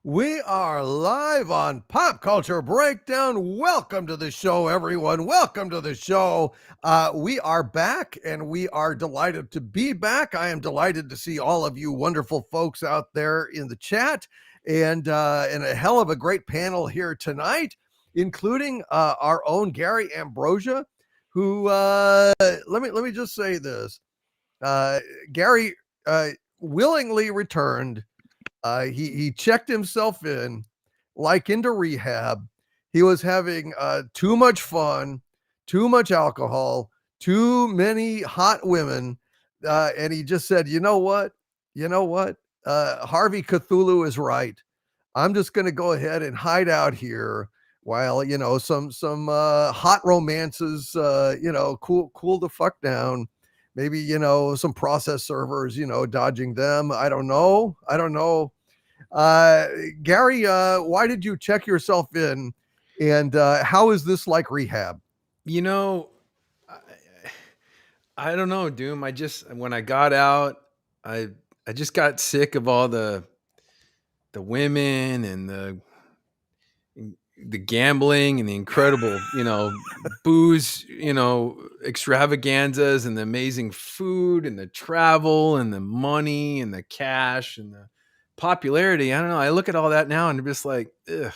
We are live on Pop Culture Breakdown. Welcome to the show, everyone. Welcome to the show. We are back, and we are delighted to be back. I am delighted to see all of you wonderful folks out there in the chat, and a hell of a great panel here tonight, including our own Gary Ambrosia, who let me just say this. Gary willingly returned. He checked himself in, like into rehab. He was having too much fun, too much alcohol, too many hot women, and he just said, "You know what? Harvey Cthulhu is right. I'm just going to go ahead and hide out here while some hot romances, cool the fuck down." Maybe, some process servers, dodging them. I don't know. Gary, why did you check yourself in? And how is this like rehab? I don't know, Doom. When I got out, I just got sick of all the women and the gambling and the incredible, booze, extravaganzas and the amazing food and the travel and the money and the cash and the popularity. I don't know. I look at all that now and I'm just like, ugh,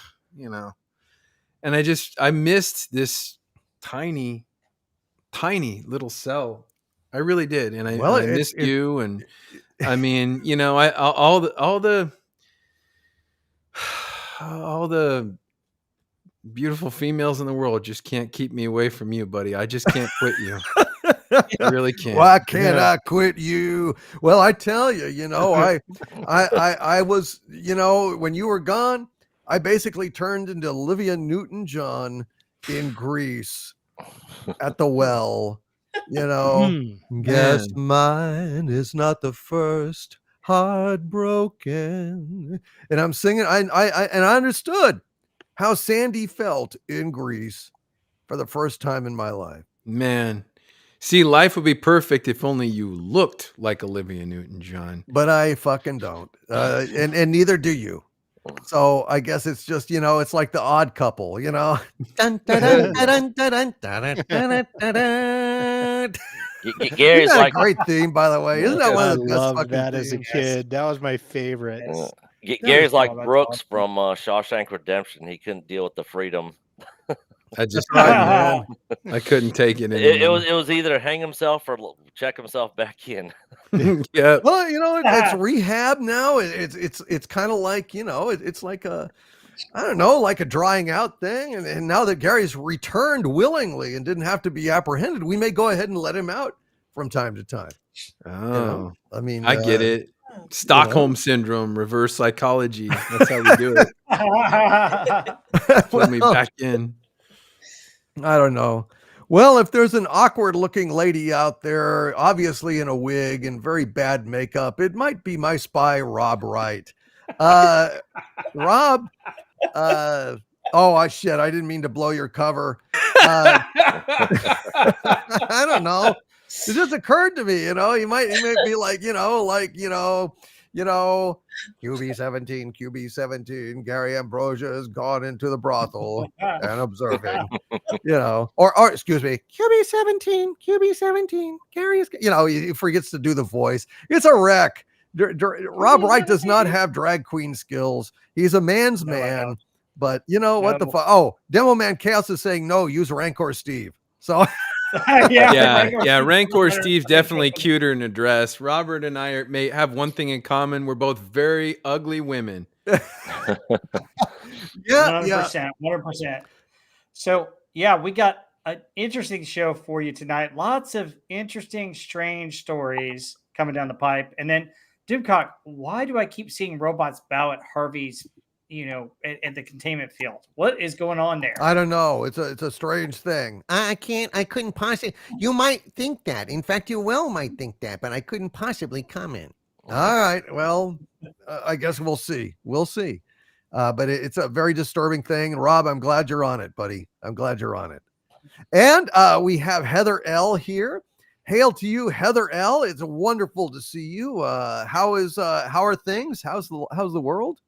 and I missed this tiny little cell. I really did. And I missed you. And I mean, all the beautiful females in the world just can't keep me away from you, buddy. I just can't quit you. I really can't. Why can't I quit you? Well, I tell you, I was, when you were gone, I basically turned into Olivia Newton-John in Greece at the well. Guess mine is not the first heartbroken. And I'm singing. I understood how Sandy felt in Greece for the first time in my life. Man, see, life would be perfect if only you looked like Olivia Newton-John. But I fucking don't, and neither do you. So I guess it's just, it's like the Odd Couple, Gary's like a great theme, by the way. Isn't that one of the best? I loved that as a kid. That was my favorite. Gary's like Brooks from Shawshank Redemption. He couldn't deal with the freedom. I couldn't take it anymore. It was either hang himself or check himself back in. Yeah. Well, it's rehab now. It's kind of like, it's like a, I don't know, like a drying out thing. And now that Gary's returned willingly and didn't have to be apprehended, we may go ahead and let him out from time to time. Oh, I mean, I get it. Stockholm syndrome, reverse psychology. That's how we do it. Let me back in. I don't know. Well, if there's an awkward looking lady out there, obviously in a wig and very bad makeup, it might be my spy, Rob Wright. Rob, shit, I didn't mean to blow your cover. I don't know. It just occurred to me, you might be like, QB17, Gary Ambrosia has gone into the brothel and observing, or excuse me, QB17, Gary is, he forgets to do the voice. It's a wreck. Rob Wright does not have drag queen skills. He's a man's man, but what the fuck? Oh, Demo Man Chaos is saying, no, use Rancor Steve. So yeah. Rancor Steve's definitely cuter in a dress. Robert and I may have one thing in common. We're both very ugly women. 100%. So we got an interesting show for you tonight. Lots of interesting, strange stories coming down the pipe. And then Doomcock, why do I keep seeing robots bow at Harvey's at the containment field? What is going on there? I don't know. It's a strange thing. I couldn't possibly. You might think that. In fact, you might think that, but I couldn't possibly comment. All right. Well, I guess we'll see. But it's a very disturbing thing. Rob, I'm glad you're on it, buddy. I'm glad you're on it. And we have Heather L here. Hail to you, Heather L. It's wonderful to see you. How are things? How's the world?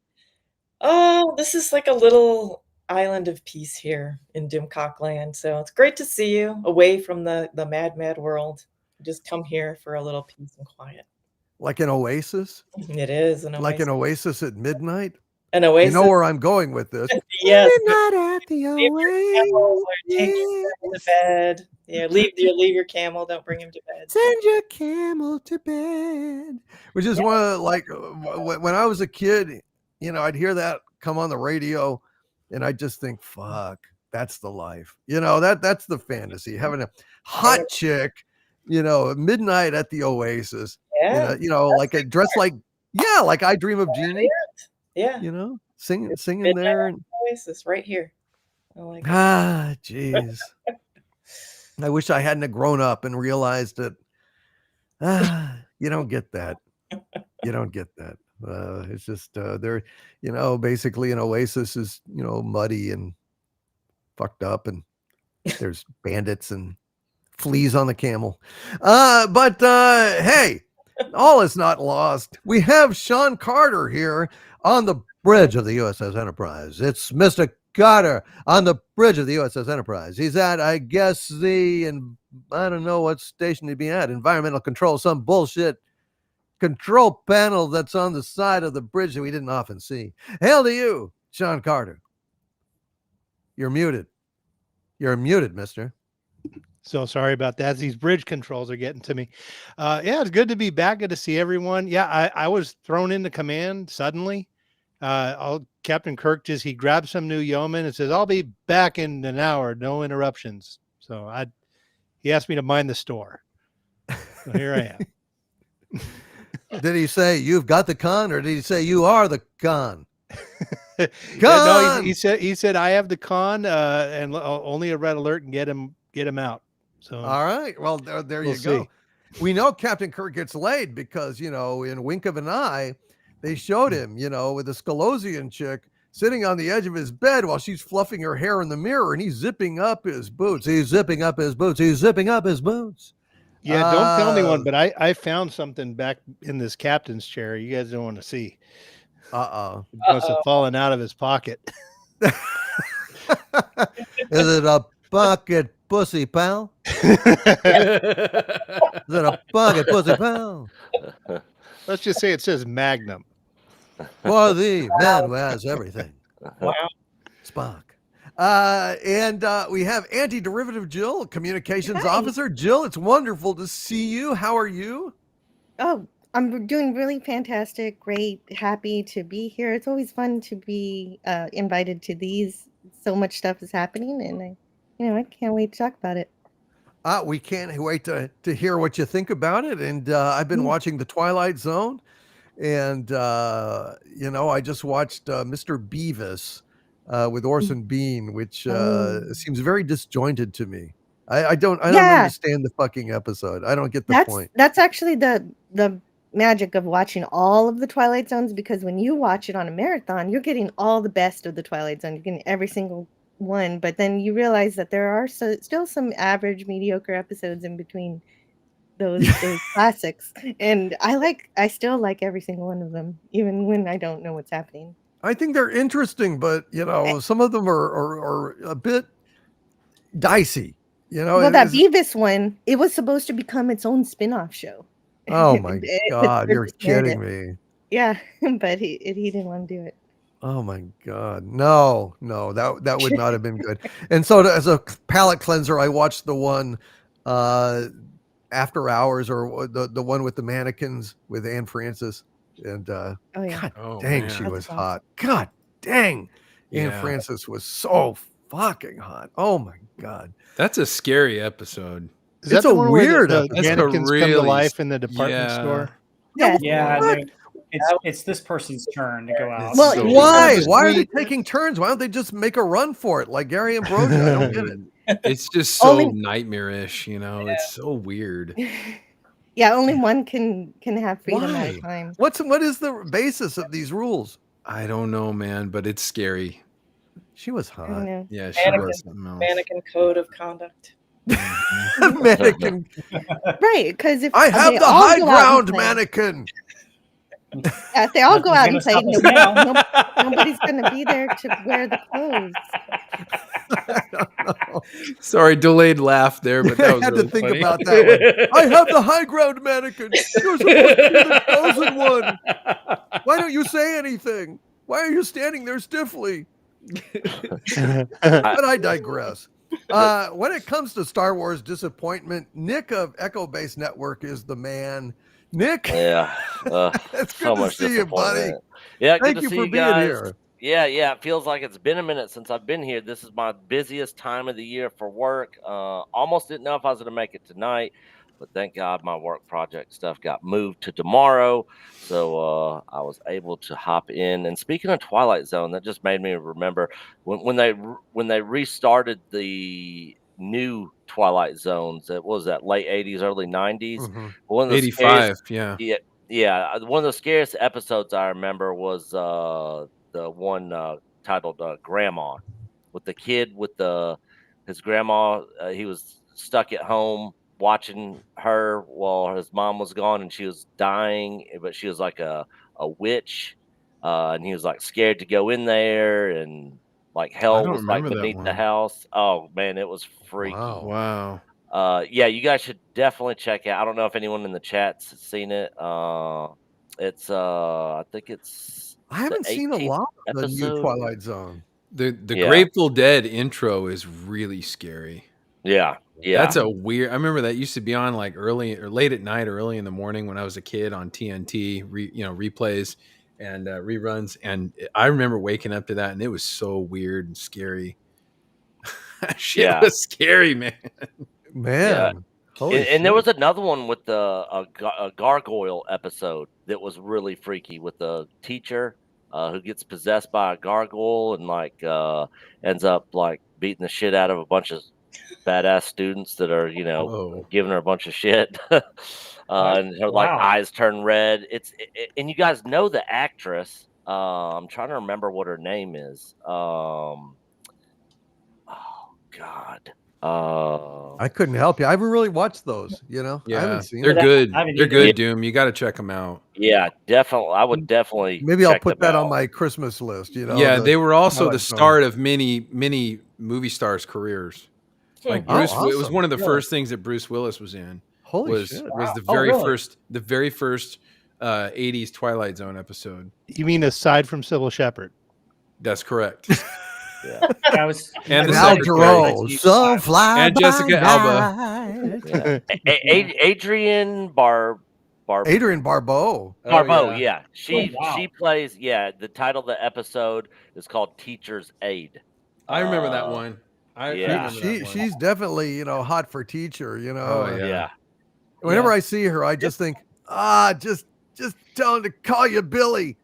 Oh, this is like a little island of peace here in Dimcock land. So it's great to see you away from the mad world. Just come here for a little peace and quiet. Like an oasis? It is an Like oasis. an oasis at midnight? An You oasis. know where I'm going with this. Yes. Midnight at the Leave your camel or take your oasis. camel to bed. Yeah, leave your camel. Don't bring him to bed. Send your camel to bed. Which is one of like when I was a kid, you know, I'd hear that come on the radio and I'd just think, fuck, that's the life. You know, that's the fantasy. Having a hot chick, you know, at midnight at the oasis. Yeah. You know, like a dress like I Dream of Jeannie. Yeah. You know, singing Midnight there. at the Oasis right here. I like it. Ah, jeez. I wish I hadn't have grown up and realized that you don't get that. You don't get that. It's just they're, you know, basically an oasis is, you know, muddy and fucked up, and there's bandits and fleas on the camel. But hey, all is not lost. We have Sean Carter here on the bridge of the USS Enterprise. It's Mr. Carter on the bridge of the USS Enterprise. He's at, I guess, and I don't know what station he'd be at. Environmental control, some bullshit control panel that's on the side of the bridge that we didn't often see. Hail to you, Sean Carter. You're muted. You're muted, mister. So sorry about that. These bridge controls are getting to me. Yeah, it's good to be back. Good to see everyone. Yeah, I was thrown into command suddenly. Captain Kirk he grabbed some new yeoman and says, I'll be back in an hour, no interruptions. So he asked me to mind the store. So here I am. Did he say you've got the con, or did he say you are the con? Yeah, no, he said I have the con, and only a red alert can get him out. So all right, well there you go. We know Captain Kirk gets laid because, you know, in wink of an eye, they showed him, you know, with a Scalosian chick sitting on the edge of his bed while she's fluffing her hair in the mirror, and he's zipping up his boots. He's zipping up his boots. He's zipping up his boots. Yeah, don't tell anyone, but I found something back in this captain's chair you guys don't want to see. It must have fallen out of his pocket. Is it a bucket pussy, pal? Is it a bucket pussy, pal? Let's just say it says Magnum. For the man who has everything. Wow. Spock. And we have Anti-Derivative Jill, Communications Officer. Jill, it's wonderful to see you. How are you? Oh, I'm doing really fantastic. Great. Happy to be here. It's always fun to be invited to these. So much stuff is happening, and I can't wait to talk about it. We can't wait to hear what you think about it. And I've been watching The Twilight Zone, and I just watched Mr. Beavis with Orson Bean, which seems very disjointed to me. I don't understand the fucking episode. I don't get the point. That's actually the magic of watching all of the Twilight Zones, because when you watch it on a marathon, you're getting all the best of the Twilight Zone. You're getting every single one, but then you realize that there are still some average, mediocre episodes in between those classics, and I still like every single one of them, even when I don't know what's happening. I think they're interesting, but some of them are a bit dicey. Well, that Beavis one, it was supposed to become its own spin-off show. Oh my God, you're kidding me. Yeah, but he didn't want to do it. Oh my God. No, that would not have been good. And so as a palate cleanser, I watched the one After Hours, or the one with the mannequins with Anne Francis. And God dang, she was hot. God dang. Anne Francis was so fucking hot. Oh my God. That's a scary episode. It's a weird the mannequins come to life in the department store. Yeah. It's this person's turn to go out. Well, why are they taking turns? Why don't they just make a run for it like Gary and Brody? I don't get it. It's just so nightmarish, It's so weird. Yeah, only one can have freedom at a time. What is the basis of these rules? I don't know, man, but it's scary. She was hot. Yeah, she was something else. Mannequin code of conduct. Mannequin. Right, because if I have the high ground mannequin. If they all go out and Nothing's play, gonna stop us now. nobody's going to be there to wear the clothes. I don't know. Sorry, delayed laugh there, but that I was had really to think funny. about that one. I have the high ground, mannequin. You're supposed to be the chosen one. Why don't you say anything? Why are you standing there stiffly? But I digress. When it comes to Star Wars disappointment, Nick of Echo Base Network is the man. Nick, Yeah. it's So good to much see you, buddy. disappointment. Yeah, good Thank to you see for you being guys. here. Yeah. It feels like it's been a minute since I've been here. This is my busiest time of the year for work. Almost didn't know if I was going to make it tonight, but thank God my work project stuff got moved to tomorrow. So I was able to hop in. And speaking of Twilight Zone, that just made me remember when they restarted the new Twilight Zones. It was that late 80s, early 90s. Mhm. One of the 85, scariest, yeah. yeah. One of the scariest episodes I remember was the one titled "Grandma," with the kid with his grandma. He was stuck at home watching her while his mom was gone, and she was dying, but she was like a witch, and he was like scared to go in there, and like I hell don't was like remember that beneath the one. house. Oh man, it was freaky. Wow. Wow. Yeah, you guys should definitely check out. I don't know if anyone in the chat's seen it. It's I think it's I the haven't seen a 18th lot of the new episode. Twilight Zone. The Yeah. Grateful Dead intro is really scary. Yeah, That's a weird. I remember that used to be on like early or late at night or early in the morning when I was a kid on TNT, replays and reruns. And I remember waking up to that, and it was so weird and scary. Shit Yeah. was scary, man. Man. Holy and there shit. was another one with a gargoyle episode that was really freaky with the teacher who gets possessed by a gargoyle and like ends up like beating the shit out of a bunch of badass students that are Whoa. giving her a bunch of shit. And her like Wow. eyes turn red. And you guys know the actress. I'm trying to remember what her name is. Oh God. I couldn't help you. I haven't really watched those, I Yeah, haven't seen they're them. good. I haven't They're either. good, Doom. You got to check them out. Yeah, definitely. I would definitely. Maybe I'll check put them that on out. my Christmas list, Yeah, they were also the Twilight Zone. start of many movie stars' careers. Like Oh, Bruce, it was awesome. one of the Really? first things that Bruce Willis was in. Holy shit. Was the Oh, very really? first 80s Twilight Zone episode. You mean aside from Sybil Shepherd? That's correct. Yeah. I was And And the Al secretary. Jarreau. So fly And Jessica by Alba. night. Yeah. Adrian Adrian Barbeau. Barbeau, yeah. yeah. She wow. she plays, the title of the episode is called Teacher's Aid. I remember that one. I yeah. remember that one. She's definitely, hot for teacher, Oh, and yeah. Yeah. whenever I see her, I just think, just tell him to call you Billy.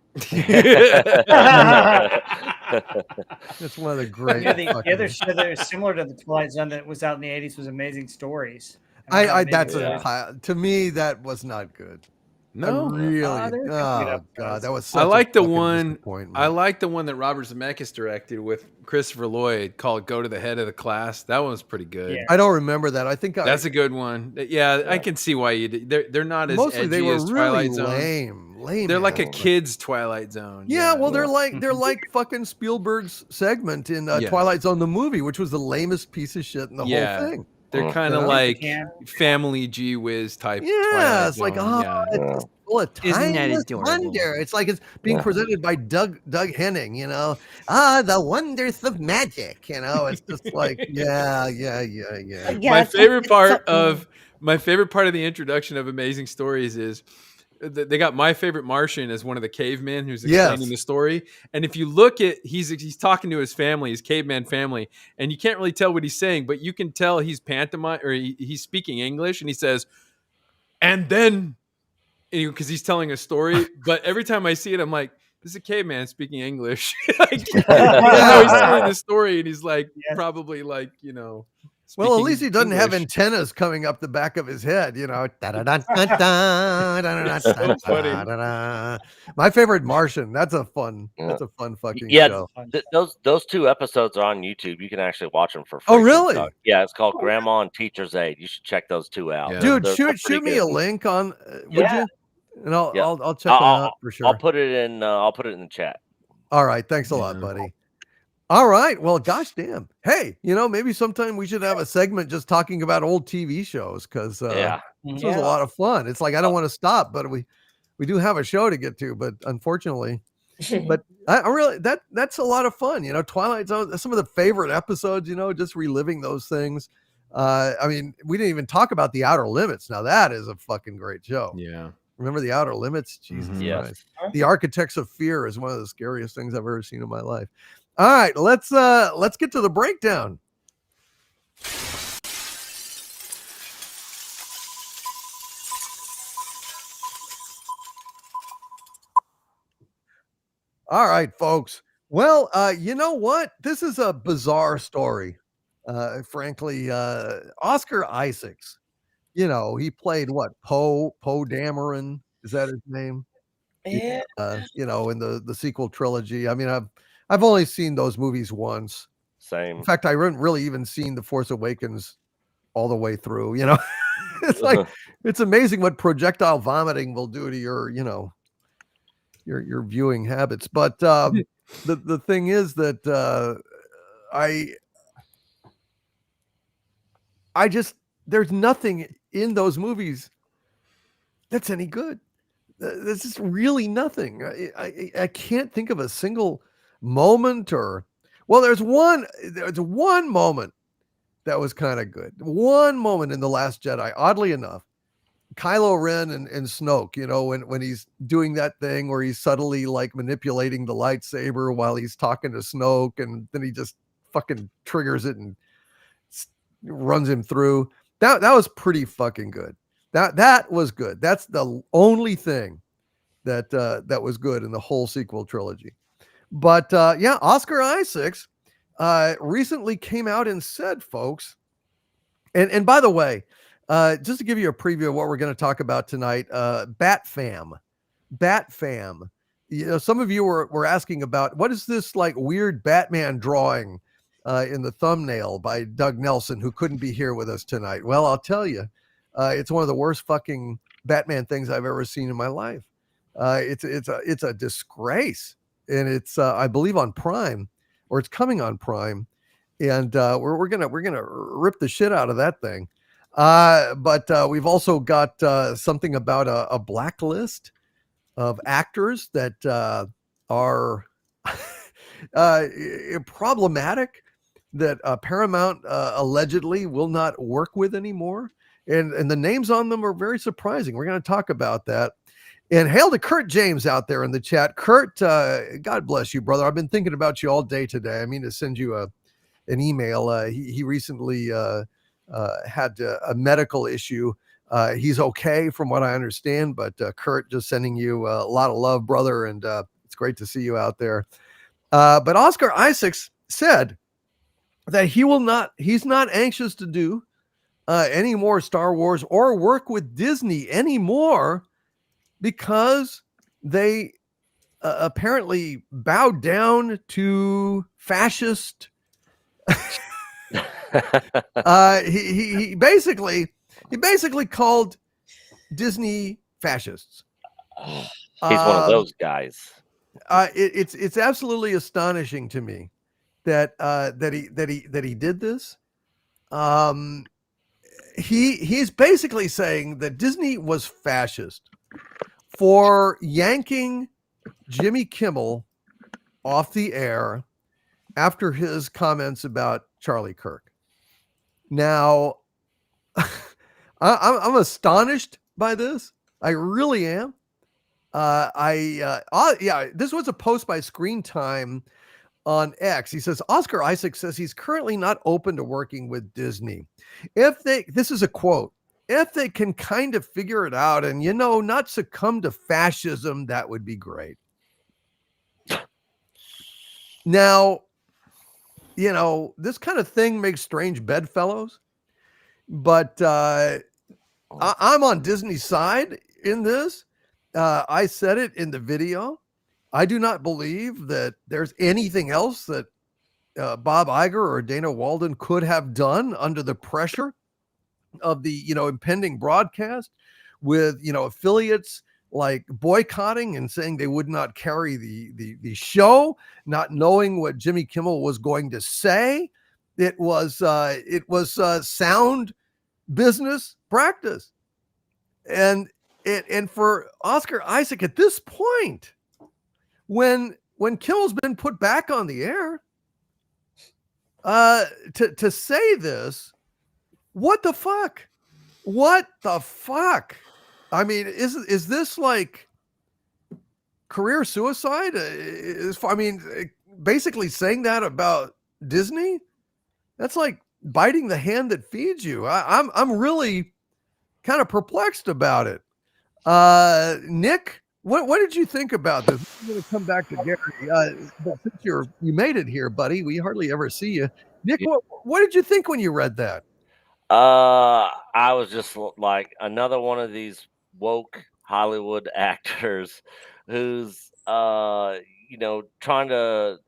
It's one of the great. the fucking- other show that was similar to the Twilight Zone that was out in the 80s was Amazing Stories. Remember I Amazing that's Stories? to me that was not good. No. I really. they're good Oh god, episodes. that was. I Such like a the fucking one. disappointment. I like the one that Robert Zemeckis directed with Christopher Lloyd called "Go to the Head of the Class." That one was pretty good. Yeah. I don't remember that. I think That's a good one. Yeah, I can see why you did. They're not as mostly edgy they were as really Twilight Zone. lame. They're like a assholes. kid's Twilight Zone. Yeah, well, they're like fucking Spielberg's segment in Yeah. Twilight Zone the movie, which was the lamest piece of shit in the Yeah. whole thing. They're kind of Yeah. like Yeah. Family Gee Whiz type. Yeah, Twilight it's like, Zone. yeah. it's just full of Isn't that timeless adorable? wonder. It's like it's being Yeah. presented by Doug Henning, the wonders of magic. It's just like, yeah. Yeah, my it's favorite part something- of the introduction of Amazing Stories is they got My Favorite Martian as one of the cavemen who's explaining Yes. the story. And if you look at, he's talking to his family, his caveman family, and you can't really tell what he's saying, but you can tell he's pantomime or he's speaking English, and he says, and then, because he's telling a story. But every time I see it, I'm like, this is a caveman speaking English. Like, even though he's telling the story, and he's like, Yes. probably like, Well, at least he doesn't have English. antennas coming up the back of his head, So funny. My Favorite Martian. That's a fun fucking show. Those two episodes are on YouTube. You can actually watch them for free. Oh, really? Yeah, it's called Grandma and Teacher's Aid. You should check those two out. Yeah. Dude, They're shoot pretty me good. a link on, would Yeah. you? and I'll Yeah. I'll check I'll, them I'll, out for I'll sure. put it in. I'll put it in the chat. All right, thanks a lot, Yeah. buddy. All right, well, gosh damn. Hey, maybe sometime we should have a segment just talking about old TV shows because Yeah. this was Yeah. a lot of fun. It's like I don't want to stop, but we do have a show to get to, but unfortunately, but I really that's a lot of fun. Twilight Zone, some of the favorite episodes. Just reliving those things. I mean, we didn't even talk about The Outer Limits. Now that is a fucking great show. Yeah. Remember The Outer Limits? Jesus Mhm. Yes. Christ. The Architects of Fear is one of the scariest things I've ever seen in my life. All right, let's get to the breakdown. All right, folks. Well, you know what? This is a bizarre story. Frankly, Oscar Isaacs. He played what? Poe Dameron. Is that his name? Yeah. In the sequel trilogy. I mean, I've only seen those movies once. Same. In fact, I haven't really even seen The Force Awakens all the way through. It's like it's amazing what projectile vomiting will do to your viewing habits. But the thing is that I just there's nothing in those movies that's any good. There's just really nothing. I can't think of a single moment there's one moment that was kind of good. One moment in The Last Jedi, oddly enough, Kylo Ren and Snoke, when he's doing that thing where he's subtly like manipulating the lightsaber while he's talking to Snoke, and then he just fucking triggers it and runs him through. That was pretty fucking good. That was good. That's the only thing that was good in the whole sequel trilogy. But Oscar Isaacs recently came out and said, folks, and by the way, just to give you a preview of what we're going to talk about tonight, Batfam. Some of you were asking about what is this like weird Batman drawing in the thumbnail by Doug Nelson, who couldn't be here with us tonight. Well, I'll tell you, it's one of the worst fucking Batman things I've ever seen in my life. It's a disgrace, and it's I believe on Prime, or it's coming on Prime, and we're gonna rip the shit out of that thing. But we've also got something about a blacklist of actors that are problematic, that Paramount allegedly will not work with anymore. And the names on them are very surprising. We're going to talk about that. And hail to Kurt James out there in the chat. Kurt, God bless you, brother. I've been thinking about you all day today. I mean to send you an email. He recently had a medical issue. He's okay from what I understand, but Kurt, just sending you a lot of love, brother. And it's great to see you out there. But Oscar Isaacs said that he's not anxious to do any more Star Wars or work with Disney anymore, because they apparently bowed down to fascist. He basically called Disney fascists. He's one of those guys. It's absolutely astonishing to me that he did this. He's basically saying that Disney was fascist for yanking Jimmy Kimmel off the air after his comments about Charlie Kirk. Now, I'm astonished by this. I really am. This was a post by Screen Time on X. He says, Oscar Isaac says he's currently not open to working with Disney. This is a quote, if they can kind of figure it out and, not succumb to fascism, that would be great. Now, this kind of thing makes strange bedfellows, but I'm on Disney's side in this. I said it in the video. I do not believe that there's anything else that Bob Iger or Dana Walden could have done under the pressure of the, impending broadcast with, affiliates like boycotting and saying they would not carry the show, not knowing what Jimmy Kimmel was going to say. It was sound business practice. And for Oscar Issac at this point, when Kimmel's been put back on the air, to say this, what the fuck? What the fuck? I mean, is this like career suicide? Basically saying that about Disney, that's like biting the hand that feeds you. I'm really kind of perplexed about it. Nick, what did you think about this? I'm going to come back to Gary. But since you made it here, buddy, we hardly ever see you. Nick, what did you think when you read that? I was just like another one of these woke Hollywood actors who's trying to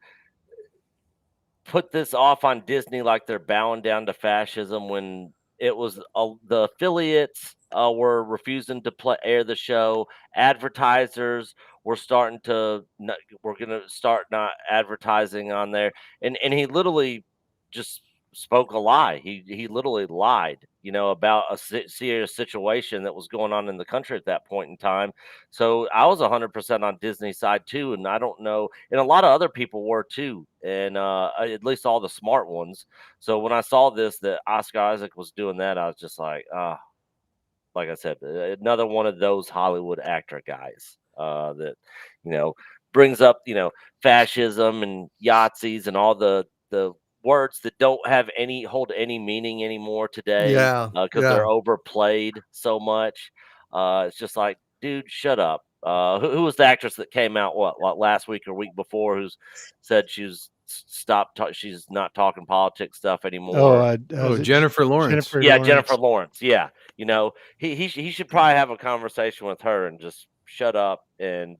put this off on Disney like they're bowing down to fascism when it was the affiliates were refusing to air the show. Advertisers were starting to we're going to start not advertising on there, and he literally just spoke a lie. He literally lied, about a serious situation that was going on in the country at that point in time. So I was 100% on Disney's side too, and I don't know, and a lot of other people were too, and at least all the smart ones. So when I saw this, that Oscar Isaac was doing that, I was just like, like I said, another one of those Hollywood actor guys that brings up fascism and Yahtzees and all the words that don't hold any meaning anymore today. Yeah, because they're overplayed so much. It's just like, dude, shut up. Who was the actress that came out what last week or week before who said she's not talking politics stuff anymore? Jennifer Lawrence. Jennifer Lawrence. Yeah, he should probably have a conversation with her and just shut up and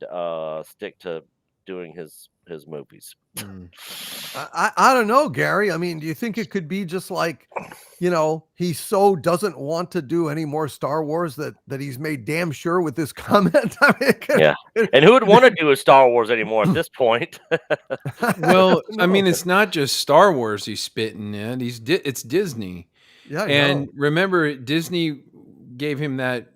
stick to doing his movies. I don't know, Gary. I mean, do you think it could be just like, he so doesn't want to do any more Star Wars that he's made damn sure with this comment? I mean, and who would want to do a Star Wars anymore at this point? Well, I mean, it's not just Star Wars he's spitting in. It's Disney. Yeah, and remember, Disney gave him that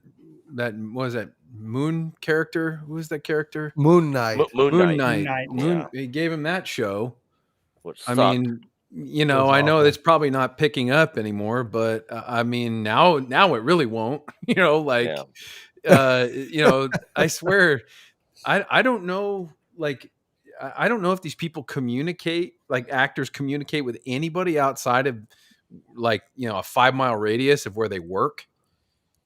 what was that Moon character? Who was that character? Moon Knight. Moon Knight. He gave him that show. Which I sucked. mean, I know it's probably not picking up anymore, but I mean, now it really won't. I swear, I don't know. Like, I don't know if these people communicate, like actors communicate with anybody outside of like, a 5-mile radius of where they work,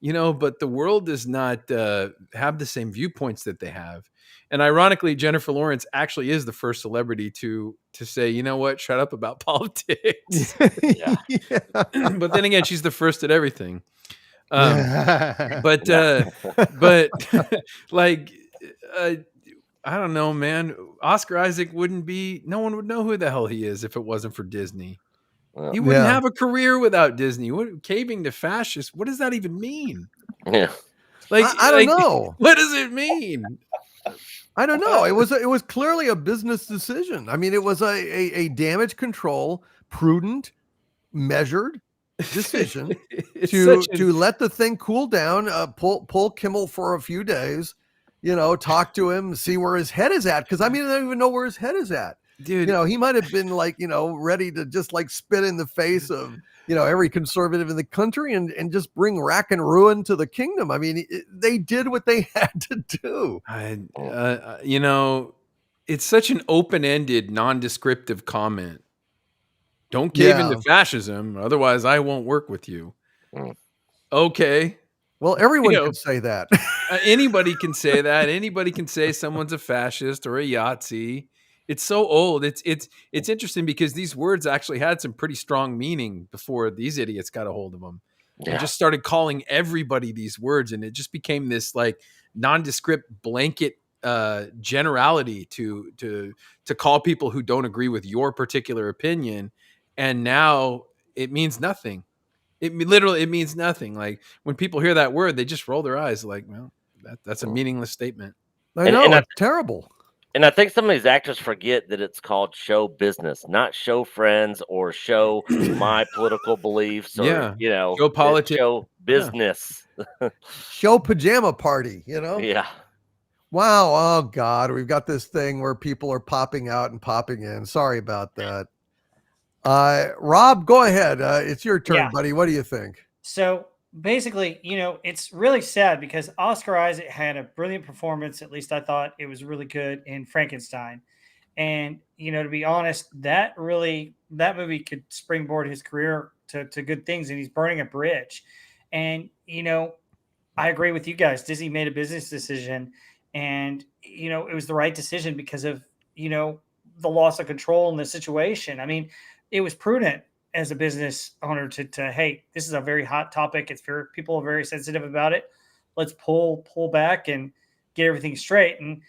but the world does not have the same viewpoints that they have. And ironically, Jennifer Lawrence actually is the first celebrity to say, you know what, shut up about politics. But then again, she's the first at everything. But like, I don't know, man. Oscar Isaac no one would know who the hell he is if it wasn't for Disney. He wouldn't have a career without Disney. Caving to fascists, what does that even mean? Yeah. Like, I don't know. What does it mean? I don't know. It was clearly a business decision. I mean, it was a damage control, prudent, measured decision to let the thing cool down, pull Kimmel for a few days, talk to him, see where his head is at. Because I mean, I don't even know where his head is at. Dude, he might have been like, ready to just like spit in the face of, every conservative in the country and just bring rack and ruin to the kingdom. I mean, they did what they had to do. It's such an open-ended, non-descriptive comment. Don't cave into fascism, otherwise I won't work with you. Okay. Well, everyone can say that. Anybody can say that. Anybody can say someone's a fascist or a Yahtzee. It's so old. It's interesting because these words actually had some pretty strong meaning before these idiots got a hold of them. Yeah. And just started calling everybody these words, and it just became this like nondescript blanket generality to call people who don't agree with your particular opinion. And now it means nothing. It means nothing. Like when people hear that word, they just roll their eyes like, well, That's a meaningless statement. I And- know, and I- it's terrible. And I think some of these actors forget that it's called show business, not show friends or show my political beliefs or, Yeah. Show it's politics. show business. Show pajama party, you know? Yeah. Wow. Oh God, we've got this thing where people are popping out and popping in. Sorry about that. Rob, go ahead. It's your turn, Yeah. buddy. What do you think? So basically, it's really sad because Oscar Isaac had a brilliant performance. At least I thought it was really good in Frankenstein. And, to be honest, that movie could springboard his career to good things, and he's burning a bridge. And, I agree with you guys. Disney made a business decision, and, it was the right decision because of, the loss of control in the situation. I mean, it was prudent as a business owner to hey, this is a very hot topic. People are very sensitive about it. Let's pull back and get everything straight. And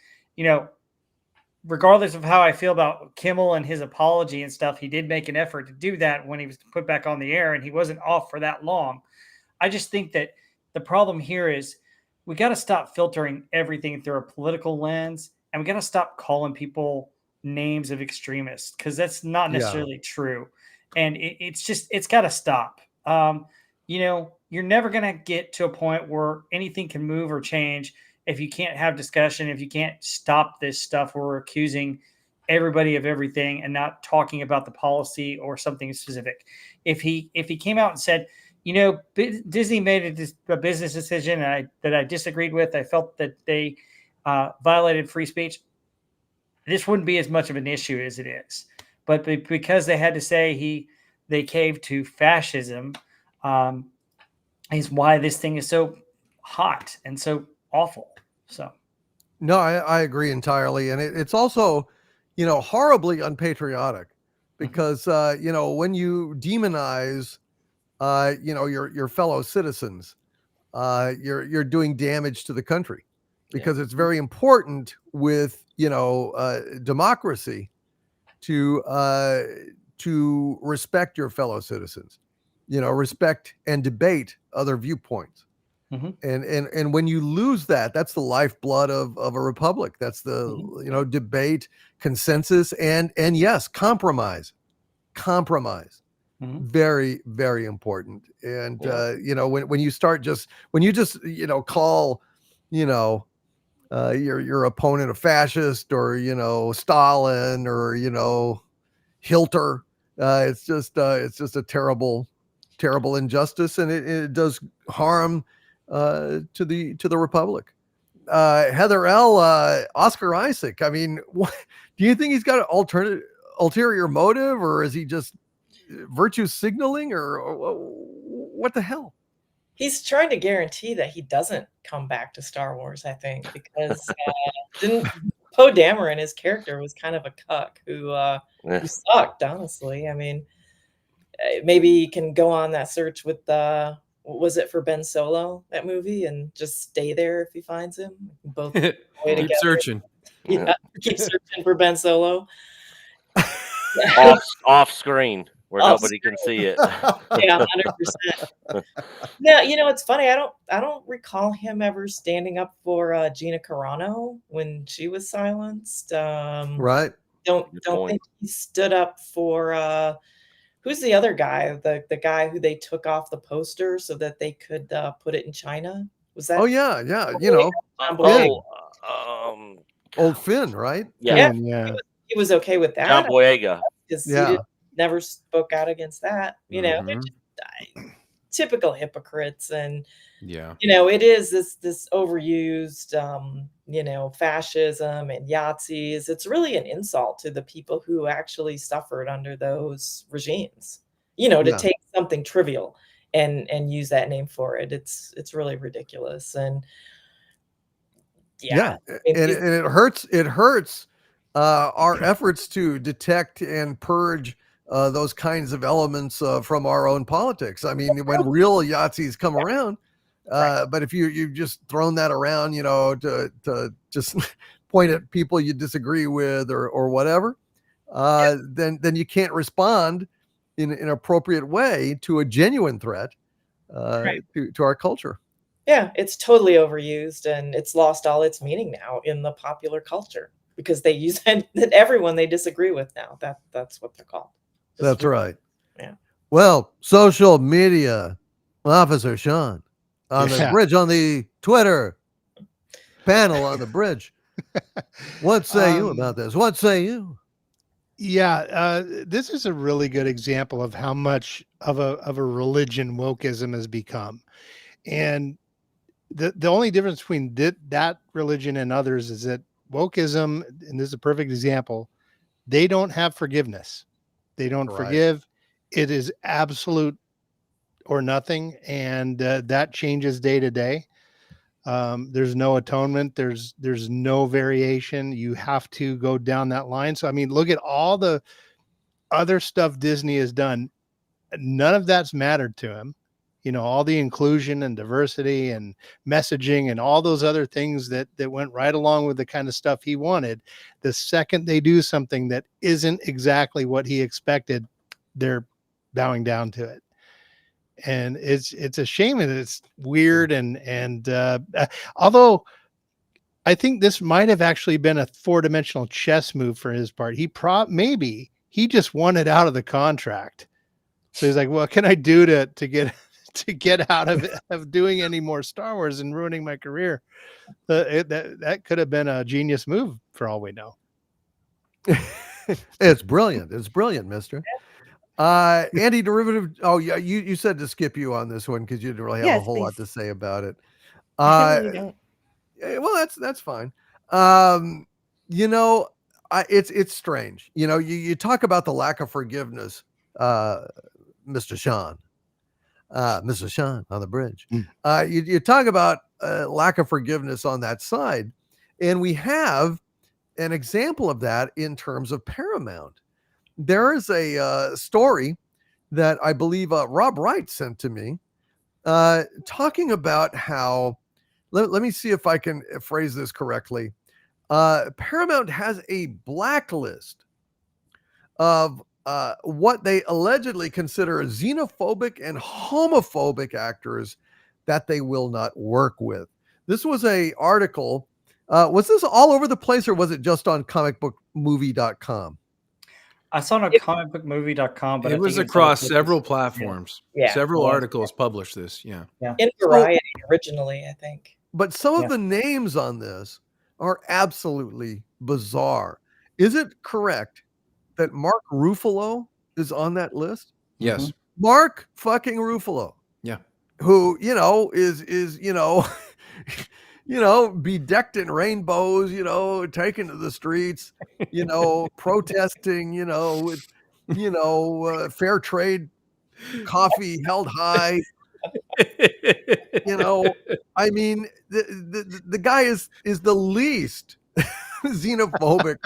regardless of how I feel about Kimmel and his apology and stuff, he did make an effort to do that when he was put back on the air, and he wasn't off for that long. I just think that the problem here is we got to stop filtering everything through a political lens, and we got to stop calling people names of extremists, because that's not necessarily true. And it's got to stop. You're never going to get to a point where anything can move or change if you can't have discussion, if you can't stop this stuff where we're accusing everybody of everything and not talking about the policy or something specific. If he came out and said, Disney made a business decision that I disagreed with, I felt that they violated free speech, this wouldn't be as much of an issue as it is. But because they had to say they caved to fascism, is why this thing is so hot and so awful. So, no, I agree entirely, and it's also, horribly unpatriotic, because when you demonize, your fellow citizens, you're doing damage to the country, because it's very important with democracy to respect your fellow citizens, respect and debate other viewpoints. And when you lose that, that's the lifeblood of a republic. That's the debate, consensus, and yes, compromise. Very, very important. And when you just call your opponent a fascist, or Stalin, or Hitler, it's just a terrible injustice, and it does harm to the republic. Heather L, Oscar Isaac, I mean, do you think he's got an ulterior motive, or is he just virtue signaling, or what the hell? He's trying to guarantee that he doesn't come back to Star Wars, I think, because didn't Poe Dameron, his character, was kind of a cuck who sucked, honestly. I mean, maybe he can go on that search with was it for Ben Solo, that movie, and just stay there if he finds him. Both keep searching. Yeah, keep searching for Ben Solo. off screen where nobody can see it. Yeah, 100%. No, it's funny. I don't recall him ever standing up for Gina Carano when she was silenced. Right. Don't think he stood up for who's the other guy? The guy who they took off the poster so that they could put it in China. Was that? Oh yeah. John Boyega. Old Finn, right? Yeah. Yeah. He was okay with that. John Boyega. Because he never spoke out against that. They're just typical hypocrites, and it is this overused fascism and Yazis. It's really an insult to the people who actually suffered under those regimes. To take something trivial and use that name for it. It's really ridiculous. And and it hurts our efforts to detect and purge those kinds of elements from our own politics. I mean, when real Yahtzees come around, but if you've just thrown that around, to just point at people you disagree with or whatever, then you can't respond in an appropriate way to a genuine threat to our culture. Yeah, it's totally overused and it's lost all its meaning now in the popular culture because they use it that everyone they disagree with now. That's what they're called. That's right. Yeah. Well, social media officer Sean on the Yeah. bridge, on the Twitter panel on the bridge. What say you about this? What say you? Yeah, this is a really good example of how much of a religion wokeism has become, and the only difference between that religion and others is that wokeism, and this is a perfect example, they don't have forgiveness. They don't Right. forgive. It is absolute or nothing, and that changes day to day. There's no atonement. There's no variation. You have to go down that line. So I mean, look at all the other stuff Disney has done. None of that's mattered to him. You know, all the inclusion and diversity and messaging and all those other things that went right along with the kind of stuff he wanted. The second they do something that isn't exactly what he expected, they're bowing down to it. And it's a shame, and it's weird. And although I think this might have actually been a 4-dimensional chess move for his part, maybe he just wanted out of the contract. So he's like, what can I do to get out of doing any more Star Wars and ruining my career? That could have been a genius move for all we know. It's brilliant. It's brilliant, mister. Andy Derivative. Oh, yeah, you said to skip you on this one because you didn't really have a Yes, whole lot please. to say about it. I really don't. Well, that's fine. You know, it's strange. You know, you talk about the lack of forgiveness, Mr. Sean. Mr. Sean on the bridge. You talk about lack of forgiveness on that side, and we have an example of that in terms of Paramount. There is a story that I believe Rob Wright sent to me, talking about how. Let me see if I can phrase this correctly. Paramount has a blacklist of what they allegedly consider xenophobic and homophobic actors that they will not work with. This was a article. Was this all over the place, or was it just on comicbookmovie.com? I saw it on comicbookmovie.com, but it I was think it's across other several places. platforms. Yeah. Several Yeah. articles published this. Yeah. In Variety originally, I think. But some Yeah. of the names on this are absolutely bizarre. Is it correct that Mark Ruffalo is on that list? Yes. Mark fucking Ruffalo. Yeah. Who, you know, is you know, you know, bedecked in rainbows, you know, taken to the streets, you know, protesting, you know, with, you know, fair trade coffee held high. You know, I mean, the guy is the least xenophobic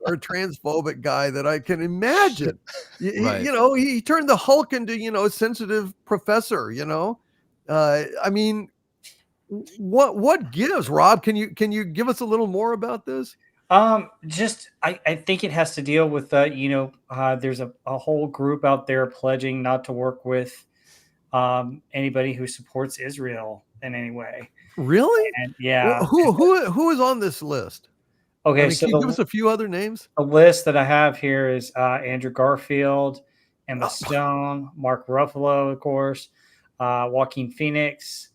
or transphobic guy that I can imagine. Right. You know, he turned the Hulk into, you know, a sensitive professor, you know. I mean, what gives, Rob? Can you give us a little more about this? Just I think it has to deal with there's a whole group out there pledging not to work with anybody who supports Israel in any way. Really? And yeah. Who is on this list? Okay, I mean, so can you give us a few other names? the list that I have here is Andrew Garfield, Emma Stone, Mark Ruffalo, of course, Joaquin Phoenix,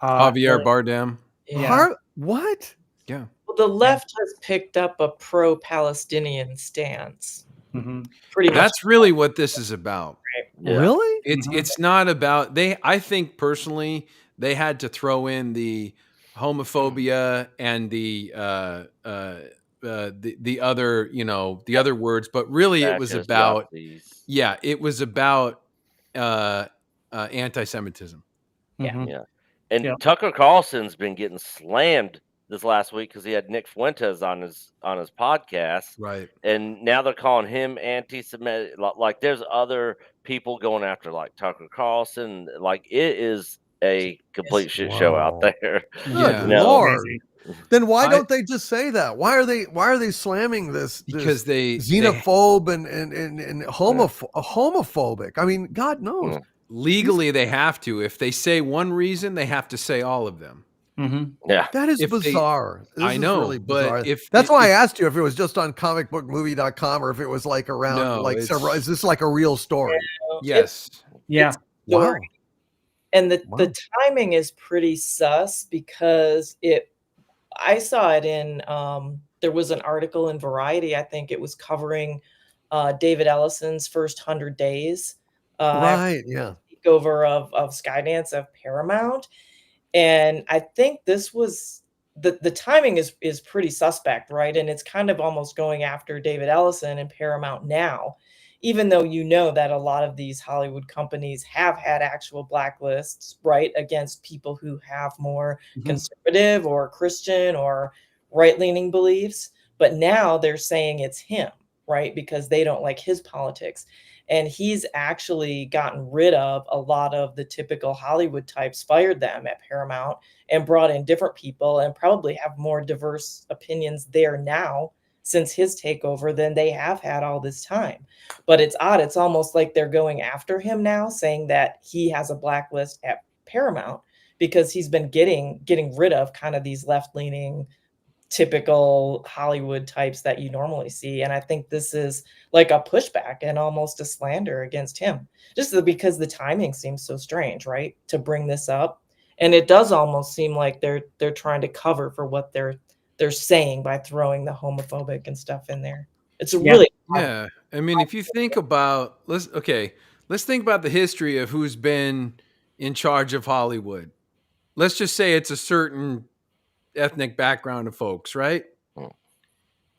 Javier Bardem. Yeah. What? Yeah. Well, the left has picked up a pro-Palestinian stance. Mm-hmm. Pretty much. That's really what this is about. Yeah. Really? It's not about I think personally they had to throw in the homophobia and the other, you know, the other words, but really it was Fascist about Nazis. it was about anti-Semitism. Mm-hmm. Yeah. And Yeah. Tucker Carlson's been getting slammed this last week because he had Nick Fuentes on his podcast, Right. and now they're calling him anti-Semitic. Like there's other people going after like Tucker Carlson. Like it is a complete shit show out Whoa. there. Yeah. Good No. Lord. Crazy. Then why I- don't they just say that? Why are they slamming this Because they xenophobe and homophobic? I mean, God knows. Yeah. legally they have to. If they say one reason, they have to say all of them. Yeah. That is If they- bizarre. This I is know, really but bizarre. if That's it- why I if- asked you if it was just on comicbookmovie.com or if it was like around No, like several. it's- Is this like a real story? Yes. Yeah. Wow. And the Wow. timing is pretty sus because I saw it in there was an article in Variety, I think it was covering David Ellison's first 100 days Right. Yeah. takeover of Skydance of Paramount. And I think this was the timing is pretty suspect, right? And it's kind of almost going after David Ellison and Paramount now, even though you know that a lot of these Hollywood companies have had actual blacklists, right, against people who have more conservative or Christian or right-leaning beliefs. But now they're saying it's him, right, because they don't like his politics. And he's actually gotten rid of a lot of the typical Hollywood types, fired them at Paramount, and brought in different people and probably have more diverse opinions there now since his takeover than they have had all this time. But it's odd. It's almost like they're going after him now, saying that he has a blacklist at Paramount because he's been getting rid of kind of these left-leaning typical Hollywood types that you normally see. And I think this is like a pushback and almost a slander against him, just because the timing seems so strange, right? To bring this up. And it does almost seem like they're trying to cover for what they're saying by throwing the homophobic and stuff in there. It's a really Yeah. I mean, if you think about let's think about the history of who's been in charge of Hollywood. Let's just say it's a certain ethnic background of folks, right?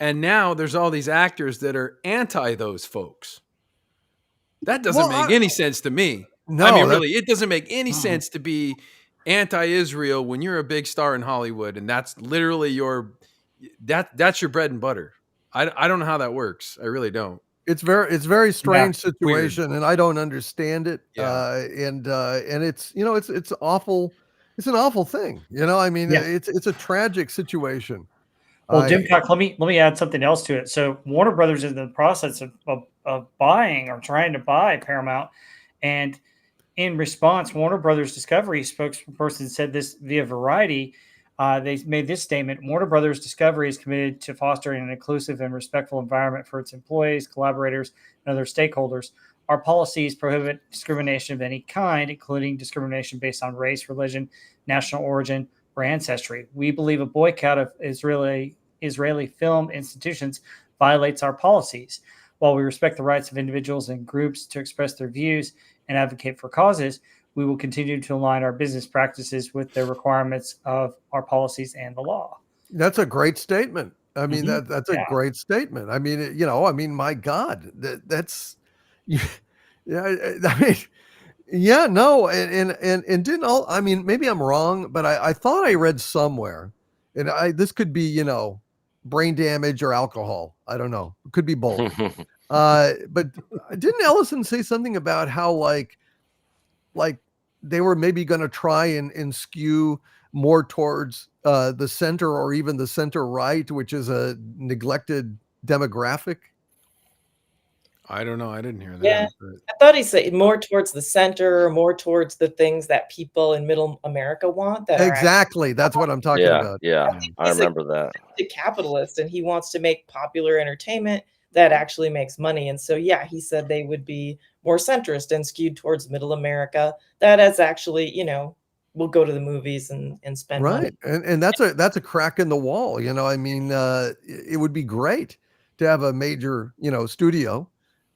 And now there's all these actors that are anti those folks. That doesn't make any sense to me. No, I mean, that- really, it doesn't make any sense to be anti-Israel when you're a big star in Hollywood, and that's literally that's your bread and butter. I don't know how that works. I really don't. It's very strange Weird. situation, and I don't understand it. Yeah. And it's it's awful. It's an awful thing. I mean, Yeah. it's a tragic situation. Well, Jim Cock, let me add something else to it. So Warner Brothers is in the process of buying or trying to buy Paramount, and in response, Warner Brothers Discovery spokesperson said this via Variety. They made this statement: Warner Brothers Discovery is committed to fostering an inclusive and respectful environment for its employees, collaborators, and other stakeholders. Our policies prohibit discrimination of any kind, including discrimination based on race, religion, national origin, or ancestry. We believe a boycott of Israeli film institutions violates our policies. While we respect the rights of individuals and groups to express their views and advocate for causes, we will continue to align our business practices with the requirements of our policies and the law. That's a great statement. I mean, that's a Yeah. great statement. I mean, my God, that's yeah. I mean, yeah, no, and didn't all. I mean, maybe I'm wrong, but I thought I read somewhere, and this could be brain damage or alcohol. I don't know. It could be both. But didn't Ellison say something about how like they were maybe going to try and skew more towards the center or even the center right, which is a neglected demographic? I don't know. I didn't hear that. Yeah. but- I thought he said more towards the center, more towards the things that people in Middle America want. That Exactly. That's what I'm talking about. Yeah, I He's a remember that. capitalist, and he wants to make popular entertainment that actually makes money. And so, yeah, he said they would be more centrist and skewed towards Middle America. That is actually, will go to the movies and spend money. Right. And that's a crack in the wall. I mean, it would be great to have a major, studio,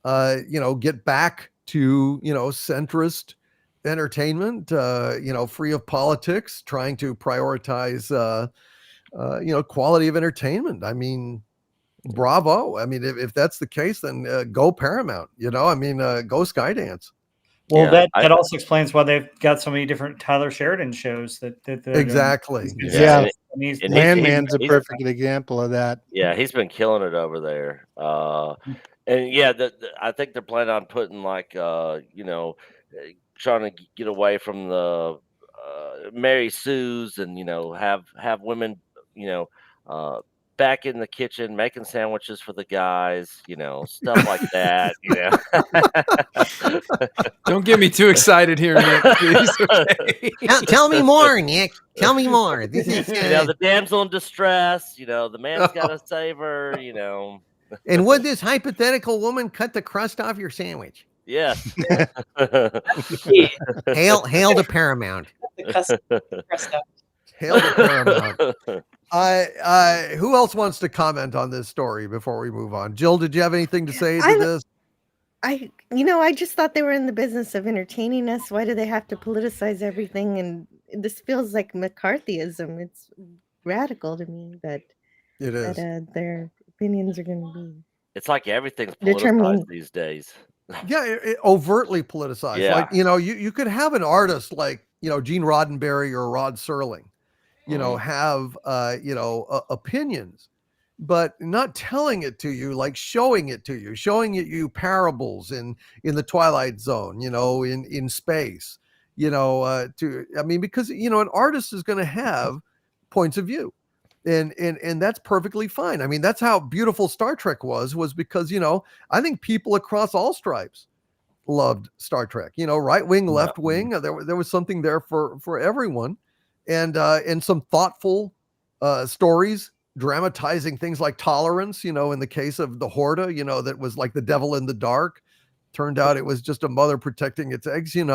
get back to, centrist entertainment, free of politics, trying to prioritize, quality of entertainment. I mean, bravo. I mean, if that's the case, then go Paramount, I mean, go Skydance. Well, Yeah, that also explains why they've got so many different Tyler Sheridan shows that Exactly. Yeah. and he's- Landman's a he's- perfect example of that. Yeah, he's been killing it over there. And yeah, I think they're planning on putting like, trying to get away from the Mary Sue's and have women, back in the kitchen making sandwiches for the guys, stuff like that, Don't get me too excited here, Nick, please. Okay. Tell me more, Nick. Tell me more. This is the damsel in distress, the man's got to save her, And would this hypothetical woman cut the crust off your sandwich? Yes. Hail to Paramount. Hail to Paramount. Who else wants to comment on this story before we move on? Jill, did you have anything to say to this? I just thought they were in the business of entertaining us. Why do they have to politicize everything? And this feels like McCarthyism. It's radical to me that It is. their opinions are going to be. It's like everything's politicized these days. Yeah, it overtly politicized. Yeah. Like, you could have an artist like, Gene Roddenberry or Rod Serling, have, opinions, but not telling it to you, like showing it to you, showing you parables in the Twilight Zone, in space, because, an artist is going to have points of view. And that's perfectly fine. I mean, that's how beautiful Star Trek was because, I think people across all stripes loved Star Trek, right wing, left wing. There was something there for everyone, and some thoughtful stories dramatizing things like tolerance, in the case of the Horta, that was like the devil in the dark. Turned out it was just a mother protecting its eggs, the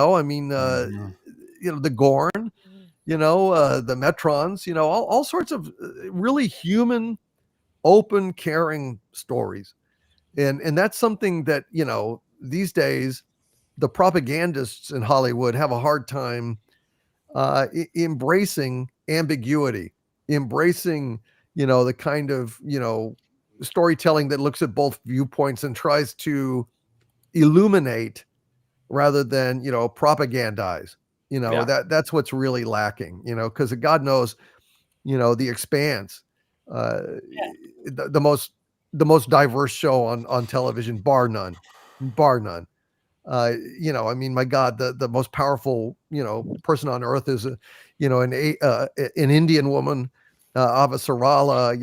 Gorn, the Metrons, all sorts of really human, open, caring stories. And that's something that, these days, the propagandists in Hollywood have a hard time embracing ambiguity, embracing, the kind of, storytelling that looks at both viewpoints and tries to illuminate rather than, propagandize. That's what's really lacking, because God knows, The Expanse, the most diverse show on television, bar none. My God, the most powerful, person on earth is, an Indian woman, Avasarala,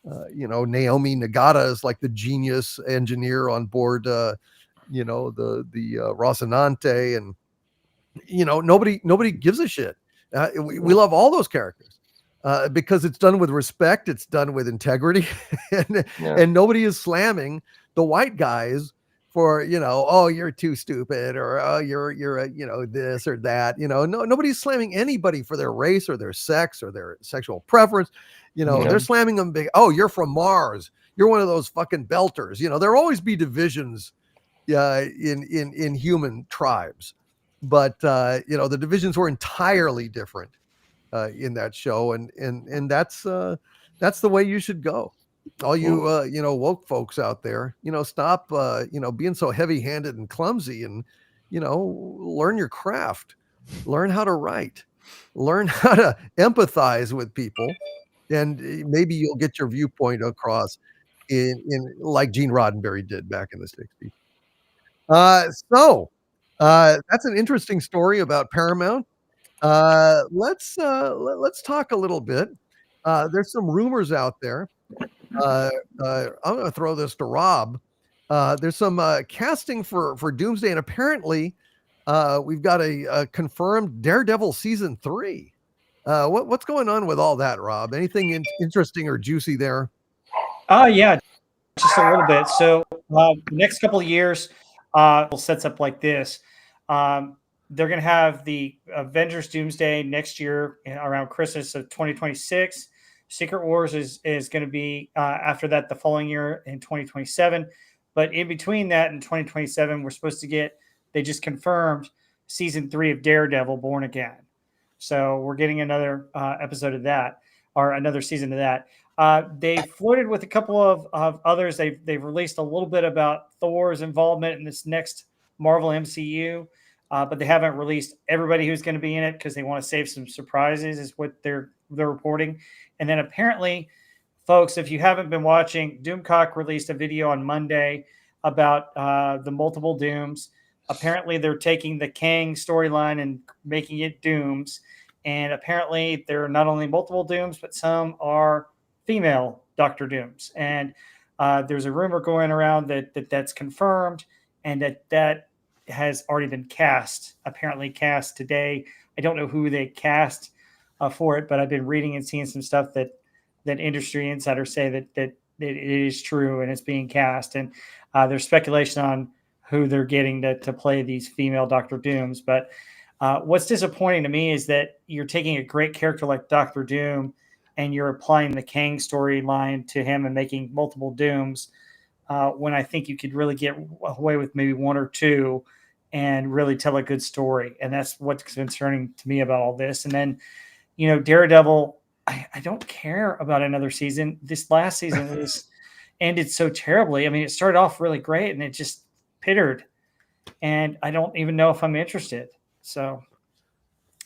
Naomi Nagata is like the genius engineer on board, the Rocinante, and, nobody gives a shit. We love all those characters because it's done with respect. It's done with integrity, and nobody is slamming the white guys for, oh, you're too stupid, or oh, you're this or that. Nobody's slamming anybody for their race or their sex or their sexual preference. They're slamming them big. Oh, you're from Mars. You're one of those fucking belters. There'll always be divisions in human tribes. But the divisions were entirely different in that show, and that's the way you should go. All you woke folks out there, stop being so heavy-handed and clumsy, and learn your craft, learn how to write, learn how to empathize with people, and maybe you'll get your viewpoint across in like Gene Roddenberry did back in the 60s. So that's an interesting story about Paramount. Let's talk a little bit. There's some rumors out there. I'm going to throw this to Rob. There's some casting for Doomsday, and apparently we've got a confirmed Daredevil season 3. What's going on with all that, Rob? Anything interesting or juicy there? Yeah, just a little bit. So the next couple of years sets up like this. They're going to have the Avengers Doomsday next year around Christmas of 2026. Secret Wars is going to be after that the following year in 2027. But in between that and 2027, we're supposed to get, they just confirmed season 3 of Daredevil Born Again. So we're getting another episode of that, or another season of that. They flirted with a couple of others. They've released a little bit about Thor's involvement in this next Marvel MCU, but they haven't released everybody who's going to be in it because they want to save some surprises, is what they're reporting. And then apparently, folks, if you haven't been watching, Doomcock released a video on Monday about the multiple Dooms. Apparently, they're taking the Kang storyline and making it Dooms. And apparently, there are not only multiple Dooms, but some are female Doctor Dooms, and there's a rumor going around that's confirmed, and that has already been apparently cast today. I don't know who they cast for it, but I've been reading and seeing some stuff that industry insiders say that it is true and it's being cast, and there's speculation on who they're getting to play these female Doctor Dooms. But what's disappointing to me is that you're taking a great character like Doctor Doom and you're applying the Kang storyline to him and making multiple Dooms, when I think you could really get away with maybe one or two and really tell a good story. And that's what's concerning to me about all this. And then, Daredevil, I don't care about another season. This last season was ended so terribly. I mean, it started off really great and it just pittered. And I don't even know if I'm interested. So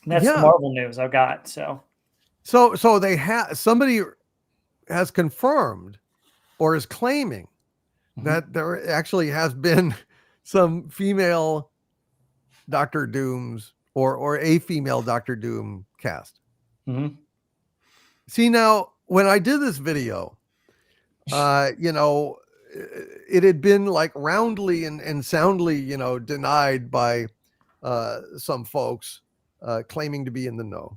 that's the Marvel news I've got. So they have somebody has confirmed or is claiming that there actually has been some female Doctor Dooms or a female Doctor Doom cast. Mm-hmm. See, now when I did this video, it had been like roundly and soundly, denied by some folks claiming to be in the know.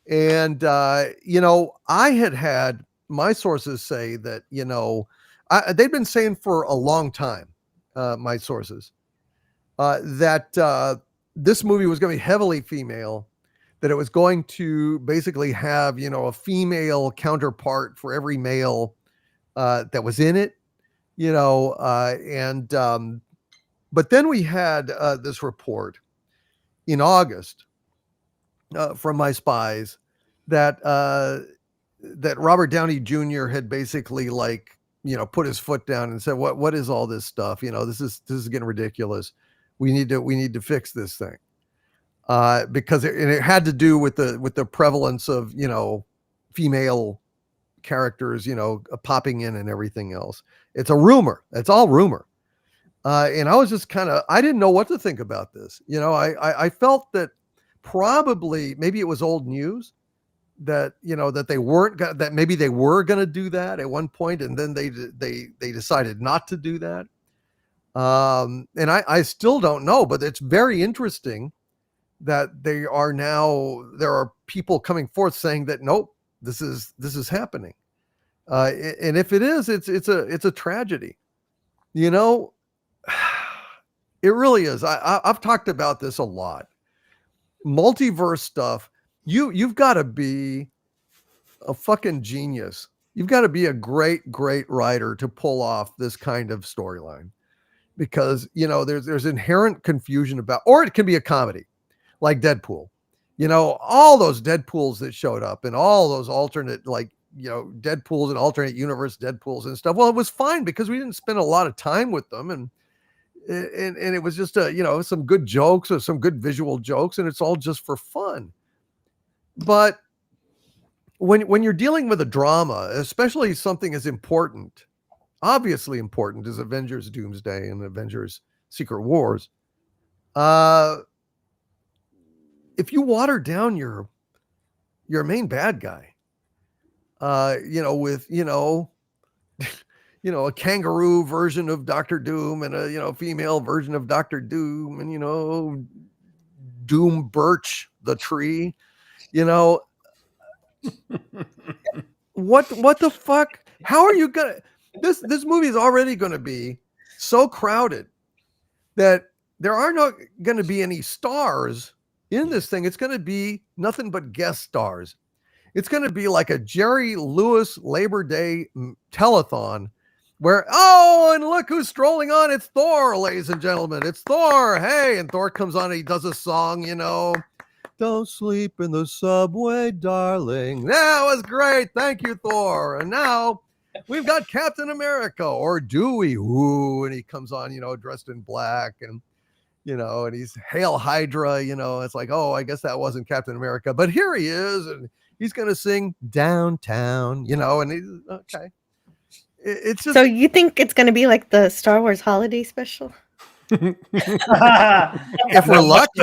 And, I had my sources say that, they've been saying for a long time, my sources, that this movie was going to be heavily female, that it was going to basically have, a female counterpart for every male that was in it, but then we had this report in August from my spies that Robert Downey Jr. had basically put his foot down and said, what is all this stuff? This is getting ridiculous. We need to fix this thing. Because it had to do with the prevalence of, female characters, popping in and everything else. It's a rumor. It's all rumor. And I was just I didn't know what to think about this. I felt that probably maybe it was old news that, that they weren't, that maybe they were going to do that at one point. And then they decided not to do that. And I still don't know, but it's very interesting that there are people coming forth saying that, nope, this is happening. And if it is, it's a tragedy, it really is. I've talked about this a lot. Multiverse stuff. You've got to be a fucking genius. You've got to be a great writer to pull off this kind of storyline, because, there's inherent confusion about, or it can be a comedy. Like Deadpool, all those Deadpools that showed up and all those alternate, Deadpools and alternate universe Deadpools and stuff. Well, it was fine because we didn't spend a lot of time with them. And it was just some good jokes or some good visual jokes, and it's all just for fun. But when you're dealing with a drama, especially something as important, obviously important as Avengers Doomsday and Avengers Secret Wars, if you water down your main bad guy, with, a kangaroo version of Dr. Doom and a, female version of Dr. Doom and, Doom Birch, the tree, what the fuck? How are you gonna, this movie is already going to be so crowded that there are not going to be any stars in this thing. It's going to be nothing but guest stars. It's going to be like a Jerry Lewis Labor Day telethon where, and look who's strolling on. It's Thor, ladies and gentlemen. It's Thor. Hey, and Thor comes on and he does a song, don't sleep in the subway, darling. That was great. Thank you, Thor. And now we've got Captain America, or Dewey. Ooh, and he comes on, dressed in black, and and he's Hail Hydra, it's like, oh, I guess that wasn't Captain America, but here he is, and he's going to sing Downtown, and he's okay. It's just. So you think it's going to be like the Star Wars holiday special? If we're lucky.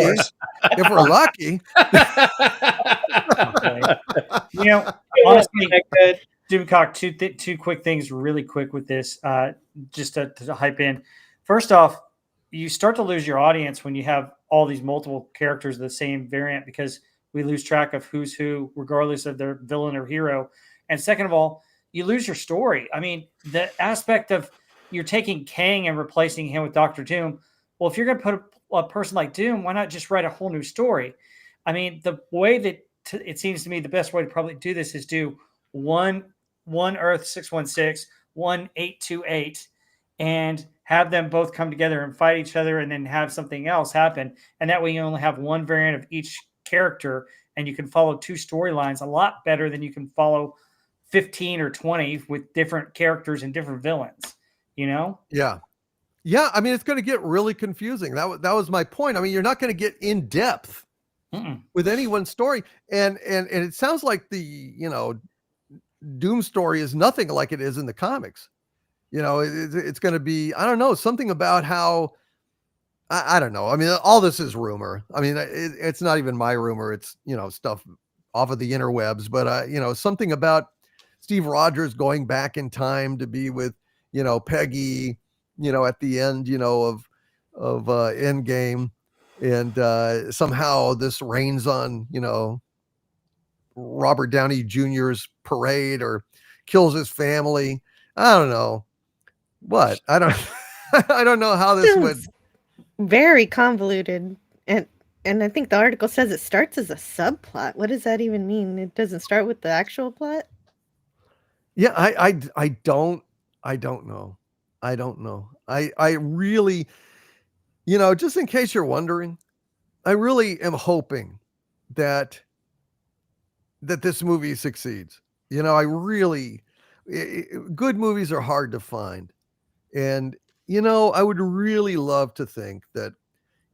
Okay. Honestly, Doomcock, two quick things really quick with this, just to hype in. First off, you start to lose your audience when you have all these multiple characters of the same variant because we lose track of who's who, regardless of their villain or hero. And second of all, you lose your story. I mean, the aspect of you're taking Kang and replacing him with Doctor Doom. Well, if you're going to put a person like Doom, why not just write a whole new story? I mean, the way that it seems to me the best way to probably do this is do one Earth 616, 828, and have them both come together and fight each other, and then have something else happen. And that way, you only have one variant of each character, and you can follow two storylines a lot better than you can follow 15 or 20 with different characters and different villains. You know? Yeah. I mean, it's going to get really confusing. That was my point. I mean, you're not going to get in depth with any one story, and it sounds like the Doom story is nothing like it is in the comics. It's going to be, I don't know, something about how, I don't know. I mean, all this is rumor. I mean, it's not even my rumor. It's, stuff off of the interwebs, but, something about Steve Rogers going back in time to be with, Peggy, at the end, of Endgame. And somehow this rains on, Robert Downey Jr.'s parade or kills his family. I don't know. What? I don't know how this would. Very convoluted. And I think the article says it starts as a subplot. What does that even mean? It doesn't start with the actual plot? Yeah, I don't know. I don't know. I really, just in case you're wondering, I really am hoping that this movie succeeds. I really, good movies are hard to find. And, I would really love to think that,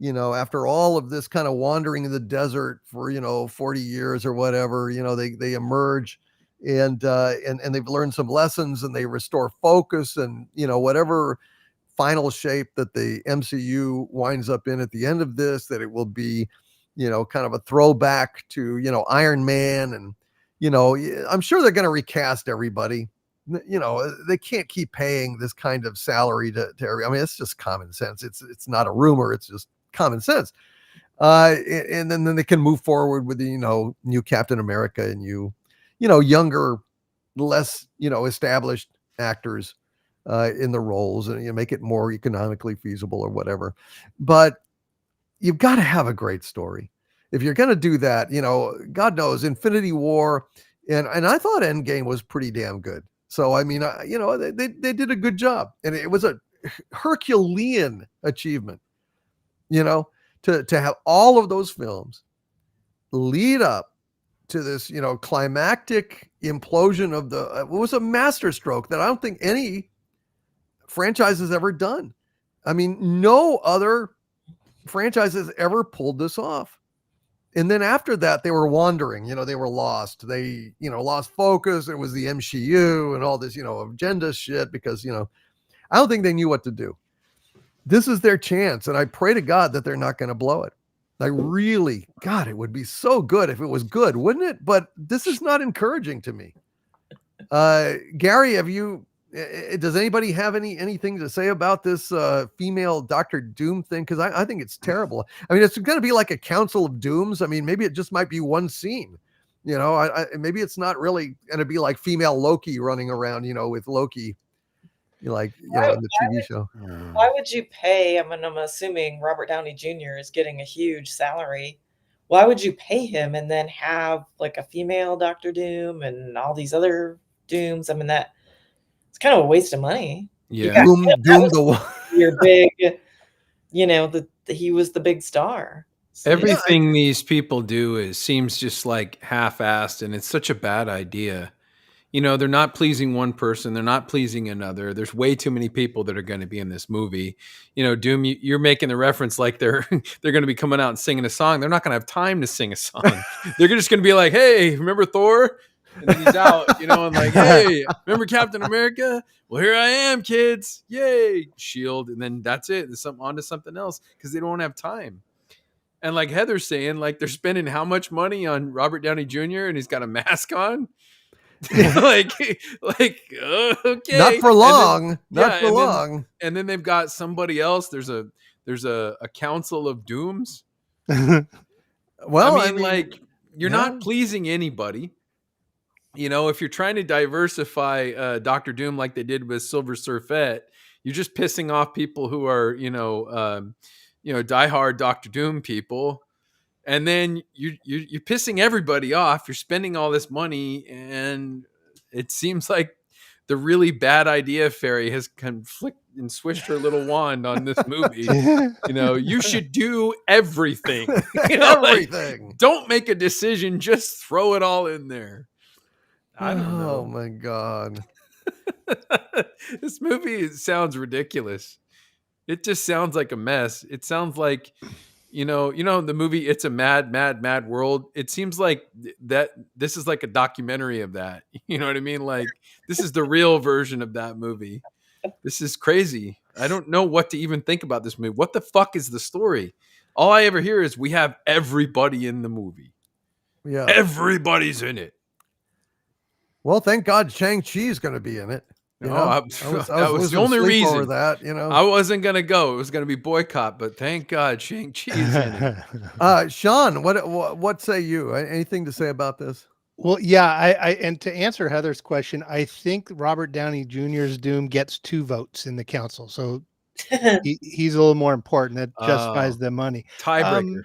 after all of this kind of wandering in the desert for, 40 years or whatever, they emerge and they've learned some lessons and they restore focus and, whatever final shape that the MCU winds up in at the end of this, that it will be, kind of a throwback to, Iron Man. And, I'm sure they're going to recast everybody. They can't keep paying this kind of salary to every, I mean, it's just common sense. It's not a rumor. It's just common sense. And then they can move forward with the, new Captain America and younger, less, established actors in the roles, and make it more economically feasible or whatever. But you've got to have a great story. If you're going to do that, God knows, Infinity War, and I thought Endgame was pretty damn good. So, I mean, they did a good job, and it was a Herculean achievement, to have all of those films lead up to this, climactic implosion of it was a masterstroke that I don't think any franchise has ever done. I mean, no other franchise has ever pulled this off. And then after that, they were wandering, they were lost. They, lost focus. It was the MCU and all this, agenda shit because, I don't think they knew what to do. This is their chance. And I pray to God that they're not going to blow it. I really, God, it would be so good if it was good, wouldn't it? But this is not encouraging to me. Gary, does anybody have anything to say about this female Dr. Doom thing? Because I think it's terrible. I mean, it's going to be like a Council of Dooms. I mean, maybe it just might be one scene. Maybe it's not really going to be like female Loki running around, with Loki, in the TV show. Why would you pay? I'm assuming Robert Downey Jr. is getting a huge salary. Why would you pay him and then have like a female Dr. Doom and all these other Dooms? I mean, it's kind of a waste of money. Yeah. Doom the one. Your big, he was the big star. So, Everything these people do seems just like half-assed, and it's such a bad idea. They're not pleasing one person. They're not pleasing another. There's way too many people that are going to be in this movie. Doom, you're making the reference like they're going to be coming out and singing a song. They're not going to have time to sing a song. They're just going to be like, hey, remember Thor? And then he's out, and like, hey, remember Captain America? Well, here I am, kids. Yay. Shield. And then that's it. There's on to something else because they don't have time. And like Heather's saying, like they're spending how much money on Robert Downey Jr. and he's got a mask on? like okay, Not for long. Not for and then, long. and then they've got somebody else. There's a council of dooms. Well, I mean, like, you're yeah. not pleasing anybody. You know, if you're trying to diversify Doctor Doom like they did with Silver Surfette, you're just pissing off people who are, diehard Doctor Doom people. And then you're pissing everybody off. You're spending all this money, and it seems like the really bad idea fairy has conflict and swished her little wand on this movie. You should do everything. Everything. Don't make a decision. Just throw it all in there. I don't know. Oh my God. This movie sounds ridiculous. It just sounds like a mess. It sounds like, the movie It's a Mad, Mad, Mad World. It seems like that this is like a documentary of that. You know what I mean? Like, this is the real version of that movie. This is crazy. I don't know what to even think about this movie. What the fuck is the story? All I ever hear is we have everybody in the movie. Yeah. Everybody's in it. Well, thank God Shang-Chi is going to be in it. That was the only reason for that. I wasn't going to go. It was going to be boycott, but thank God Shang-Chi is in it. Sean, what say you? Anything to say about this? Well, yeah, I and to answer Heather's question, I think Robert Downey Jr.'s Doom gets 2 votes in the council, so he's a little more important. That justifies the money. Tiebreaker.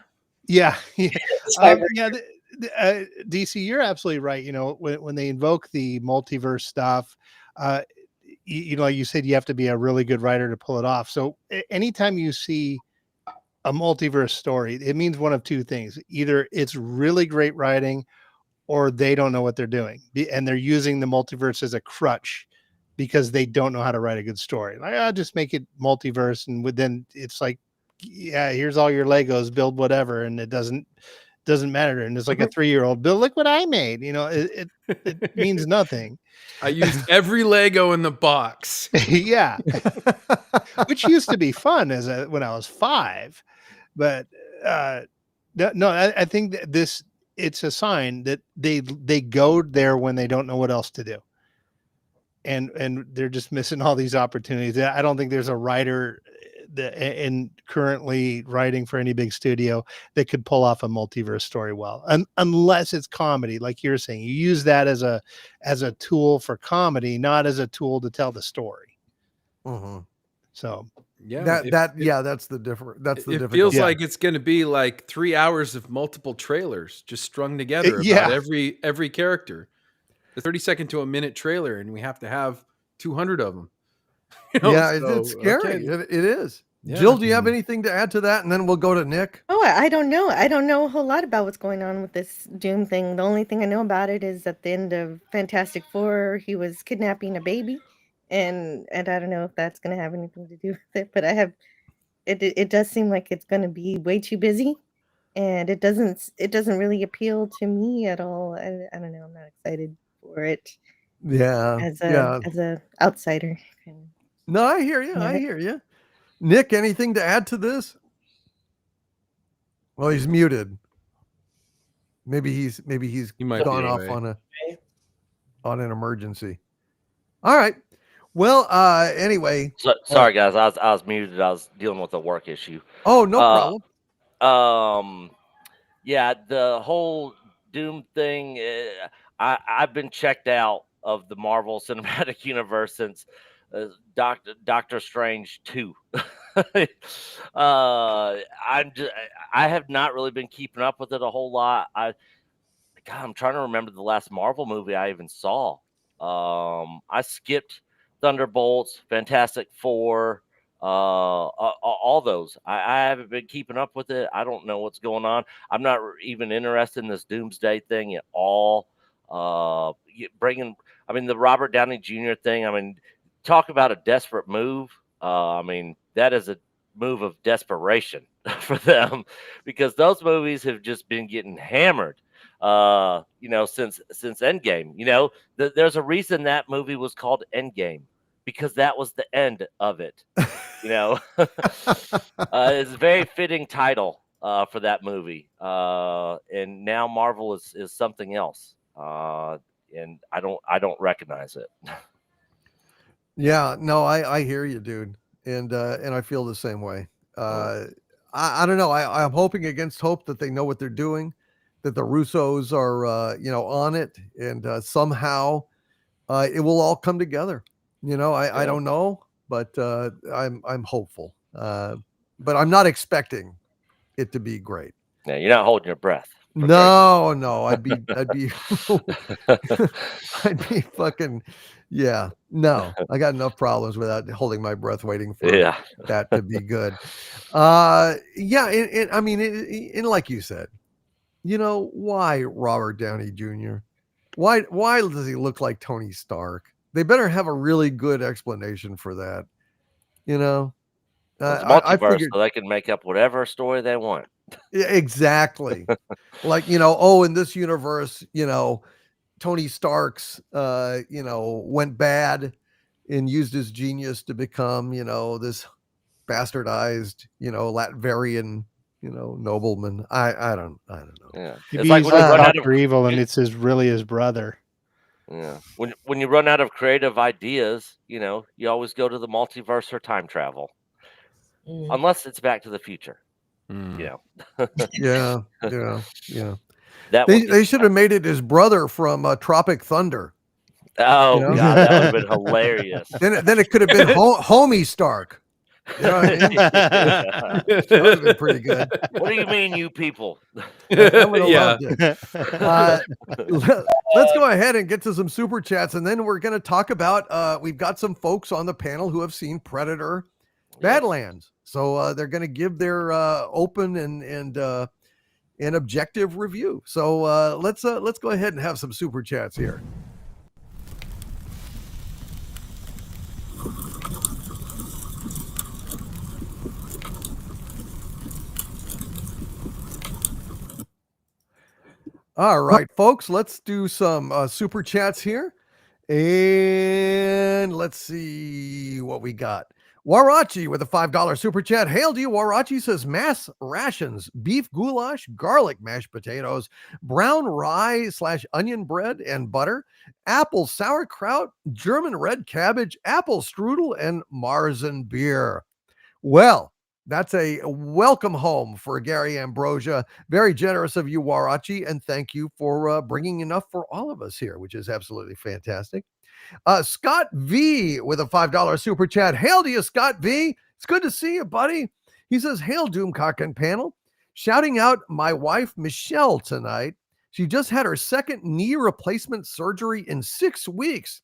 DC, you're absolutely right. When they invoke the multiverse stuff, like you said, you have to be a really good writer to pull it off. So anytime you see a multiverse story, it means one of 2 things: either it's really great writing, or they don't know what they're doing, and they're using the multiverse as a crutch because they don't know how to write a good story. Like, I'll just make it multiverse, and then it's like, yeah, here's all your Legos, build whatever, and it doesn't matter. And it's like a 3-year-old, Bill, look what I made. It means nothing. I used every Lego in the box. Yeah. Which used to be fun when I was 5. But no, I think that it's a sign that they go there when they don't know what else to do. And they're just missing all these opportunities. I don't think there's a writer and currently writing for any big studio that could pull off a multiverse story well, unless it's comedy, like you're saying. You use that as a tool for comedy, not as a tool to tell the story. Mm-hmm. So that's the difference. That's the difference. It feels like it's going to be like 3 hours of multiple trailers just strung together about every character. A 30-second to a minute trailer, and we have to have 200 of them. It's scary. Okay. It is. Yeah. Jill, do you have anything to add to that? And then we'll go to Nick. Oh, I don't know. I don't know a whole lot about what's going on with this Doom thing. The only thing I know about it is at the end of Fantastic Four, he was kidnapping a baby, and I don't know if that's going to have anything to do with it. But it does seem like it's going to be way too busy, and it doesn't really appeal to me at all. I don't know. I'm not excited for it. Yeah. As a outsider. No, I hear you. I hear you. Nick, anything to add to this? Well, he's muted. Maybe he's gone off on an emergency. All right. Well, anyway. Sorry guys, I was muted. I was dealing with a work issue. Oh, no problem. Yeah, the whole Doom thing, I've been checked out of the Marvel Cinematic Universe since Doctor Strange 2. I have not really been keeping up with it a whole lot. I'm trying to remember the last Marvel movie I even saw. I skipped Thunderbolts, Fantastic Four, all those. I haven't been keeping up with it. I don't know what's going on. I'm not even interested in this Doomsday thing at all. The Robert Downey Jr. thing, talk about a desperate move. That is a move of desperation for them, because those movies have just been getting hammered, since Endgame. There's a reason that movie was called Endgame, because that was the end of it. It's a very fitting title for that movie. And now Marvel is something else. and I don't recognize it. Yeah, no, I hear you, dude, and I feel the same way. I don't know. I'm hoping against hope that they know what they're doing, that the Russos are on it, and somehow it will all come together. I don't know, but I'm hopeful. But I'm not expecting it to be great. Yeah, you're not holding your breath. No, I'd be I'd be fucking yeah. No, I got enough problems without holding my breath waiting for that to be good. Yeah, I mean, and like you said, why Robert Downey Jr.? Why does he look like Tony Stark? They better have a really good explanation for that. It's multiverse, I figured so they can make up whatever story they want. yeah, exactly. Like, in this universe, Tony Stark's went bad and used his genius to become, this bastardized, Latverian, nobleman. I don't know. Yeah. Maybe It's like he's when you run out Dr. Evil and it's really his brother. Yeah. When you run out of creative ideas, you always go to the multiverse or time travel. Unless it's Back to the Future. Yeah. They should have made it his brother from Tropic Thunder. Oh God, that would have been hilarious. Then it could have been Homie Stark. You know what I mean? That would have been pretty good. What do you mean, you people? I would have loved it. Let's go ahead and get to some super chats, and then we're going to talk about. We've got some folks on the panel who have seen Predator, Badlands, so they're going to give their open and objective review. So let's go ahead and have some super chats here. All right, folks, let's do some super chats here. And let's see what we got. Warachi with a $5 super chat. Hail to you, Warachi, says mass rations, beef goulash, garlic mashed potatoes, brown rye / onion bread and butter, apple sauerkraut, German red cabbage, apple strudel, and Marzen beer. Well, that's a welcome home for Gary Ambrosia. Very generous of you, Warachi, and thank you for bringing enough for all of us here, which is absolutely fantastic. Scott V with a $5 super chat. Hail to you, Scott V. It's good to see you, buddy. He says, hail, Doomcock and panel. Shouting out my wife, Michelle, tonight. She just had her second knee replacement surgery in 6 weeks.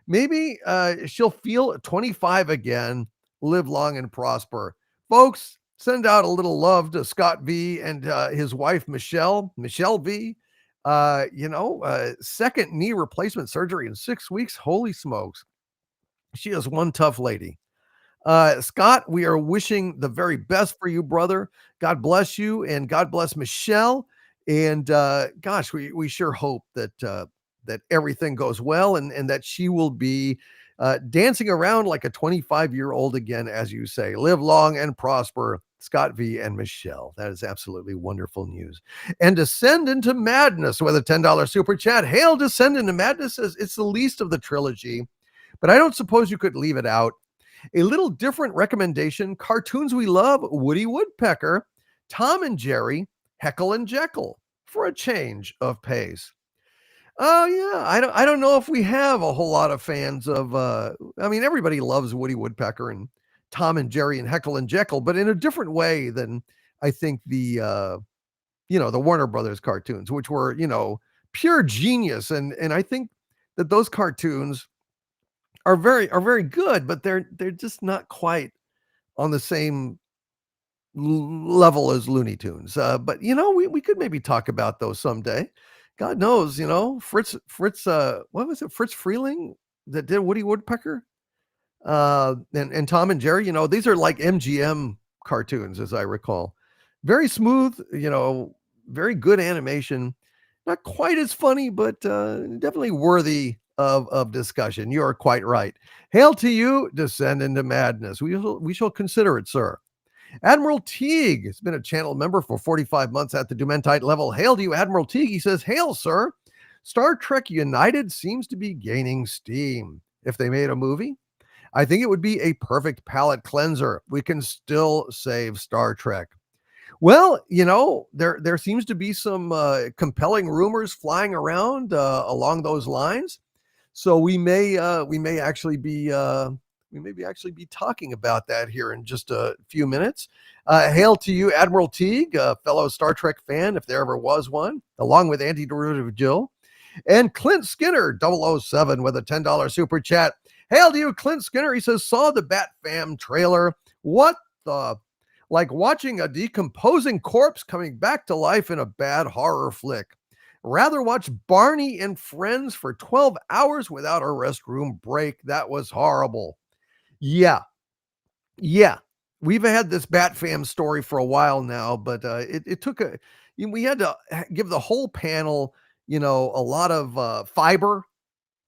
Maybe she'll feel 25 again. Live long and prosper. Folks, send out a little love to Scott V and his wife, Michelle V. Second knee replacement surgery in 6 weeks. Holy smokes. She is one tough lady. Scott, we are wishing the very best for you, brother. God bless you, and God bless Michelle. And gosh, we sure hope that everything goes well and that she will be dancing around like a 25-year-old again, as you say. Live long and prosper, Scott V and Michelle. That is absolutely wonderful news. And Descend into Madness with a $10 super chat. Hail, Descend into Madness says it's the least of the trilogy, but I don't suppose you could leave it out. A little different recommendation: cartoons we love, Woody Woodpecker, Tom and Jerry, Heckle and Jekyll, for a change of pace. Oh yeah, I don't know if we have a whole lot of fans of everybody loves Woody Woodpecker and Tom and Jerry and Heckle and Jekyll, but in a different way than I think the the Warner Brothers cartoons, which were, pure genius, and I think that those cartoons are very good, but they're just not quite on the same level as Looney Tunes. But we could maybe talk about those someday. God knows, Fritz, what was it? Fritz Freeling that did Woody Woodpecker, and Tom and Jerry. These are like MGM cartoons, as I recall. Very smooth, very good animation. Not quite as funny, but definitely worthy of discussion. You are quite right. Hail to you, Descend into Madness. We shall consider it, sir. Admiral Teague has been a channel member for 45 months at the Dumentite level. Hail to you, Admiral Teague. He says, hail, sir. Star Trek United seems to be gaining steam. If they made a movie, I think it would be a perfect palate cleanser. We can still save Star Trek. Well, there seems to be some compelling rumors flying around along those lines. So we may actually be talking about that here in just a few minutes. Hail to you, Admiral Teague, a fellow Star Trek fan, if there ever was one, along with Anti-Derivative Jill, and Clint Skinner, 007, with a $10 super chat. Hail to you, Clint Skinner. He says, saw the Batfam trailer. What the? Like watching a decomposing corpse coming back to life in a bad horror flick. Rather watch Barney and Friends for 12 hours without a restroom break. That was horrible. Yeah. We've had this Batfam story for a while now, but it took we had to give the whole panel, a lot of fiber,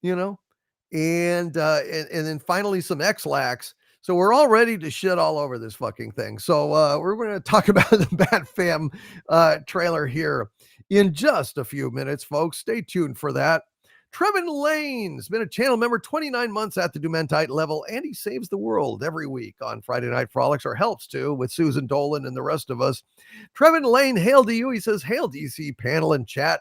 and then finally some X-Lax. So we're all ready to shit all over this fucking thing. So we're going to talk about the Batfam trailer here in just a few minutes, folks. Stay tuned for that. Trevin Lane's been a channel member 29 months at the Dumentite level, and he saves the world every week on Friday Night Frolics, or helps to, with Susan Dolan and the rest of us. Trevin Lane, hail to you. He says, hail DC panel and chat.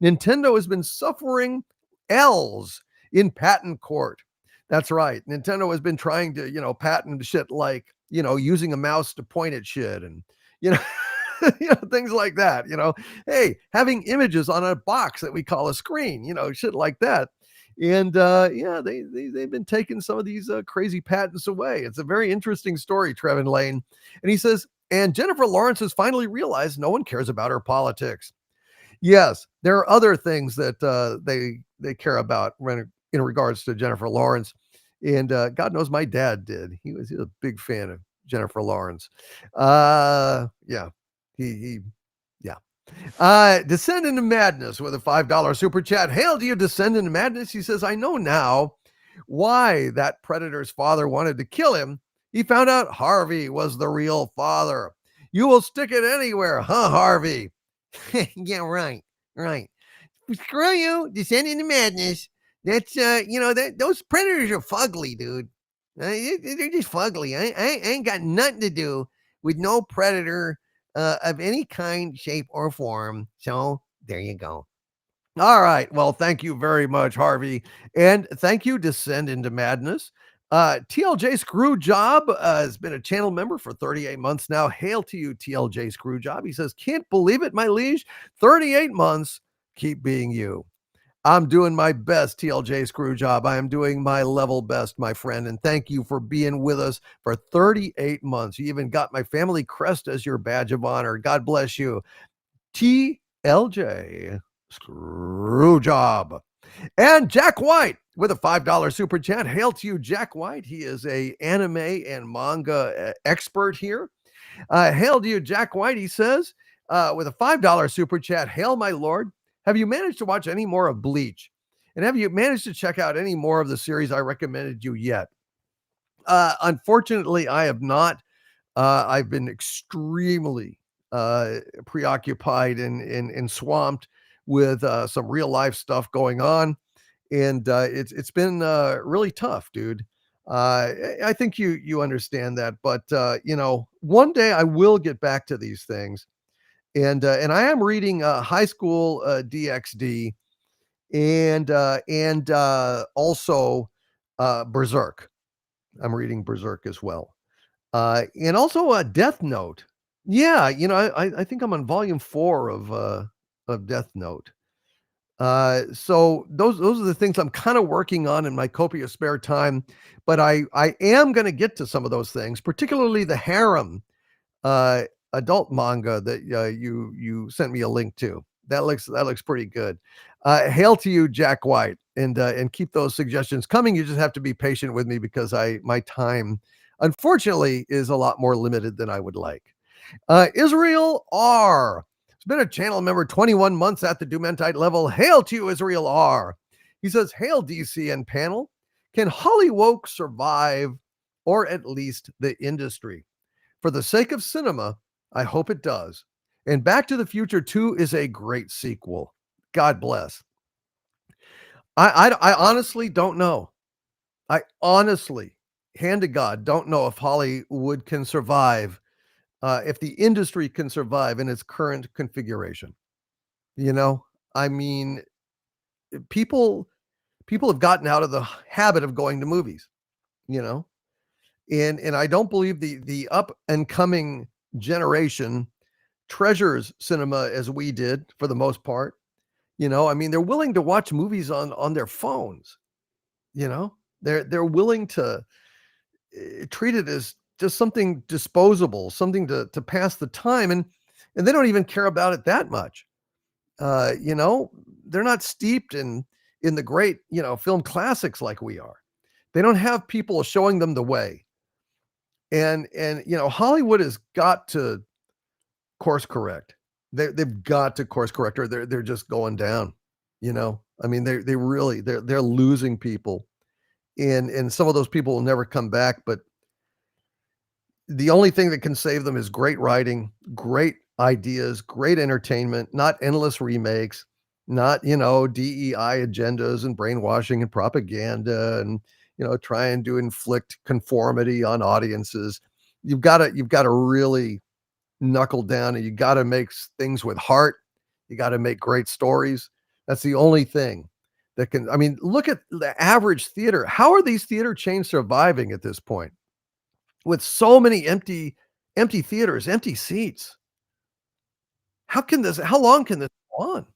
Nintendo has been suffering L's in patent court. That's right. Nintendo has been trying to, patent shit like, using a mouse to point at shit and, things like that, hey, having images on a box that we call a screen, shit like that. And they've been taking some of these crazy patents away. It's a very interesting story, Trevin Lane. And he says, and Jennifer Lawrence has finally realized no one cares about her politics. Yes, there are other things that they care about in regards to Jennifer Lawrence. And God knows my dad did. He was a big fan of Jennifer Lawrence. Descend into Madness with a $5 super chat. Hail to you, Descend into Madness. He says, I know now why that predator's father wanted to kill him. He found out Harvey was the real father. You will stick it anywhere, huh, Harvey? Yeah, right. Screw you, Descend into Madness. That's those predators are fugly, dude. They're just fugly. I ain't got nothing to do with no predator of any kind, shape, or form. So there you go. All right. Well, thank you very much, Harvey. And thank you, Descend into Madness. TLJ Screwjob has been a channel member for 38 months now. Hail to you, TLJ Screwjob. He says, can't believe it, my liege. 38 months. Keep being you. I'm doing my best, TLJ Screwjob. I am doing my level best, my friend. And thank you for being with us for 38 months. You even got my family crest as your badge of honor. God bless you. TLJ Screwjob. And Jack White with a $5 super chat. Hail to you, Jack White. He is a anime and manga expert here. Hail to you, Jack White. He says with a $5 super chat. Hail, my lord. Have you managed to watch any more of Bleach? And have you managed to check out any more of the series I recommended you yet? Unfortunately, I have not. I've been extremely preoccupied and swamped with some real life stuff going on. And it's been really tough, dude. I think you understand that. But, one day I will get back to these things. And I am reading High School DxD and also Berserk. I'm reading Berserk as well. And also Death Note. Yeah, I think I'm on volume 4 of Death Note. So those are the things I'm kind of working on in my copious spare time. But I am going to get to some of those things, particularly the Harem adult manga that you sent me a link to. That looks pretty good. Hail to you, Jack White, and keep those suggestions coming. You just have to be patient with me because my time, unfortunately, is a lot more limited than I would like. Israel R. It's been a channel member 21 months at the Dumentite level. Hail to you, Israel R. He says, hail DCN panel. Can Hollywood survive, or at least the industry? For the sake of cinema, I hope it does. And Back to the Future 2 is a great sequel. God bless. I honestly don't know. I honestly, hand to God, don't know if Hollywood can survive, if the industry can survive in its current configuration. You know, I mean, people people have gotten out of the habit of going to movies. You know, and I don't believe the up and coming generation treasures cinema as we did for the most part. You know, I mean, they're willing to watch movies on their phones. You know, they're willing to treat it as just something disposable, something to pass the time, and they don't even care about it that much. You know, they're not steeped in the great, you know, film classics like we are. They don't have people showing them the way. And you know, Hollywood has got to course correct. They've got to course correct, or they're just going down. You know, I mean, they really they're losing people, and some of those people will never come back. But the only thing that can save them is great writing, great ideas, great entertainment, not endless remakes, not, you know, DEI agendas and brainwashing and propaganda and, you know, trying to inflict conformity on audiences. You've got to really knuckle down, and you got to make things with heart. You got to make great stories. That's the only thing that can, I mean, look at the average theater. How are these theater chains surviving at this point? With so many empty theaters, empty seats. How long can this go on?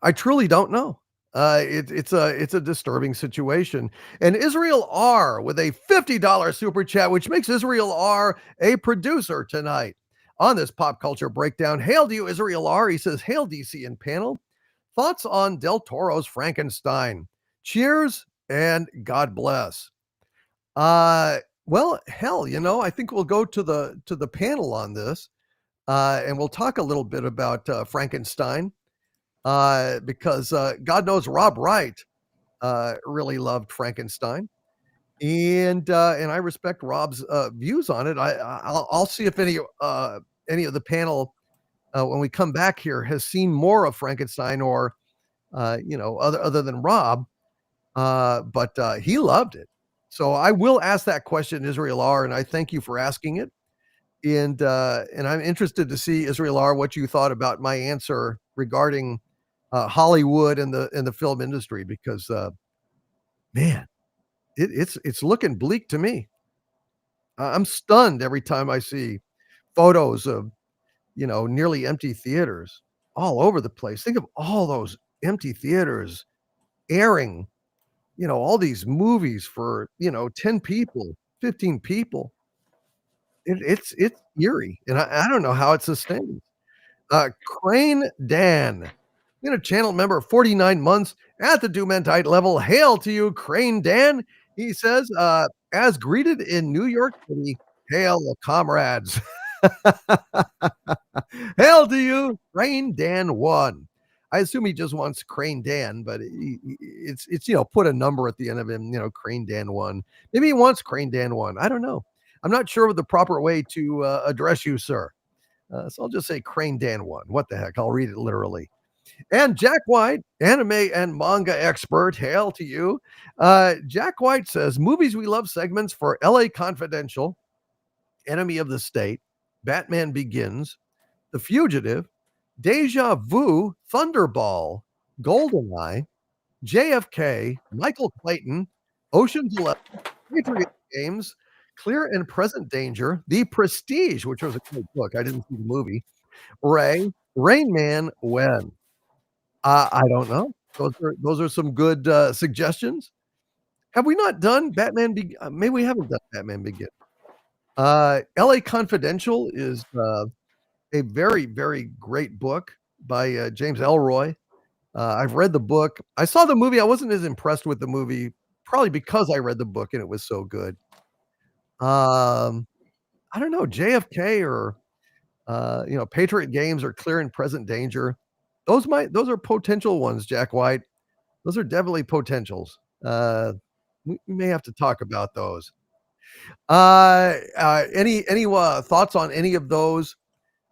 I truly don't know. It's a disturbing situation. And Israel R with a $50 super chat, which makes Israel R a producer tonight on this pop culture breakdown. Hail to you, Israel R. He says, "Hail DC and panel. Thoughts on Del Toro's Frankenstein? Cheers and God bless." Well, hell, you know, I think we'll go to the panel on this, and we'll talk a little bit about Frankenstein, because God knows Rob Wright really loved Frankenstein, and I respect Rob's views on it. I'll see if any of the panel, when we come back here, has seen more of Frankenstein, or you know, other than Rob. But he loved it. So I will ask that question, Israel R, and I thank you for asking it. And I'm interested to see, Israel R, what you thought about my answer regarding Hollywood and the film industry, because man, it's looking bleak to me. I'm stunned every time I see photos of, you know, nearly empty theaters all over the place. Think of all those empty theaters airing, you know, all these movies for, you know, 10 people, 15 people. It's eerie, and I don't know how it sustains. Crane Dan, been a channel member 49 months at the Dumentite level. Hail to you, Crane Dan. He says, as greeted in New York City, hail, comrades. Hail to you, Crane Dan 1. I assume he just wants Crane Dan, but it's, you know, put a number at the end of him, you know, Crane Dan 1. Maybe he wants Crane Dan 1. I don't know. I'm not sure of the proper way to address you, sir. So I'll just say Crane Dan 1. What the heck? I'll read it literally. And Jack White, anime and manga expert, hail to you. Jack White says, movies we love segments for LA Confidential, Enemy of the State, Batman Begins, The Fugitive, Deja Vu, Thunderball, Goldeneye, JFK, Michael Clayton, Ocean's 11, Patriot Games, Clear and Present Danger, The Prestige, which was a great book. I didn't see the movie. Ray, Rain Man, When? I don't know. Those are some good suggestions. Have we not done Batman? Maybe we haven't done Batman Begin. L.A. Confidential is a very, very great book by James Ellroy. I've read the book. I saw the movie. I wasn't as impressed with the movie, probably because I read the book and it was so good. I don't know, JFK or you know, Patriot Games or Clear and Present Danger. Those are potential ones, Jack White. Those are definitely potentials. We may have to talk about those. Any thoughts on any of those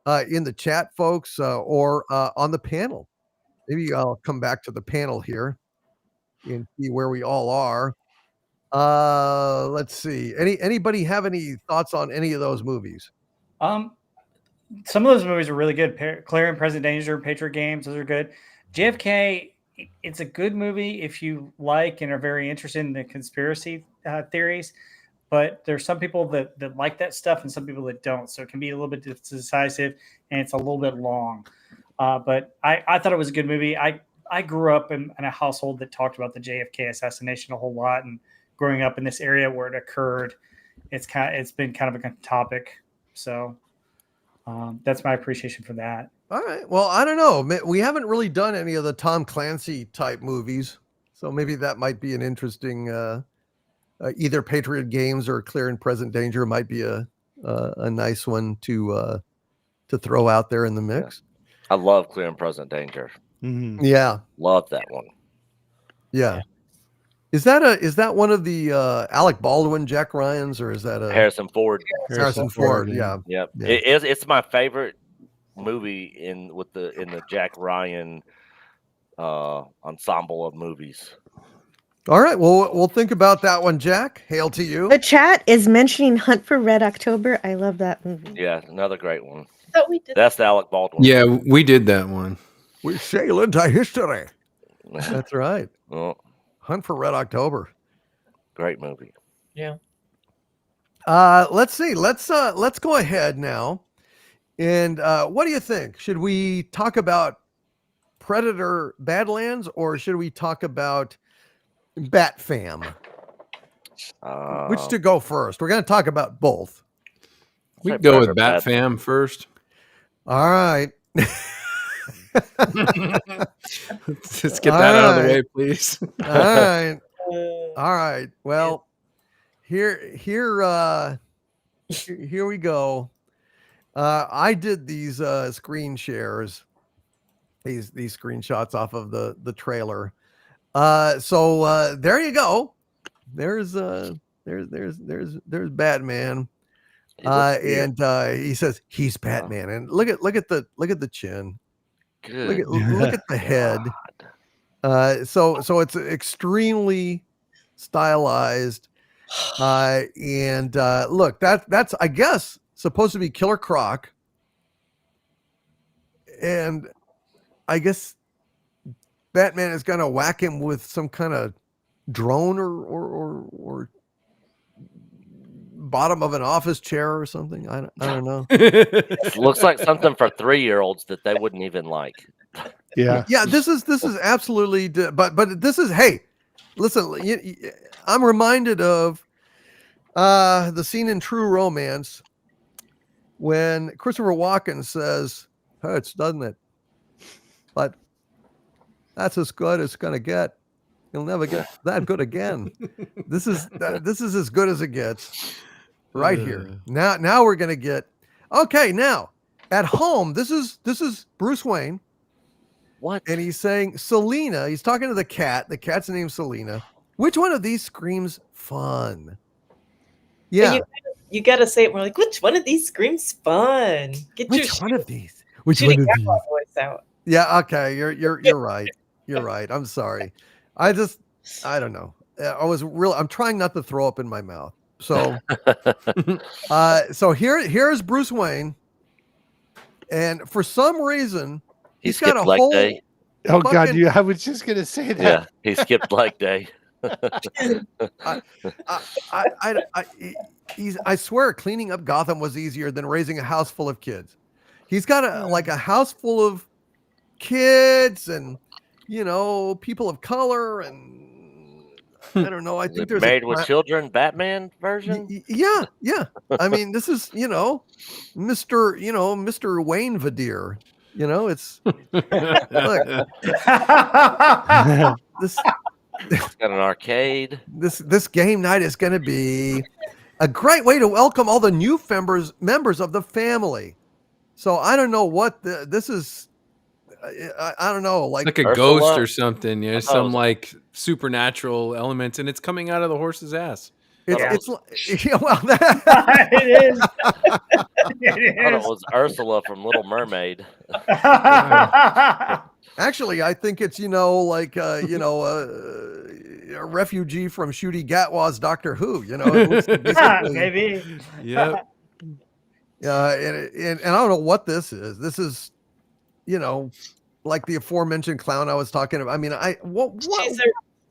in the chat, folks, or on the panel? Maybe I'll come back to the panel here. and see where we all are. Let's see. Anybody have any thoughts on any of those movies? Some of those movies are really good. Clear and Present Danger, Patriot Games, those are good. JFK, it's a good movie if you like and are very interested in the conspiracy theories. But there's some people that like that stuff and some people that don't. So it can be a little bit decisive and it's a little bit long. But I thought it was a good movie. I grew up in a household that talked about the JFK assassination a whole lot, and growing up in this area where it occurred, it's been kind of a topic. So that's my appreciation for that. All right. Well, I don't know. We haven't really done any of the Tom Clancy type movies, so maybe that might be an interesting. Either Patriot Games or Clear and Present Danger might be a nice one to throw out there in the mix. I love Clear and Present Danger. Mm-hmm. Yeah, Love that one. yeah. Is that one of the Alec Baldwin, Jack Ryan's, or is that a Harrison Ford? Harrison Ford? Yeah. Yep. Yeah. It's my favorite movie in the Jack Ryan ensemble of movies. All right. Well, we'll think about that one, Jack. Hail to you. The chat is mentioning Hunt for Red October. I love that movie. Yeah, another great one. I thought we did. That's the Alec Baldwin. Yeah, we did that one. We sail into history. That's right. Well, Hunt for Red October. great movie. Yeah. Let's see. Let's go ahead now. And what do you think? Should we talk about Predator Badlands or should we talk about Batfam? Which to go first? We're going to talk about both. We can go with Batfam first. All right. Let's get that out of the way, please. All right. All right. Well, here we go. I did these screen shares, these screenshots off of the trailer. So there you go. There's Batman. And he says he's Batman. And look at the chin. Good. Look at the head. So it's extremely stylized. And look, that's I guess supposed to be Killer Croc. And I guess Batman is gonna whack him with some kind of drone or bottom of an office chair or something. I don't know. Looks like something for 3-year-olds that they wouldn't even like. Yeah. Yeah, this is absolutely, but this is, hey, listen, I'm reminded of the scene in True Romance when Christopher Walken says, "Hurts, doesn't it? But that's as good as it's gonna get. You'll never get that good again." This is as good as it gets. Right here. Now we're gonna get okay. Now at home, this is Bruce Wayne. What? And he's saying Selena. He's talking to the cat. The cat's named Selena. Which one of these screams fun? Yeah. You gotta say it more like, which one of these screams fun? Get Which one of these? Which shooting one of these? voice out. Yeah. Okay. You're right. You're right. I'm sorry. I don't know. I'm trying not to throw up in my mouth. So, here's Bruce Wayne, and for some reason he's got a whole. Day. Oh God! I was just gonna say that. Yeah, he skipped leg day. I swear, cleaning up Gotham was easier than raising a house full of kids. He's got a house full of kids and people of color and. I don't know. I think there's Married with Children Batman version. Yeah. I mean, this is Mr. Wayne Vadir. It's look. This it's got an arcade. This game night is going to be a great way to welcome all the new members of the family. So I don't know what this is. I don't know, like a ghost or something. Yeah, some like supernatural element, and it's coming out of the horse's ass. Well, it is. I thought it was Ursula from Little Mermaid. Actually, I think it's a refugee from Ncuti Gatwa's Doctor Who. You know, it looks basically, Maybe. Yep. and I don't know what this is. This is, you know, like the aforementioned clown I was talking about. I mean, what?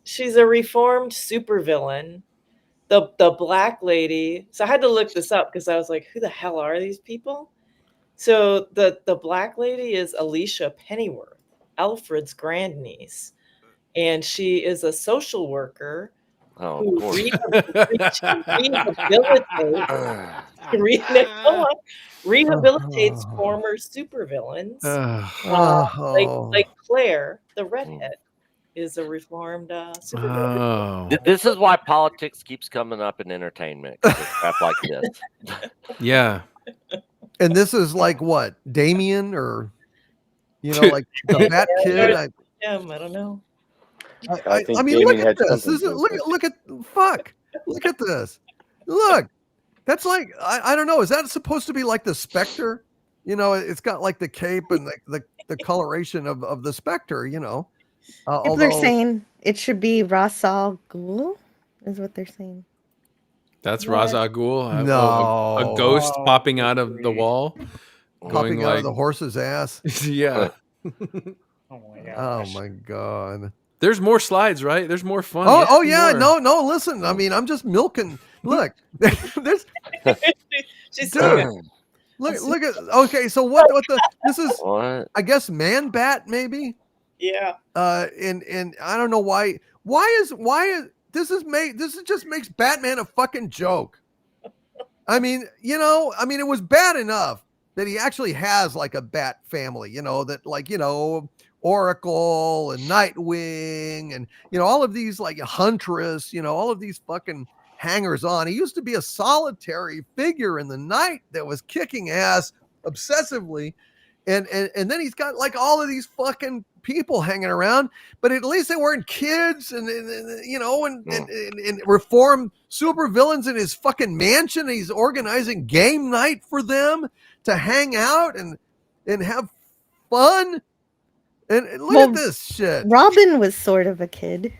She's a reformed supervillain. The black lady. So I had to look this up because I was like, who the hell are these people? So the black lady is Alicia Pennyworth, Alfred's grandniece, and she is a social worker who rehabilitates former supervillains. Like Claire, the redhead, is a reformed supervillain. This is why politics keeps coming up in entertainment. 'Cause it's crap like this. Yeah. And this is like what, Damien, or like the Bat Kid? I don't know. I mean, look at this. Look at this. Look, that's like, I don't know. Is that supposed to be like the Spectre? You know, it's got like the cape and the coloration of the Spectre. You know, If they're saying it should be Ra's al Ghul, is what they're saying. That's Ra's al Ghul. No, a ghost popping out of the wall, popping out of the horse's ass. Yeah. Oh my god. There's more slides, right? There's more fun. Oh yeah. More. No. Listen, I mean, I'm just milking. Look, there's. She's look at. Okay, so this is. What? I guess Man Bat, maybe. Yeah. And I don't know why. Why is this just makes Batman a fucking joke. I mean, it was bad enough that he actually has like a bat family, that like, Oracle and Nightwing and, all of these like Huntress, all of these fucking hangers on. He used to be a solitary figure in the night that was kicking ass obsessively. And then he's got like all of these fucking people hanging around, but at least they weren't kids and reformed super villains in his fucking mansion. He's organizing game night for them to hang out and have fun. And look at this shit. Robin was sort of a kid.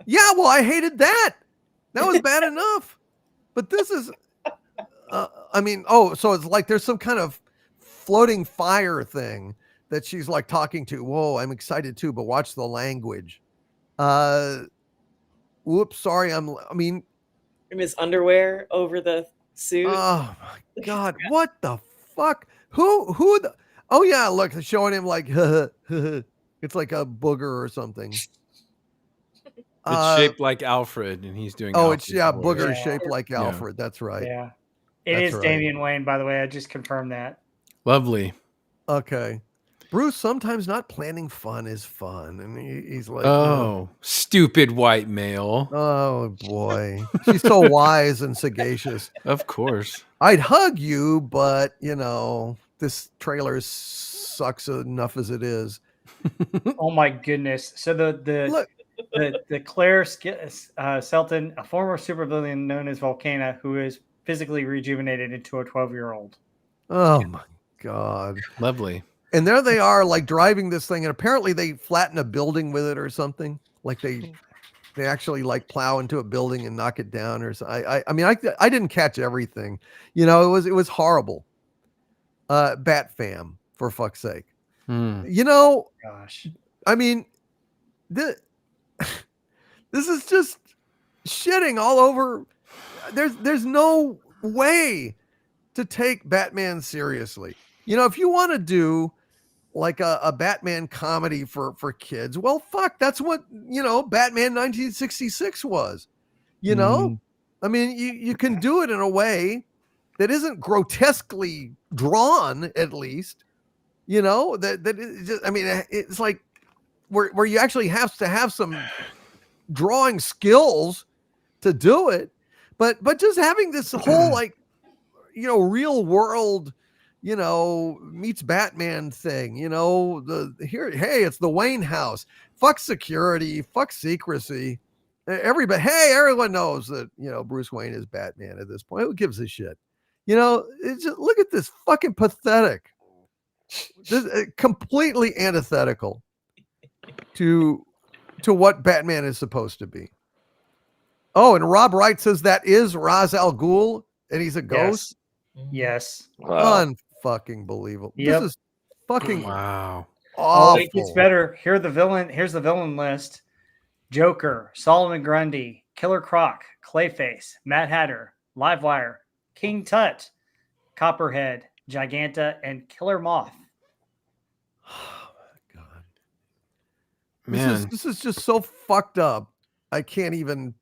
Yeah, well, I hated that. That was bad enough. But this is, so it's like there's some kind of floating fire thing that she's like talking to. Whoa, I'm excited too, but watch the language. Whoops, sorry. In his underwear over the suit. Oh my god, what the fuck? Who oh yeah, look, they're showing him like it's like a booger or something. It's shaped like Alfred, and he's doing. Oh, it's booger shaped like Alfred. That's right. Yeah, it is right. Damian Wayne, by the way. I just confirmed that. Lovely. Okay. Bruce, sometimes not planning fun is fun. And he's like, stupid white male. Oh, boy. She's so wise and sagacious. Of course. I'd hug you, but, this trailer sucks enough as it is. Oh, my goodness. So the Claire Selton, a former supervillain known as Volcana, who is physically rejuvenated into a 12-year-old. Oh, my God. Lovely. And there they are, like driving this thing, and apparently they flatten a building with it or something. Like they actually like plow into a building and knock it down, or so. I didn't catch everything. It was horrible. Batfam, for fuck's sake. Gosh. I mean, this is just shitting all over. There's no way to take Batman seriously. If you want to do like a Batman comedy for kids, well, fuck, that's what, Batman 1966 was, I mean, you can do it in a way that isn't grotesquely drawn, at least, it's like where you actually have to have some drawing skills to do it. But just having this whole like, real world, meets Batman thing, it's the Wayne house, fuck security, fuck secrecy. Everyone knows that, Bruce Wayne is Batman at this point. Who gives a shit? It's just, look at this fucking pathetic, this completely antithetical to to what Batman is supposed to be. Oh, and Rob Wright says that is Ra's al Ghul, and he's a ghost. Yes. Wow. Unfucking believable. Yep. This is fucking Wow. Oh, awful. it gets better. Here's the villain list: Joker, Solomon Grundy, Killer Croc, Clayface, Mad Hatter, Livewire, King Tut, Copperhead, Giganta, and Killer Moth. Oh my God. Man. This is just so fucked up. I can't even.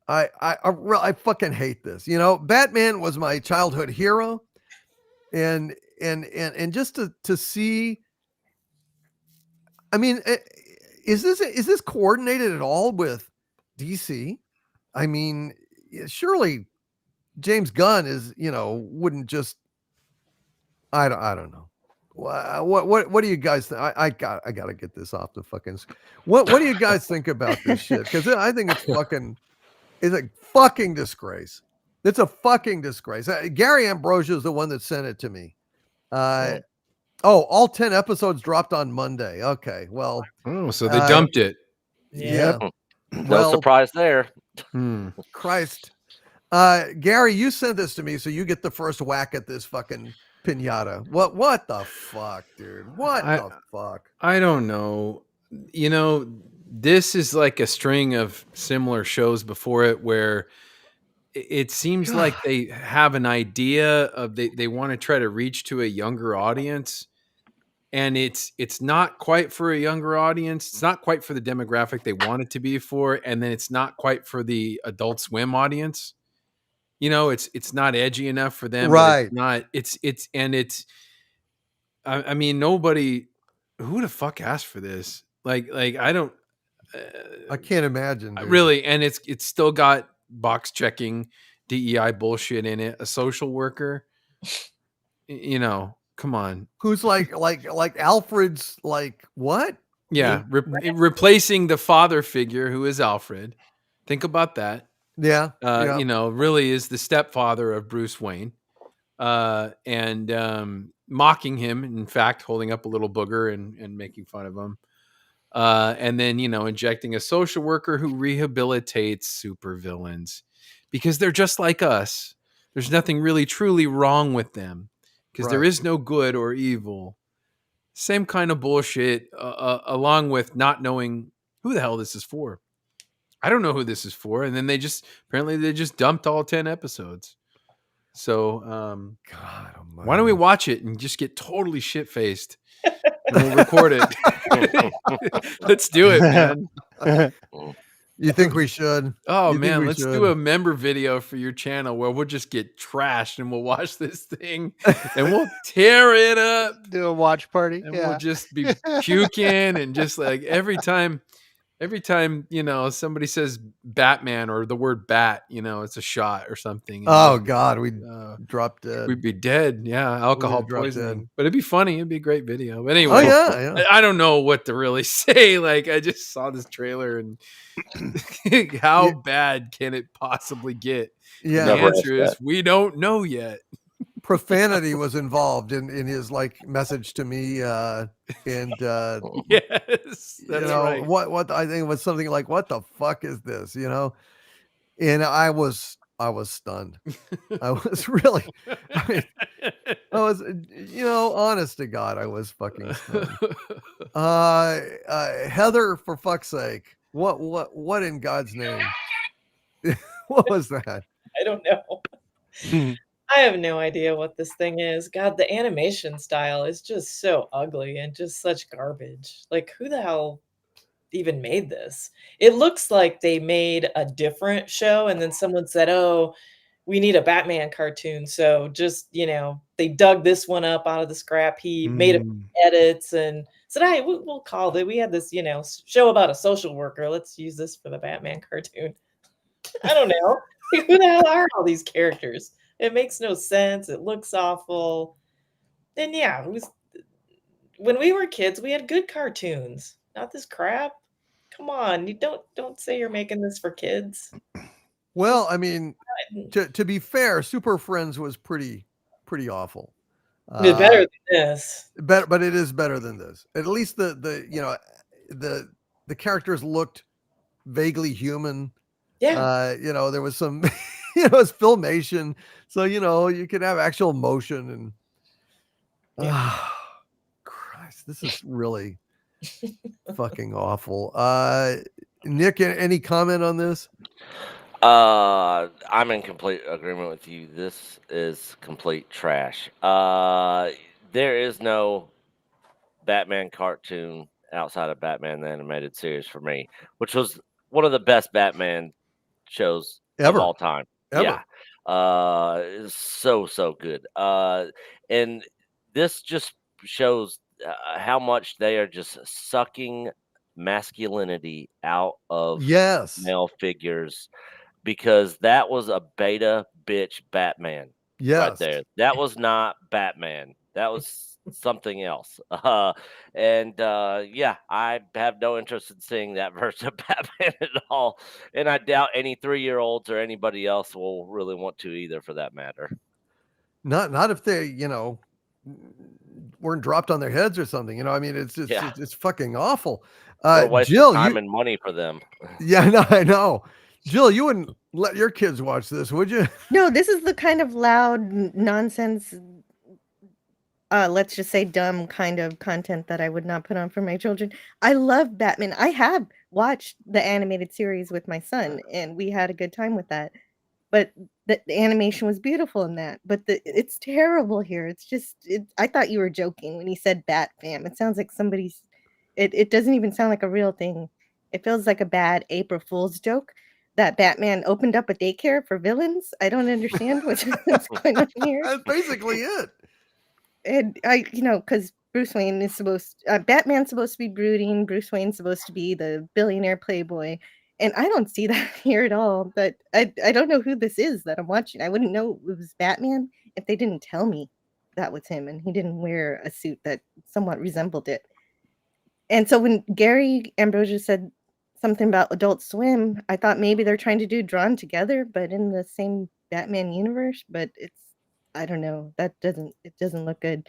I fucking hate this. You know, Batman was my childhood hero, and just to see. I mean, is this coordinated at all with DC? I mean, surely James Gunn is, wouldn't just. I don't know. What do you guys think? I gotta get this off the fucking. What do you guys think about this shit? Because I think it's a fucking disgrace. It's a fucking disgrace. Gary Ambrosia is the one that sent it to me. All 10 episodes dropped on Monday. Okay, well. Oh, so they dumped it. Yeah. No surprise there. Christ. Gary, you sent this to me, so you get the first whack at this fucking pinata. What the fuck, dude? What the fuck? I don't know. You know, this is like a string of similar shows before it where it seems like they have an idea of they want to try to reach to a younger audience, and it's not quite for a younger audience. It's not quite for the demographic they want it to be for, and then it's not quite for the Adult Swim audience. You know, it's not edgy enough for them. Right. But I mean, nobody, who the fuck asked for this? Like I don't. I can't imagine. Dude. Really, and it's still got box checking DEI bullshit in it. A social worker, you know, come on. Who's like Alfred's like what? Yeah, replacing the father figure who is Alfred. Think about that. Yeah, you know, really is the stepfather of Bruce Wayne, and mocking him. In fact, holding up a little booger and making fun of him. And then, you know, injecting a social worker who rehabilitates supervillains because they're just like us. There's nothing really truly wrong with them because there is no good or evil. Same kind of bullshit, along with not knowing who the hell this is for. I don't know who this is for. And then they just dumped all 10 episodes. So, God almighty. Why don't we watch it and just get totally shit-faced? And we'll record it. Let's do it, man. You think we should? Oh man, let's do a member video for your channel where we'll just get trashed and we'll watch this thing and we'll tear it up. Do a watch party. And we'll just be puking and just like every time, you know, somebody says Batman or the word bat, you know, it's a shot or something. Oh God, we'd drop dead. We'd be dead. Yeah. Alcohol poisoning. But it'd be funny. It'd be a great video. But anyway, I don't know what to really say. Like I just saw this trailer and how bad can it possibly get? Yeah. The answer is we don't know yet. Profanity was involved in his like message to me, and yes, that's right. What I think it was something like, "What the fuck is this?" You know, and I was stunned. I was really, I was, you know, honest to God, I was fucking stunned. Heather, for fuck's sake, what in God's name? What was that? I don't know. I have no idea what this thing is. God, the animation style is just so ugly and just such garbage. Like, who the hell even made this? It looks like they made a different show and then someone said, oh, we need a Batman cartoon. So just, you know, they dug this one up out of the scrap heap, made a edits and said, hey, we'll call it. We had this, you know, show about a social worker. Let's use this for the Batman cartoon. I don't know. Like, who the hell are all these characters? It makes no sense. It looks awful. And yeah, when we were kids, we had good cartoons, not this crap. Come on, you don't say you're making this for kids. Well, I mean, to be fair, Super Friends was pretty awful. It's better than this. But it is better than this. At least the you know, the characters looked vaguely human. Yeah. You know, there was some, you know, it's filmation, so you know you could have actual motion and. Yeah. Christ, this is really fucking awful. Nick, any comment on this? I'm in complete agreement with you. This is complete trash. There is no Batman cartoon outside of Batman the Animated Series for me, which was one of the best Batman shows of Ever. all time. Ever. Yeah. It's so good. And this just shows how much they are just sucking masculinity out of Yes. male figures, because that was a beta bitch Batman right Yes. there. That was not Batman. That was something else. Yeah, I have no interest in seeing that version of Batman at all. And I doubt any 3-year-olds or anybody else will really want to either, for that matter. Not if they, you know, weren't dropped on their heads or something. You know, I mean, it's fucking awful. What a waste Jill, of time and money for them. Yeah, no, I know. Jill, you wouldn't let your kids watch this, would you? No, this is the kind of loud nonsense, let's just say dumb kind of content that I would not put on for my children. I love Batman. I have watched the animated series with my son, and we had a good time with that. But the animation was beautiful in that. But it's terrible here. It's just, I thought you were joking when you said Batfam. It sounds like somebody's. It doesn't even sound like a real thing. It feels like a bad April Fool's joke that Batman opened up a daycare for villains. I don't understand what's going on here. That's basically it. And because Bruce Wayne is Batman's supposed to be brooding. Bruce Wayne's supposed to be the billionaire playboy. And I don't see that here at all. But I don't know who this is that I'm watching. I wouldn't know it was Batman if they didn't tell me that was him and he didn't wear a suit that somewhat resembled it. And so when Gary Ambrosia said something about Adult Swim, I thought maybe they're trying to do Drawn Together, but in the same Batman universe. But I don't know. It doesn't look good.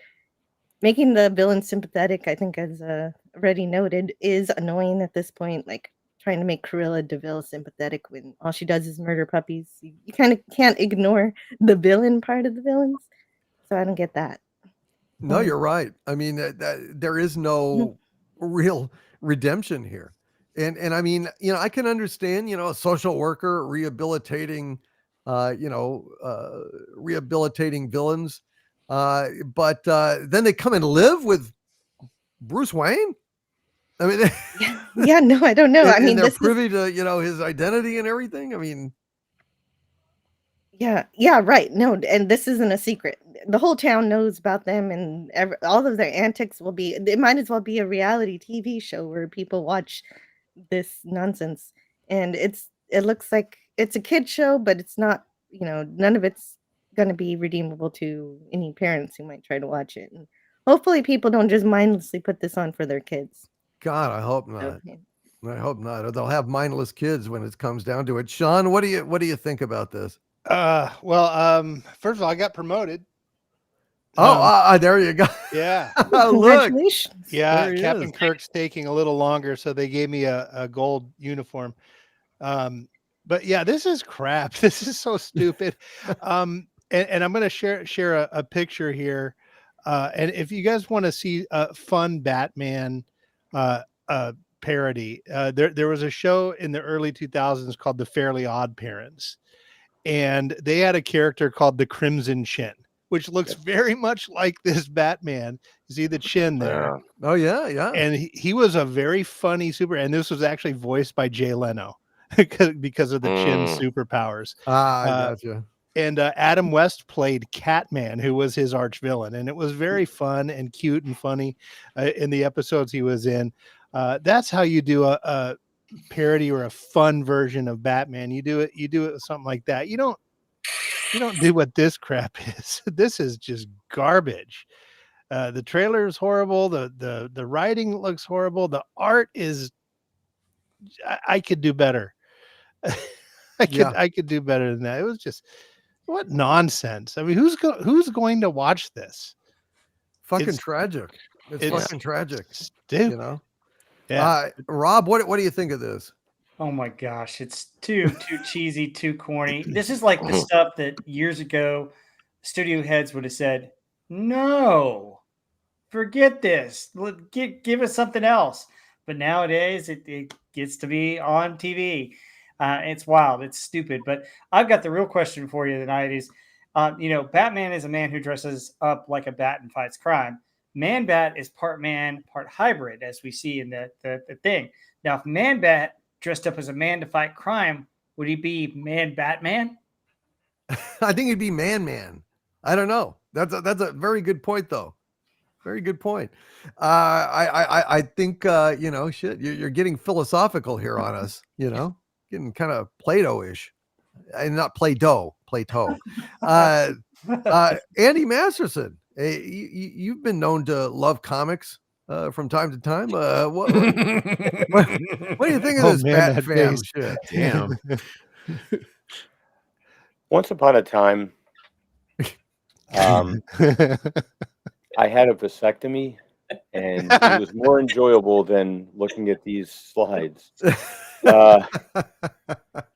Making the villain sympathetic, I think, as already noted, is annoying at this point. Like trying to make Cruella de Vil sympathetic when all she does is murder puppies. You kind of can't ignore the villain part of the villains. So I don't get that. No, you're right. I mean, there is no real redemption here. And I mean, you know, I can understand, you know, a social worker rehabilitating, rehabilitating villains. But then they come and live with Bruce Wayne. I mean, yeah, no, I don't know. I mean, they're privy to, you know, his identity and everything. I mean, yeah, right. No, and this isn't a secret. The whole town knows about them, and all of their antics will be. It might as well be a reality TV show where people watch this nonsense. And it looks like it's a kid show, but it's not. You know, none of it's going to be redeemable to any parents who might try to watch it. And hopefully, people don't just mindlessly put this on for their kids. God, I hope not. Okay. I hope not. Or they'll have mindless kids when it comes down to it. Sean, what do you think about this? Well, first of all, I got promoted. There you go. Yeah. Look. Yeah, Captain Kirk's taking a little longer, so they gave me a gold uniform. But yeah, this is crap. This is so stupid. And I'm going to share a picture here. And if you guys want to see a fun Batman parody, there was a show in the early 2000s called The Fairly Odd Parents. And they had a character called the Crimson Chin, which looks very much like this Batman. You see the chin there? Oh yeah, yeah. And he was a very funny and this was actually voiced by Jay Leno because of the chin superpowers. I gotcha. And Adam West played Catman, who was his arch villain, and it was very fun and cute and funny in the episodes he was in. That's how you do a parody or a fun version of Batman. You do it with something like that. You don't do what this crap is. This is just garbage. The trailer is horrible. The writing looks horrible. The art is I could do better. I could do better than that. It was just what nonsense. I mean, who's going to watch this? Fucking tragic. It's fucking tragic. Stupid. You know? Yeah. Rob, what do you think of this? Oh my gosh, it's too cheesy, too corny. This is like the stuff that years ago studio heads would have said, "No, forget this. Give us something else." But nowadays, it gets to be on TV. It's wild. It's stupid. But I've got the real question for you tonight: is Batman is a man who dresses up like a bat and fights crime. Man Bat is part man, part hybrid, as we see in the thing. Now, if Man Bat dressed up as a man to fight crime, would he be Man Batman? I think it'd be Man. I don't know. That's a very good point, though. Very good point. I think shit. You're getting philosophical here on us. Getting kind of Plato-ish, and not Play-Doh, Plato. Andy Masterson, you've been known to love comics from time to time. What do you think of this man, that Batfam face. shit? Damn. Once upon a time, I had a vasectomy, and it was more enjoyable than looking at these slides.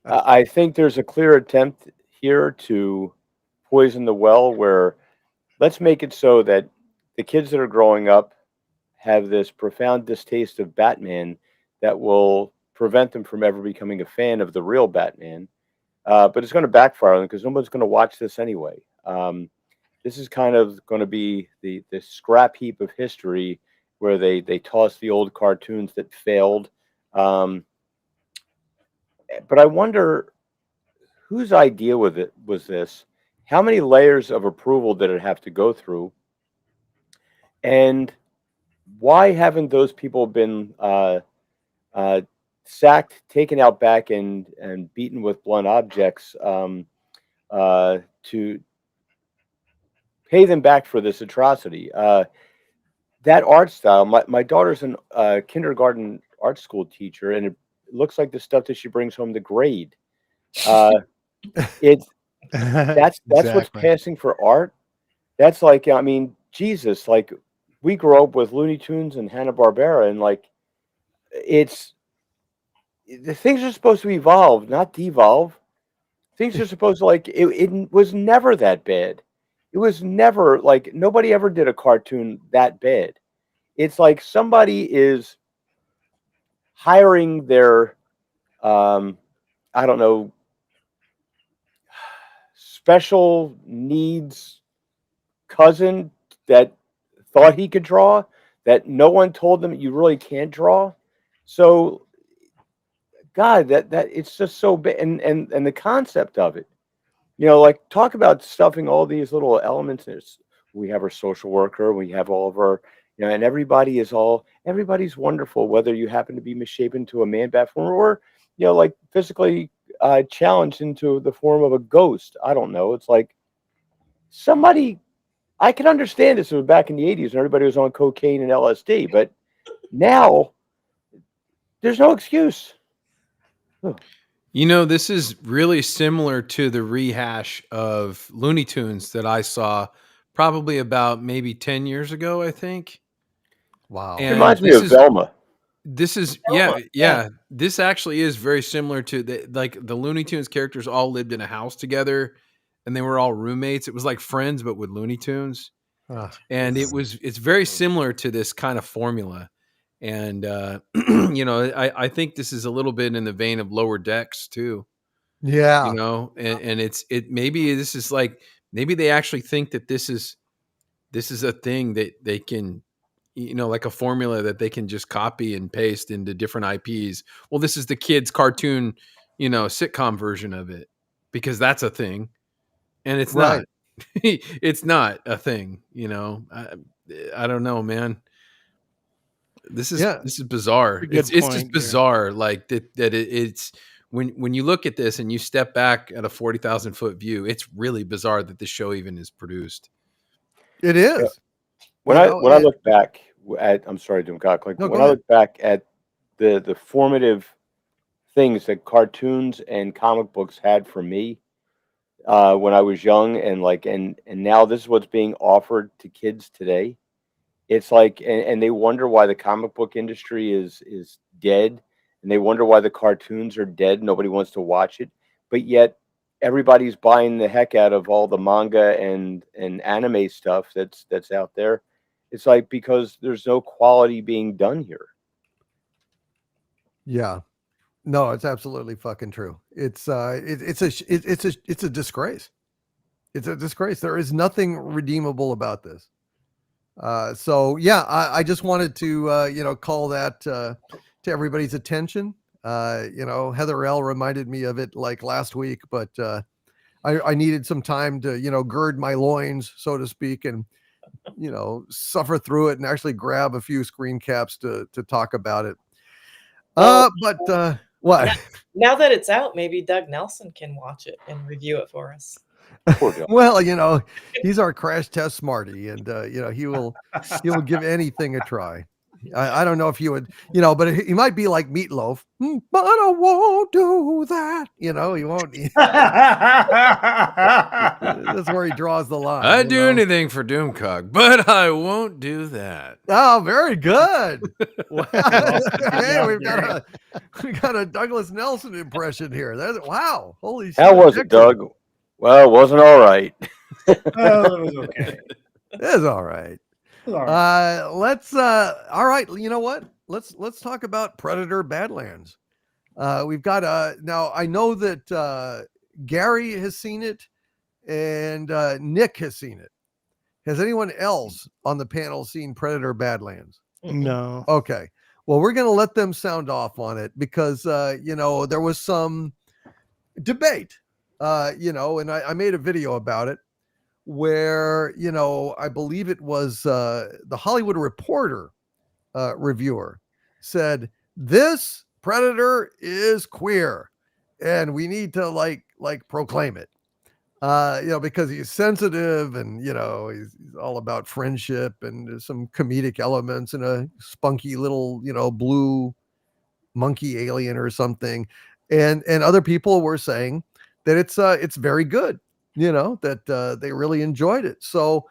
I think there's a clear attempt here to poison the well, where let's make it so that the kids that are growing up have this profound distaste of Batman that will prevent them from ever becoming a fan of the real Batman. But it's going to backfire on them because no one's going to watch this anyway. This is kind of going to be the scrap heap of history where they toss the old cartoons that failed. But I wonder whose idea was this? How many layers of approval did it have to go through? And why haven't those people been sacked, taken out back, and beaten with blunt objects to pay them back for this atrocity? That art style, my daughter's a kindergarten art school teacher, and it looks like the stuff that she brings home to grade. That's what's Exactly. passing for art. That's like, I mean, Jesus, like we grew up with Looney Tunes and Hanna-Barbera, and like the things are supposed to evolve, not devolve. Things are supposed to, like, it was never that bad. It was never like, nobody ever did a cartoon that bad. It's like somebody is hiring their I don't know, special needs cousin that thought he could draw, that no one told them you really can't draw. So God, that it's just so big, and the concept of it, like, talk about stuffing all these little elements. We have our social worker, we have all of our, and everybody's wonderful, whether you happen to be misshapen to a man bat form or, like physically challenged into the form of a ghost. I don't know. It's like somebody, I can understand this was back in the 80s and everybody was on cocaine and LSD, but now there's no excuse. This is really similar to the rehash of Looney Tunes that I saw probably about maybe 10 years ago, I think. Wow. It reminds me of Velma. This is, Velma, yeah. This actually is very similar to the Looney Tunes characters all lived in a house together and they were all roommates. It was like Friends, but with Looney Tunes. And it's very similar to this kind of formula. And, I think this is a little bit in the vein of Lower Decks too. Yeah. And maybe this is like, maybe they actually think that this is a thing that they can, like a formula that they can just copy and paste into different IPs. Well, this is the kids' cartoon, sitcom version of it, because that's a thing. And it's Right. not. It's not a thing, I don't know, man. This is bizarre. It's just bizarre, like that it's when you look at this and you step back at a 40,000 foot view, it's really bizarre that this show even is produced. It is. When I look back at, I'm sorry, Doomcock, like when I look back at the formative things that cartoons and comic books had for me when I was young, and now this is what's being offered to kids today. It's like, and they wonder why the comic book industry is dead, and they wonder why the cartoons are dead. Nobody wants to watch it, but yet everybody's buying the heck out of all the manga and anime stuff that's out there. It's like, because there's no quality being done here. Yeah. No, it's absolutely fucking true. It's it's a disgrace. It's a disgrace. There is nothing redeemable about this. So yeah, I just wanted to call that to everybody's attention. Heather L reminded me of it like last week, but I needed some time to gird my loins, so to speak, and suffer through it and actually grab a few screen caps to talk about it. Well, What? Now that it's out, maybe Doug Nelson can watch it and review it for us. Well, he's our crash test smarty, and he will give anything a try. I don't know if he would, but he might be like Meatloaf, but I won't do that. He won't. That's where he draws the line. I'd do anything for Doomcock, but I won't do that. Oh, very good. Wow. Hey, we got a Douglas Nelson impression here. Wow. Holy shit. How was it, Doug? Well, it wasn't all right. Well, it was okay. It's all right. All right. All right. You know what? Let's talk about Predator Badlands. We've got now I know that Gary has seen it and Nick has seen it. Has anyone else on the panel seen Predator Badlands? No. Okay. Well, we're going to let them sound off on it because there was some debate, and I made a video about it where, I believe it was the Hollywood Reporter reviewer said, this Predator is queer and we need to like proclaim it, because he's sensitive and, he's all about friendship and there's some comedic elements and a spunky little, blue monkey alien or something. And other people were saying that it's very good, that they really enjoyed it. So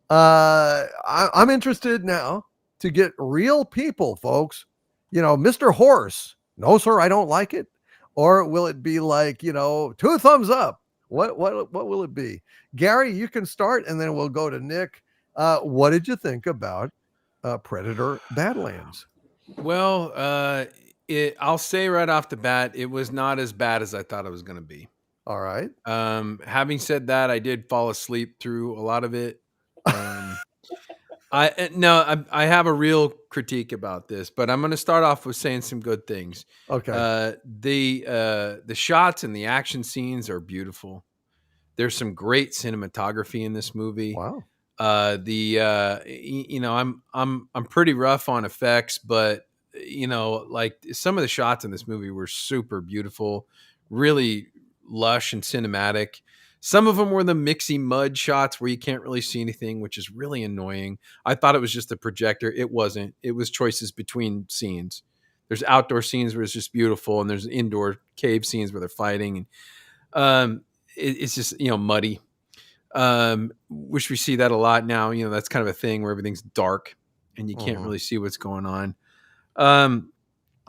I'm interested now to get real people, folks. Mr. Horse, no, sir, I don't like it. Or will it be like, 2 thumbs up? What will it be? Gary, you can start, and then we'll go to Nick. What did you think about Predator Badlands? Well, I'll say right off the bat, it was not as bad as I thought it was going to be. All right. Having said that, I did fall asleep through a lot of it. I have a real critique about this, but I'm going to start off with saying some good things. Okay. The shots and the action scenes are beautiful. There's some great cinematography in this movie. Wow. I'm pretty rough on effects, but like some of the shots in this movie were super beautiful, really lush and cinematic. Some of them were the mixy mud shots where you can't really see anything, which is really annoying. I thought it was just a projector. It wasn't. It was choices between scenes. There's outdoor scenes where it's just beautiful, and there's indoor cave scenes where they're fighting, and it's just muddy. Which we see that a lot now. That's kind of a thing where everything's dark and you can't really see what's going on.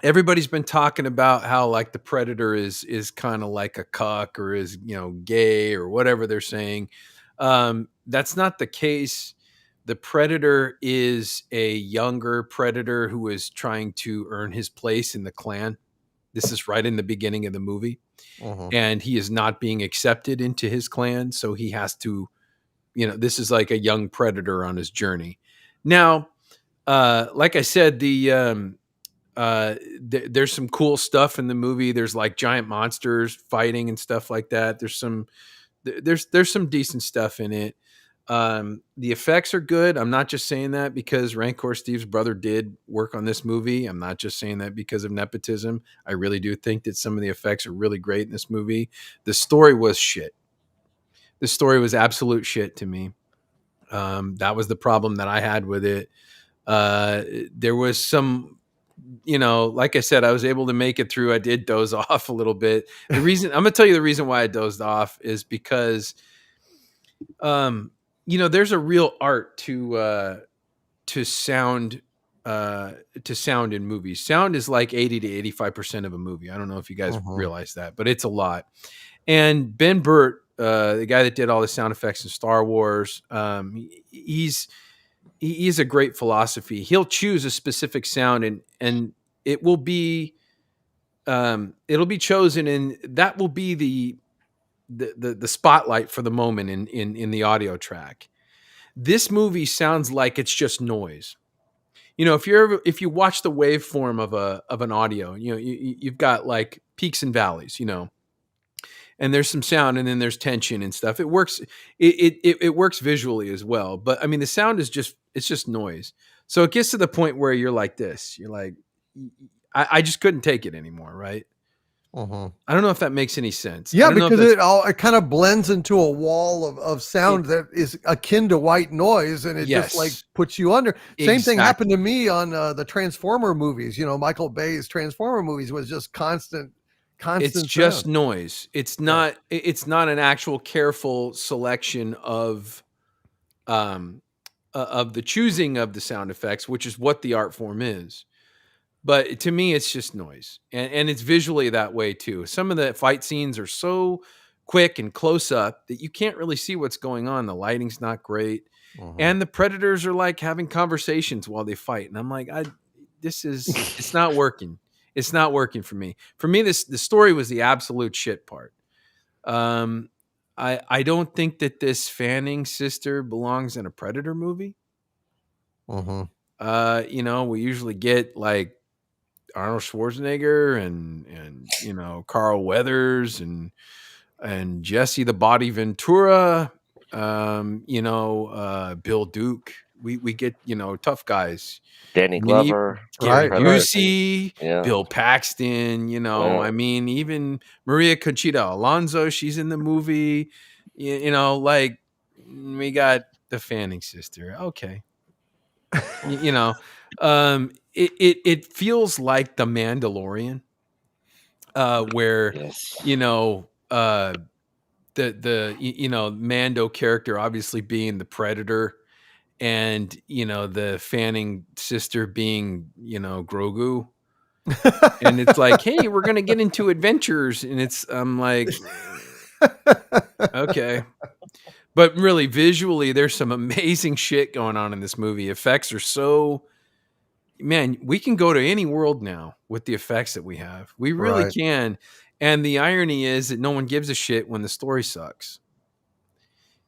Everybody's been talking about how like the Predator is kind of like a cuck or is gay or whatever they're saying. That's not the case. The Predator is a younger Predator who is trying to earn his place in the clan. This is right in the beginning of the movie. And he is not being accepted into his clan. So he has to, this is like a young Predator on his journey. Now, like I said, there's some cool stuff in the movie. There's like giant monsters fighting and stuff like that. There's some decent stuff in it. The effects are good. I'm not just saying that because Rancor Steve's brother did work on this movie. I'm not just saying that because of nepotism. I really do think that some of the effects are really great in this movie. The story was shit. The story was absolute shit to me. That was the problem that I had with it. There was some, like I said, I was able to make it through. I did doze off a little bit. I'm going to tell you the reason why I dozed off is because, there's a real art to to sound in movies. Sound is like 80 to 85% of a movie. I don't know if you guys realize that, but it's a lot. And Ben Burt, the guy that did all the sound effects in Star Wars, he's a great philosophy. He'll choose a specific sound and it will be it'll be chosen, and that will be the spotlight for the moment in the audio track. This movie sounds like it's just noise. You know, if you watch the waveform of an audio, you know, you've got like peaks and valleys, you know, and there's some sound and then there's tension and stuff. It works. It works visually as well. But I mean, the sound is it's just noise. So it gets to the point where you're like this. You're like, I just couldn't take it anymore, right? I don't know if that makes any sense. Yeah, because it kind of blends into a wall of sound that is akin to white noise, and it just like puts you under. Same thing happened to me on the Transformer movies. You know, Michael Bay's Transformer movies was just constant. It's just noise. It's not an actual careful selection of the choosing of the sound effects, which is what the art form is. But to me, it's just noise. And it's visually that way too. Some of the fight scenes are so quick and close up that you can't really see what's going on. The lighting's not great. And the predators are like having conversations while they fight. And I'm like, it's not working. It's not working for me. For me, the story was the absolute shit part. I don't think that this Fanning sister belongs in a Predator movie. You know, we usually get like Arnold Schwarzenegger and you know, Carl Weathers and Jesse the Body Ventura, you know, Bill Duke. We get, you know, tough guys. Danny Glover, Busey, Bill Paxton, you know, I mean, even Maria Conchita Alonso, she's in the movie. You know, like we got the Fanning sister. Okay. You know, it feels like The Mandalorian, where you know, the you know, Mando character obviously being the Predator, and you know, the Fanning sister being, you know, Grogu. And it's like, hey, we're gonna get into adventures, and I'm like, okay. But really, visually, there's some amazing shit going on in this movie. Effects are so, man, we can go to any world now with the effects that we have. We really can. And the irony is that no one gives a shit when the story sucks.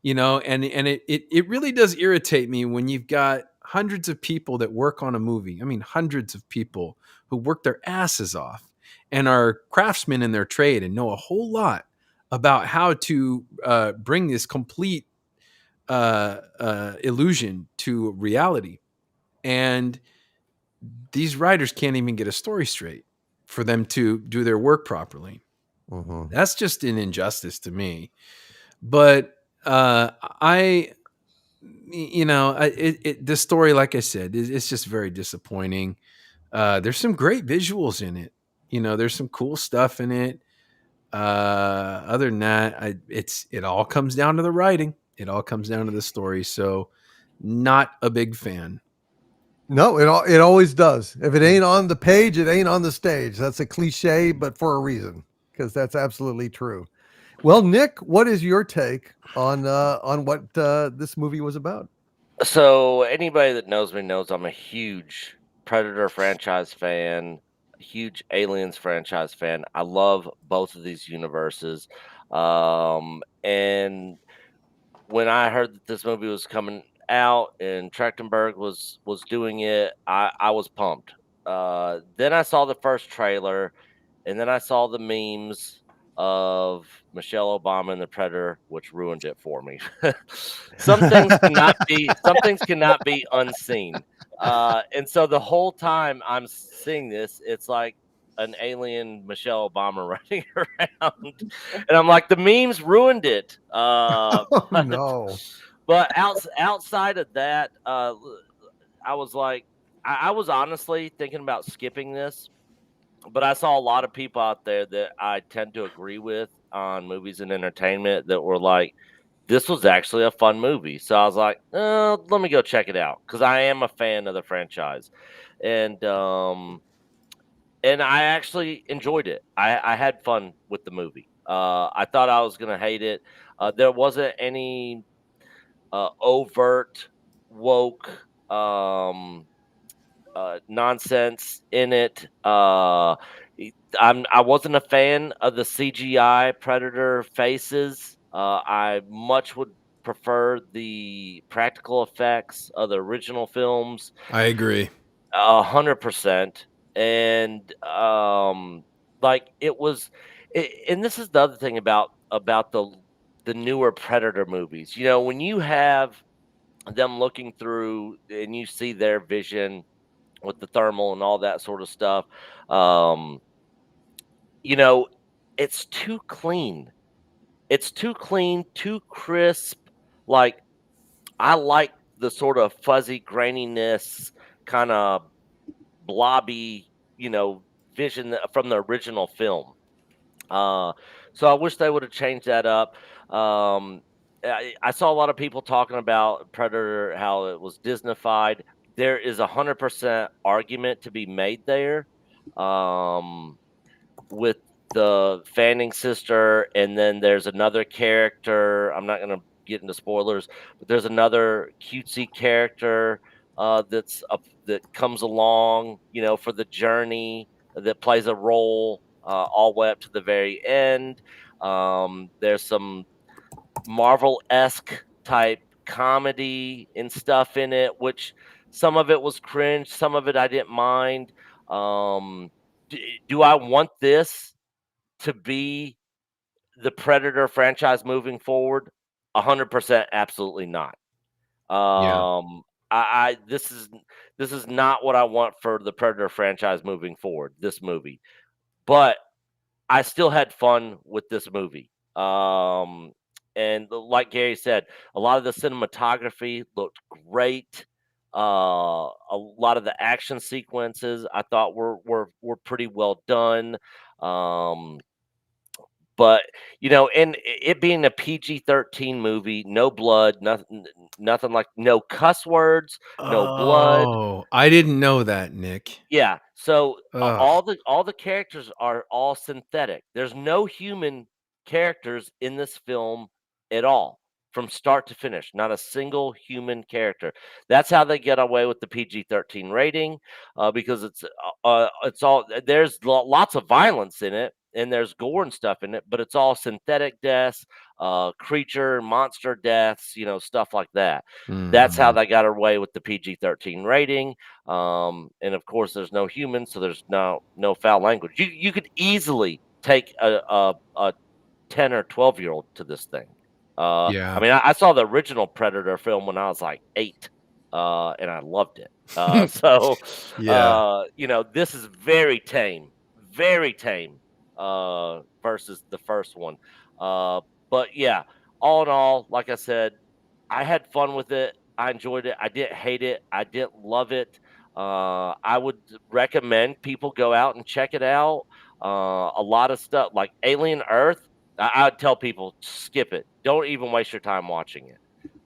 You know, and it really does irritate me when you've got hundreds of people that work on a movie. I mean, hundreds of people who work their asses off and are craftsmen in their trade and know a whole lot about how to bring this complete illusion to reality. And these writers can't even get a story straight for them to do their work properly. That's just an injustice to me. But you know, the story, like I said, it's just very disappointing. There's some great visuals in it. You know, there's some cool stuff in it. Other than that, it all comes down to the writing. It all comes down to the story. So, not a big fan. No, it always does. If it ain't on the page, it ain't on the stage. That's a cliche, but for a reason, because that's absolutely true. Well, Nick, what is your take on what this movie was about? So anybody that knows me knows I'm a huge Predator franchise fan, huge Aliens franchise fan. I love both of these universes. And when I heard that this movie was coming out and Trachtenberg was doing it, I was pumped. Then I saw the first trailer, and then I saw the memes of Michelle Obama and the Predator, which ruined it for me. Some things cannot be unseen. And so the whole time I'm seeing this, it's like an alien Michelle Obama running around, and I'm like, the memes ruined it. No. But outside of that, I was like, I was honestly thinking about skipping this, but I saw a lot of people out there that I tend to agree with on movies and entertainment that were like, this was actually a fun movie. So I was like, let me go check it out because I am a fan of the franchise, and I actually enjoyed it. I had fun with the movie. I thought I was gonna hate it. There wasn't any overt woke nonsense in it. I wasn't a fan of the CGI Predator faces. I much would prefer the practical effects of the original films. I agree. 100%. And like it was, and this is the other thing about the newer Predator movies. You know, when you have them looking through and you see their vision with the thermal and all that sort of stuff. Um, you know, it's too clean. It's too clean, too crisp. Like I like the sort of fuzzy graininess, kind of blobby, vision from the original film. Uh, so I wish they would have changed that up. I saw a lot of people talking about Predator, how it was Disneyfied. There is 100% argument to be made there, with the Fanning sister, and then there's another character. I'm not going to get into spoilers, but there's another cutesy character that's up that comes along, for the journey that plays a role all the way up to the very end. There's some Marvel-esque type comedy and stuff in it, which some of it was cringe, some of it I didn't mind. Do I want this to be the Predator franchise moving forward? 100% absolutely not. Yeah. I this is not what I want for the Predator franchise moving forward, this movie. But I still had fun with this movie. And like Gary said, a lot of the cinematography looked great. A lot of the action sequences I thought were pretty well done. Um, but and it being a PG-13 movie, no blood, nothing like no cuss words, no blood. Oh, I didn't know that, Nick. Yeah, so Ugh. all the characters are all synthetic. There's no human characters in this film at all, from start to finish. Not a single human character. That's how they get away with the PG-13 rating, because it's all there's lots of violence in it, and there's gore and stuff in it, but it's all synthetic deaths, creature monster deaths, stuff like that. That's how Mhm. they got away with the PG-13 rating. And of course, there's no humans, so there's no foul language. You could easily take a 10 or 12-year-old to this thing. I Yeah. mean, I saw the original Predator film when I was like 8, and I loved it. So, Yeah. this is very tame, versus the first one. Uh, but yeah, all in all, like I said, I had fun with it. I enjoyed it. I didn't hate it. I didn't love it. I would recommend people go out and check it out. A lot of stuff like Alien Earth, I'd tell people skip it. Don't even waste your time watching it.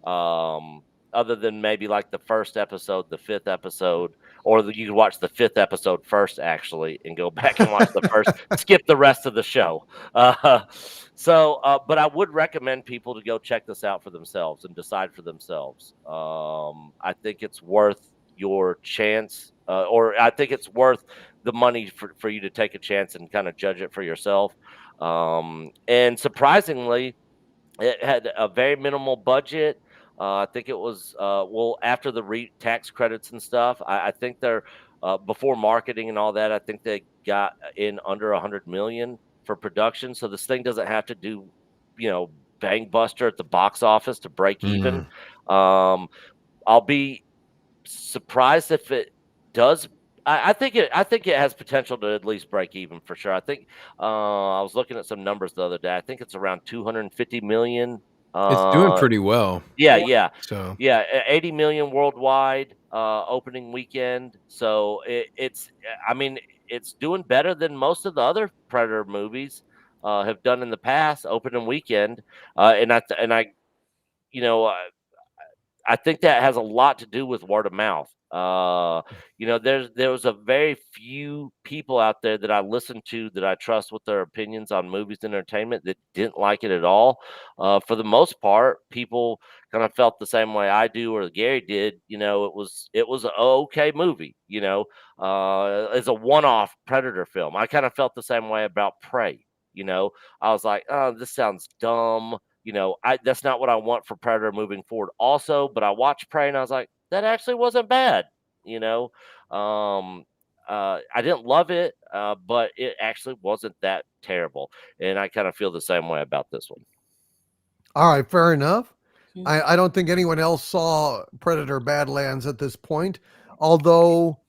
Other than maybe like the first episode, the fifth episode, or you could watch the fifth episode first actually, and go back and watch the first. Skip the rest of the show. But I would recommend people to go check this out for themselves and decide for themselves. I think it's worth your chance, or I think it's worth the money for you to take a chance and kind of judge it for yourself. And surprisingly, it had a very minimal budget. I think it was after the tax credits and stuff. I think they're before marketing and all that. I think they got in under 100 million for production. So this thing doesn't have to do, bang buster at the box office to break even. Um, I'll be surprised if it does. I think it has potential to at least break even for sure. I think I was looking at some numbers the other day. I think it's around 250 million. It's doing pretty well. Yeah, Yeah. yeah, So, yeah. 80 million worldwide opening weekend. So it's. I mean, it's doing better than most of the other Predator movies have done in the past opening weekend. And I you know, I think that has a lot to do with word of mouth. You know, there was a very few people out there that I listened to that I trust with their opinions on movies and entertainment that didn't like it at all. For the most part, people kind of felt the same way I do or Gary did. You know, it was an okay movie. You know, as a one-off Predator film, I kind of felt the same way about Prey. You know, I was like, oh, this sounds dumb. You know, that's not what I want for Predator moving forward also, but I watched Prey and I was like, that actually wasn't bad, you know. I didn't love it, but it actually wasn't that terrible. And I kind of feel the same way about this one. All right, fair enough. Hmm. I don't think anyone else saw Predator Badlands at this point, although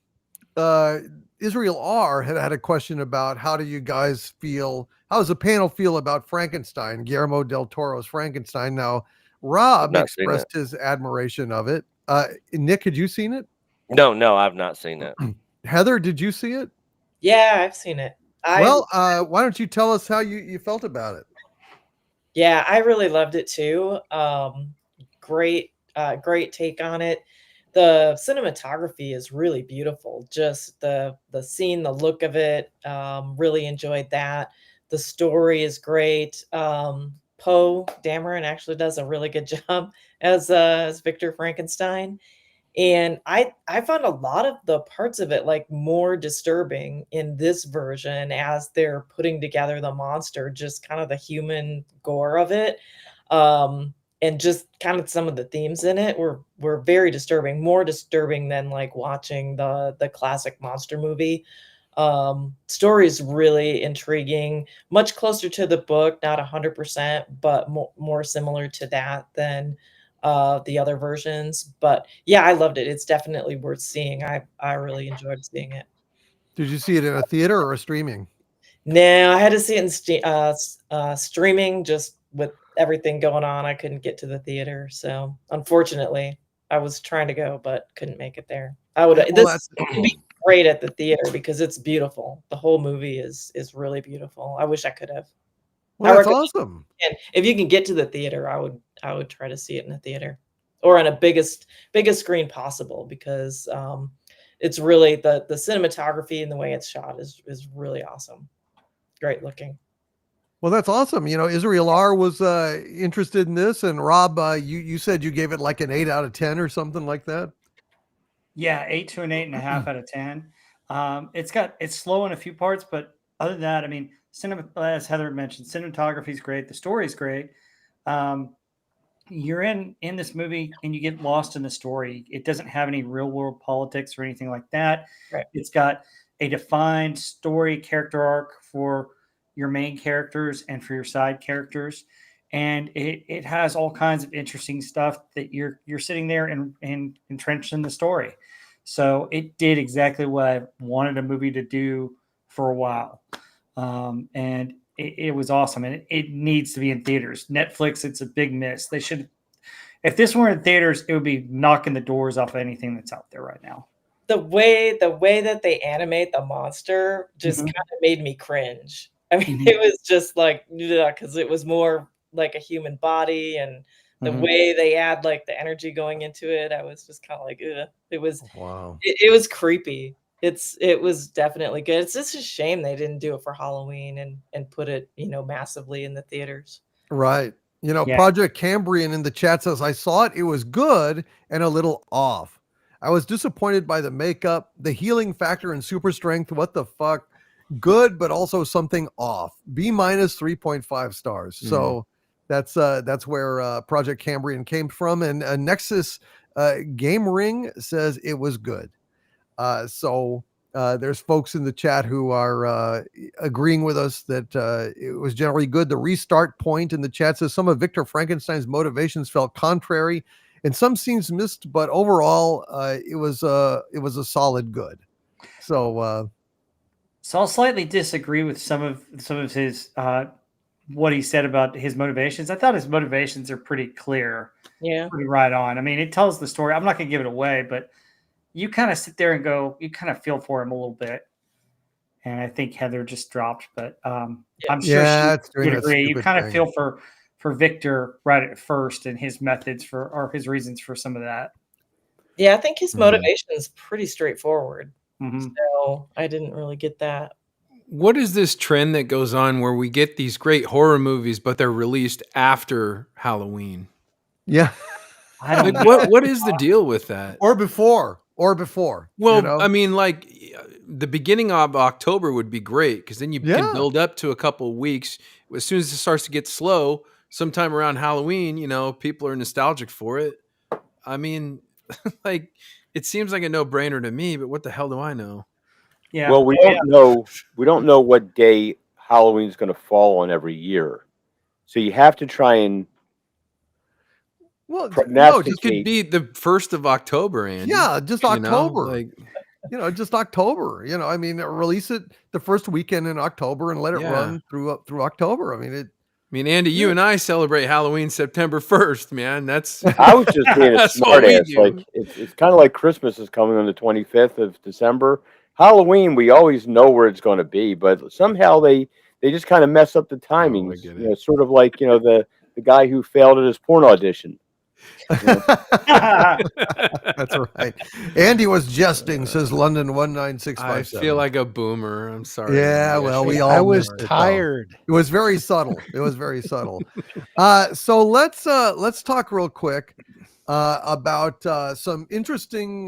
Israel R had a question about how do you guys feel, how does the panel feel about Frankenstein, Guillermo del Toro's Frankenstein? Now, Rob Not seen expressed his admiration of it. Nick, had you seen it? No, I've not seen it. Heather, did you see it? Yeah, I've seen it. Well, why don't you tell us how you felt about it? Yeah, I really loved it too. Great take on it. The cinematography is really beautiful. Just the scene, the look of it. Really enjoyed that. The story is great. Poe Dameron actually does a really good job as Victor Frankenstein. And I found a lot of the parts of it like more disturbing in this version as they're putting together the monster, just kind of the human gore of it. And just kind of some of the themes in it were very disturbing, more disturbing than like watching the classic monster movie. Story is really intriguing, much closer to the book, not 100%, but more similar to that than the other versions. But yeah, I loved it. It's definitely worth seeing. I really enjoyed seeing it. Did you see it in a theater or a streaming? No, I had to see it in streaming. Just with everything going on, I couldn't get to the theater. So unfortunately, I was trying to go, but couldn't make it there. Well, This would be great at the theater because it's beautiful. The whole movie is really beautiful. I wish I could have. Well, I that's recommend awesome. And if you can get to the theater, I would try to see it in a theater or on a biggest screen possible because it's really the cinematography and the way it's shot is really awesome. Great looking. Well, that's awesome. You know, Israel R was interested in this, and Rob, you said you gave it like an 8 out of 10 or something like that. Yeah, 8 to an 8.5 out of 10. It's slow in a few parts, but other than that, I mean, as Heather mentioned, cinematography is great. The story is great. You're in this movie and you get lost in the story. It doesn't have any real world politics or anything like that. Right. It's got a defined story character arc for your main characters and for your side characters. And it has all kinds of interesting stuff that you're sitting there and entrenched in the story. So it did exactly what I wanted a movie to do for a while. And it was awesome. And it needs to be in theaters. Netflix, it's a big miss. They should, if this were in theaters, it would be knocking the doors off anything that's out there right now. The way that they animate the monster just kind of made me cringe. I mean, it was just like, because it was more like a human body and the way they add like the energy going into it, I was just kind of like, ugh. It was Wow. It was creepy. It was definitely good. It's just a shame they didn't do it for Halloween and put it, massively in the theaters. Right. You know, Yeah. Project Cambrian in the chat says, I saw it. It was good and a little off. I was disappointed by the makeup, the healing factor and super strength. What the fuck? Good, but also something off. B minus 3.5 stars. So that's where Project Cambrian came from. And Nexus Game Ring says it was good. So there's folks in the chat who are agreeing with us that it was generally good. The restart point in the chat says some of Victor Frankenstein's motivations felt contrary and some scenes missed, but overall it was a solid good. So I'll slightly disagree with some of his what he said about his motivations. I thought his motivations are pretty clear. Yeah. Pretty right on. I mean, it tells the story. I'm not going to give it away, but you kind of sit there and go, you kind of feel for him a little bit. And I think Heather just dropped, but I'm sure she would agree. You kind of feel Victor right at first and his methods or his reasons for some of that. Yeah, I think his Mhm. motivation is pretty straightforward. Mhm. So I didn't really get that. What is this trend that goes on where we get these great horror movies, but they're released after Halloween? Yeah. I don't Like, know. what is the deal with that? Or before. Well, you know? I mean, like the beginning of October would be great because then you Yeah. can build up to a couple of weeks. As soon as it starts to get slow, sometime around Halloween, people are nostalgic for it. I mean, like it seems like a no-brainer to me, but what the hell do I know? Yeah. Well, we don't know. We don't know what day Halloween's going to fall on every year, so you have to try and Well, no, It prognosticate. could be the 1st of October, Andy. yeah, just you know, October. like, Just October. I mean, release it the first weekend in October and let it Yeah. run through October. I mean, Andy, you and I celebrate Halloween September 1st, man. That's I was just being a That's what smart we ass. do. Like it's kind of like Christmas is coming on the 25th of December. Halloween, we always know where it's going to be, but somehow they just kind of mess up the timings. get it. Sort of like the guy who failed at his porn audition. that's right. Andy was jesting, says London I 19657. feel like a boomer. I'm sorry. Yeah, Andy. well, we shouldn't all I be was missed it, though. tired. It was very subtle. So let's talk real quick about some interesting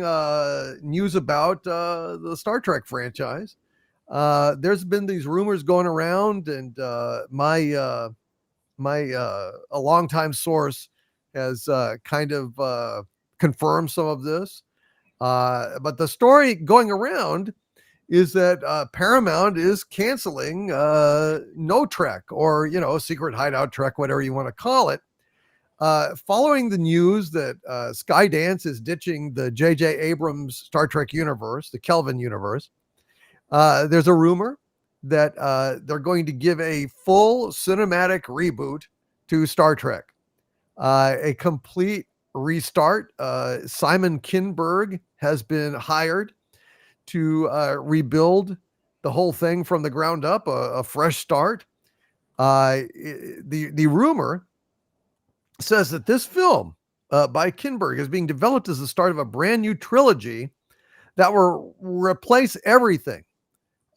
news about the Star Trek franchise. There's been these rumors going around, and my a longtime source has kind of confirmed some of this. But the story going around is that Paramount is canceling No Trek, or Secret Hideout Trek, whatever you want to call it, following the news that Skydance is ditching the J.J. Abrams Star Trek universe, the Kelvin universe. There's a rumor that they're going to give a full cinematic reboot to Star Trek, a complete restart. Simon Kinberg has been hired to rebuild the whole thing from the ground up, a fresh start. The rumor says that this film by Kinberg is being developed as the start of a brand new trilogy that will replace everything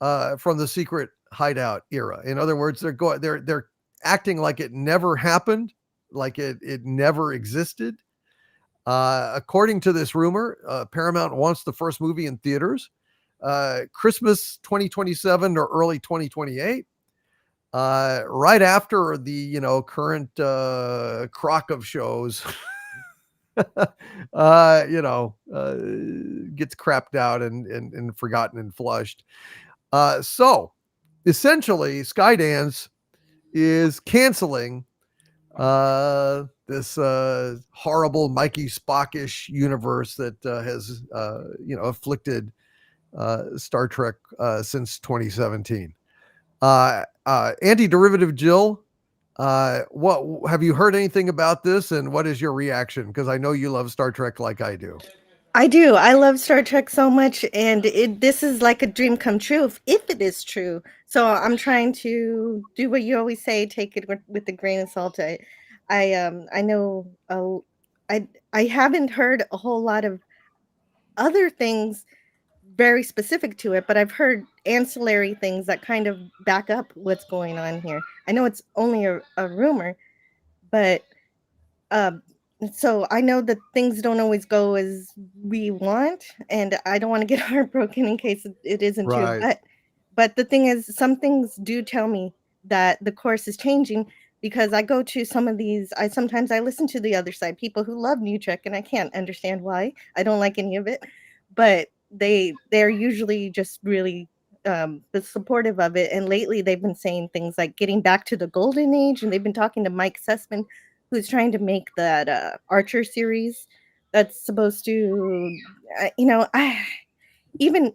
from the Secret Hideout era. In other words, they're acting like it never happened, like it never existed. According to this rumor, Paramount wants the first movie in theaters Christmas 2027 or early 2028, right after the current crock of shows gets crapped out and forgotten and flushed. So essentially, Skydance is canceling this horrible Mikey Spockish universe that has afflicted Star Trek since 2017. Anti-derivative Jill, what have you heard anything about this, and what is your reaction? Because I know you love Star Trek like I do. I do. I love Star Trek so much, and this is like a dream come true if it is true. So I'm trying to do what you always say: take it with a grain of salt. I know I haven't heard a whole lot of other things very specific to it, but I've heard ancillary things that kind of back up what's going on here. I know it's only a rumor, but so I know that things don't always go as we want, and I don't want to get heartbroken in case it isn't Right. true. But the thing is, some things do tell me that the course is changing, because I go to some of these. Sometimes I listen to the other side, people who love New Trek, and I can't understand why. I don't like any of it, but they're usually just really supportive of it. And lately, they've been saying things like getting back to the golden age, and they've been talking to Mike Sussman, who's trying to make that Archer series that's supposed to, even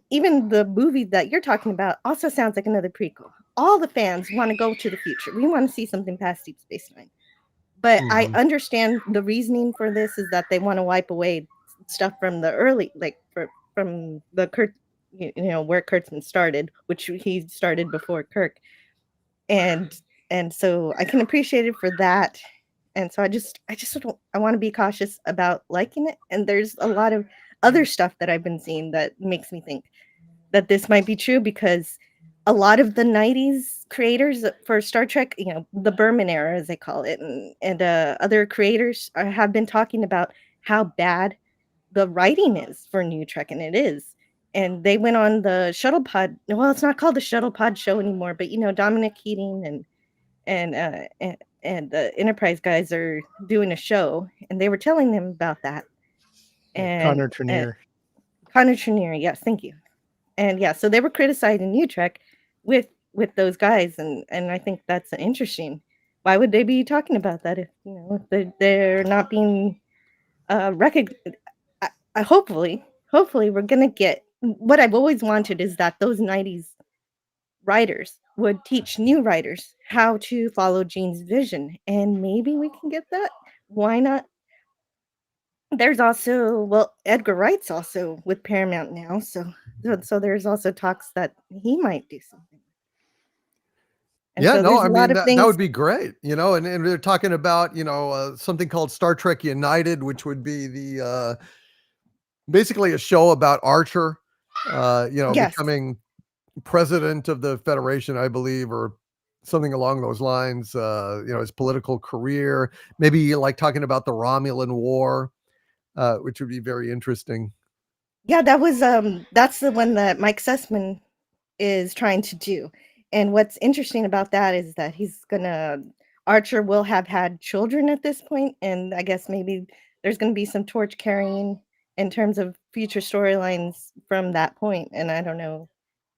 the movie that you're talking about also sounds like another prequel. All the fans want to go to the future. We want to see something past Deep Space Nine. But I understand the reasoning for this is that they want to wipe away stuff from the early, like from the Kurt, where Kurtzman started, which he started before Kirk. And and so I can appreciate it for that. And so I want to be cautious about liking it. And there's a lot of other stuff that I've been seeing that makes me think that this might be true, because a lot of the 90s creators for Star Trek, the Berman era, as they call it, and other creators have been talking about how bad the writing is for New Trek, and it is. And they went on the shuttle pod. Well, it's not called the shuttle pod show anymore, but Dominic Keating and the Enterprise guys are doing a show, and they were telling them about that. And Connor Trenier. Connor Trenier, yes, thank you. And yeah, so they were criticizing New Trek with those guys, and I think that's interesting. Why would they be talking about that if they're not being recognized? Hopefully we're gonna get what I've always wanted, is that those 90s writers would teach new writers how to follow Gene's vision, and maybe we can get that. Why not? There's also, well, Edgar Wright's also with Paramount now, so there's also talks that he might do something. And Yeah, so no, there's I a lot mean of that things. would be great, and they're talking about something called Star Trek United, which would be the basically a show about Archer, Yes. becoming president of the Federation, I believe, or something along those lines. His political career, maybe like talking about the Romulan War, which would be very interesting. Yeah, that's the one that Mike Sussman is trying to do. And what's interesting about that is that Archer will have had children at this point, and I guess maybe there's gonna be some torch carrying in terms of future storylines from that point, and I don't know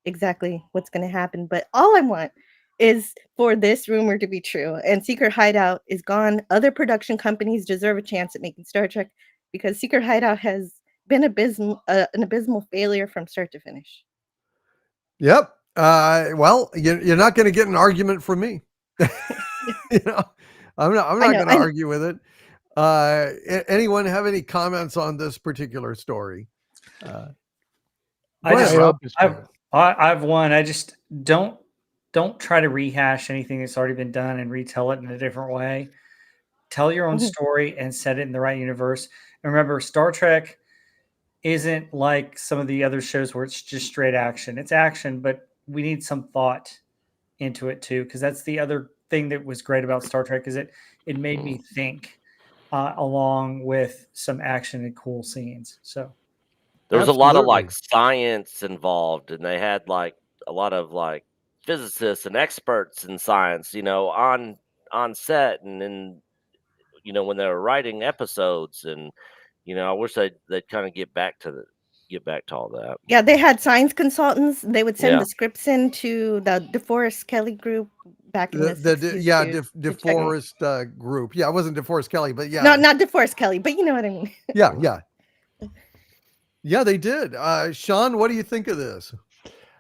exactly what's gonna happen, but all I want is for this rumor to be true, and Secret Hideout is gone. Other production companies deserve a chance at making Star Trek, because Secret Hideout has been an abysmal failure from start to finish. Yep. Well, you're not going to get an argument from me. I'm not going to argue with it. Anyone have any comments on this particular story? I have one. I just don't try to rehash anything that's already been done and retell it in a different way. Tell your own story and set it in the right universe. And remember, Star Trek isn't like some of the other shows where it's just straight action. It's action, but we need some thought into it too, because that's the other thing that was great about Star Trek, is it made me think along with some action and cool scenes. So there was a lot of like science involved, and they had like a lot of like physicists and experts in science, on set, and then when they were writing episodes, and I wish they'd kind of get back to all that. Yeah, they had science consultants. They would send the scripts in to the DeForest Kelly group back in the 60s. DeForest group. Yeah, it wasn't DeForest Kelly, but yeah. No, not DeForest Kelly, but you know what I mean. Yeah, they did. Sean, what do you think of this?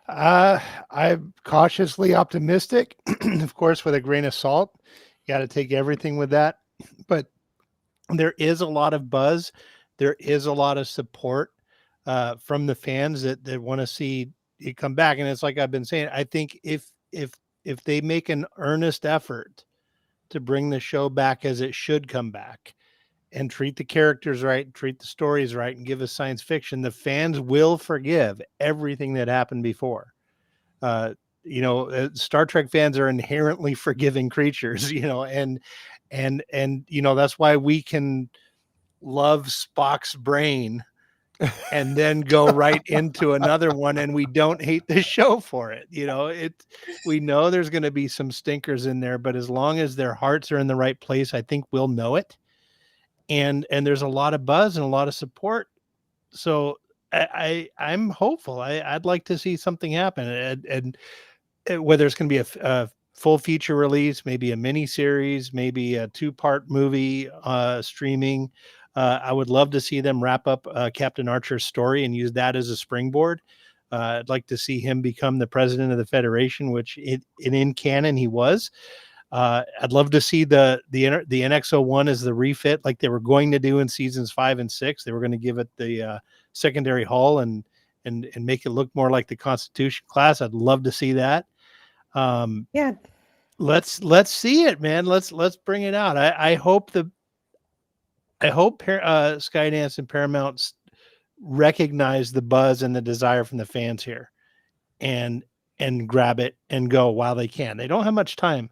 I'm cautiously optimistic, of course, with a grain of salt. You got to take everything with that. But there is a lot of buzz. There is a lot of support from the fans that want to see it come back. And it's like I've been saying, I think if they make an earnest effort to bring the show back as it should come back, and treat the characters right, treat the stories right, and give us science fiction, the fans will forgive everything that happened before. Star Trek fans are inherently forgiving creatures, and that's why we can love Spock's brain and then go right into another one, and we don't hate the show for it. We know there's going to be some stinkers in there, but as long as their hearts are in the right place, I think we'll know it. And there's a lot of buzz and a lot of support. So I'm hopeful. I'd like to see something happen, and whether it's going to be a full feature release, maybe a mini series, maybe a 2-part movie streaming. I would love to see them wrap up Captain Archer's story and use that as a springboard. I'd like to see him become the president of the Federation, which in canon he was. I'd love to see the NX-01 as the refit, like they were going to do in seasons 5 and 6. They were going to give it the secondary hull and make it look more like the Constitution class. I'd love to see that. Yeah. let's see it, man. Let's bring it out. I hope Skydance and Paramount recognize the buzz and the desire from the fans here, and grab it and go while they can. They don't have much time,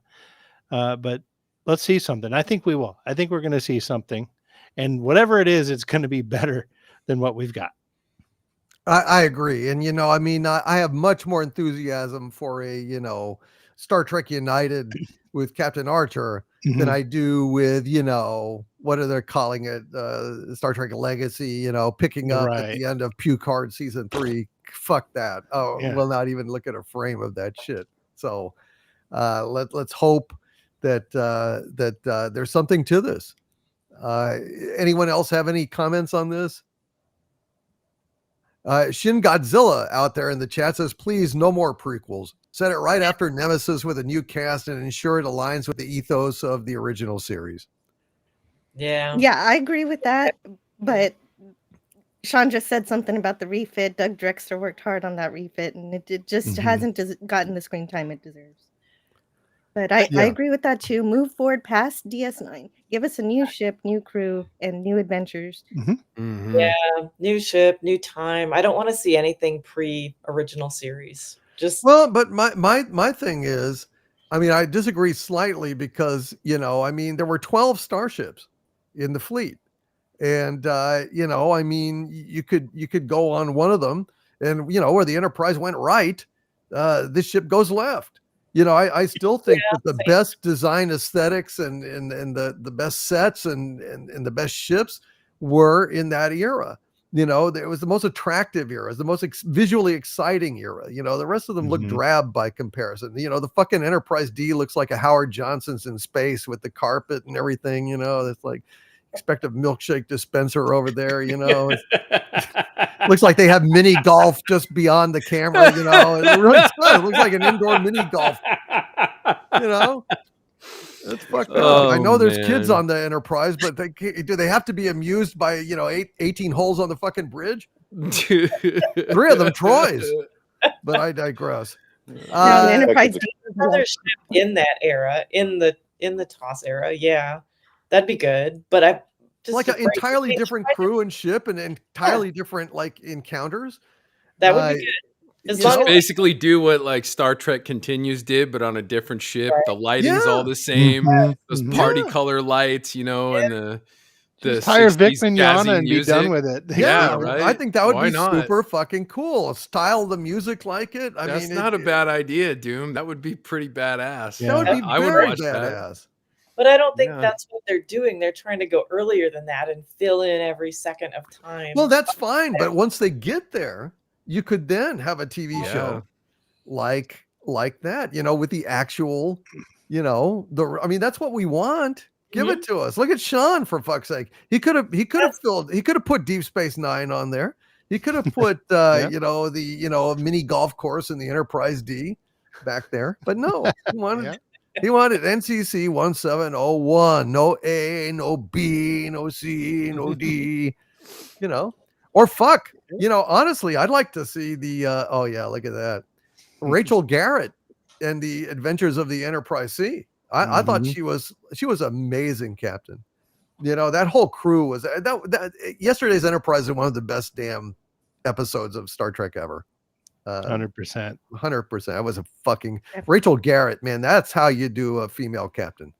but let's see something. I think we will. I think we're going to see something, and whatever it is, it's going to be better than what we've got. I agree. And, I mean, I have much more enthusiasm for a, Star Trek United with Captain Archer than I do with, what are they calling it? Star Trek Legacy, picking up at the end of Picard season 3. Fuck that. Oh, Yeah. we'll not even look at a frame of that shit. So let's hope that there's something to this. Anyone else have any comments on this? Shin Godzilla out there in the chat says, please, no more prequels. Set it right after Nemesis with a new cast and ensure it aligns with the ethos of the original series. Yeah. Yeah, I agree with that. But Sean just said something about the refit. Doug Drexler worked hard on that refit, and it just hasn't gotten the screen time it deserves. But I agree with that too. Move forward past DS9. Give us a new ship, new crew, and new adventures. Yeah, new ship, new time. I don't want to see anything pre-original series. But my thing is, I mean, I disagree slightly because, I mean, there were 12 starships in the fleet. And, I mean, you could go on one of them and, where the Enterprise went right, this ship goes left. I still think that the best design aesthetics and the best sets and the best ships were in that era. It was the most attractive era, the most visually exciting era. The rest of them look drab by comparison. The fucking Enterprise D looks like a Howard Johnson's in space with the carpet and everything. It's like, expect a milkshake dispenser over there. Looks like they have mini golf just beyond the camera. It really does. It looks like an indoor mini golf. That's fucked up. I know there's kids on the Enterprise, but do they have to be amused by 18 holes on the fucking bridge? 3 of them Troys. But I digress. The Enterprise another ship in that era, in the TOS era, yeah, that'd be good. But I just like an entirely different crew and ship and entirely different like encounters. That would be good. Just basically do what like Star Trek Continues did, but on a different ship. Right. The lighting's all the same. Those party color lights, and the hire Vic Mignogna and be done with it. Yeah, right. I think that would be super fucking cool. Style the music like it. That's not a bad idea, Doom. That would be pretty badass. Yeah. That would be very badass. That. But I don't think that's what they're doing. They're trying to go earlier than that and fill in every second of time. Well, that's fine. But once they get there, you could then have a TV show like that, with the actual, that's what we want. Give it to us. Look at Sean, for fuck's sake. He could have put Deep Space Nine on there. He could have put, the mini golf course in the Enterprise D back there. But no, he wanted NCC 1701. No A, no B, no C, no D. Or fuck. Honestly, I'd like to see the look at that. Rachel Garrett and the Adventures of the Enterprise C. I thought she was amazing, Captain. That whole crew was that yesterday's Enterprise is one of the best damn episodes of Star Trek ever. 100%. That was a fucking Rachel Garrett, man. That's how you do a female captain.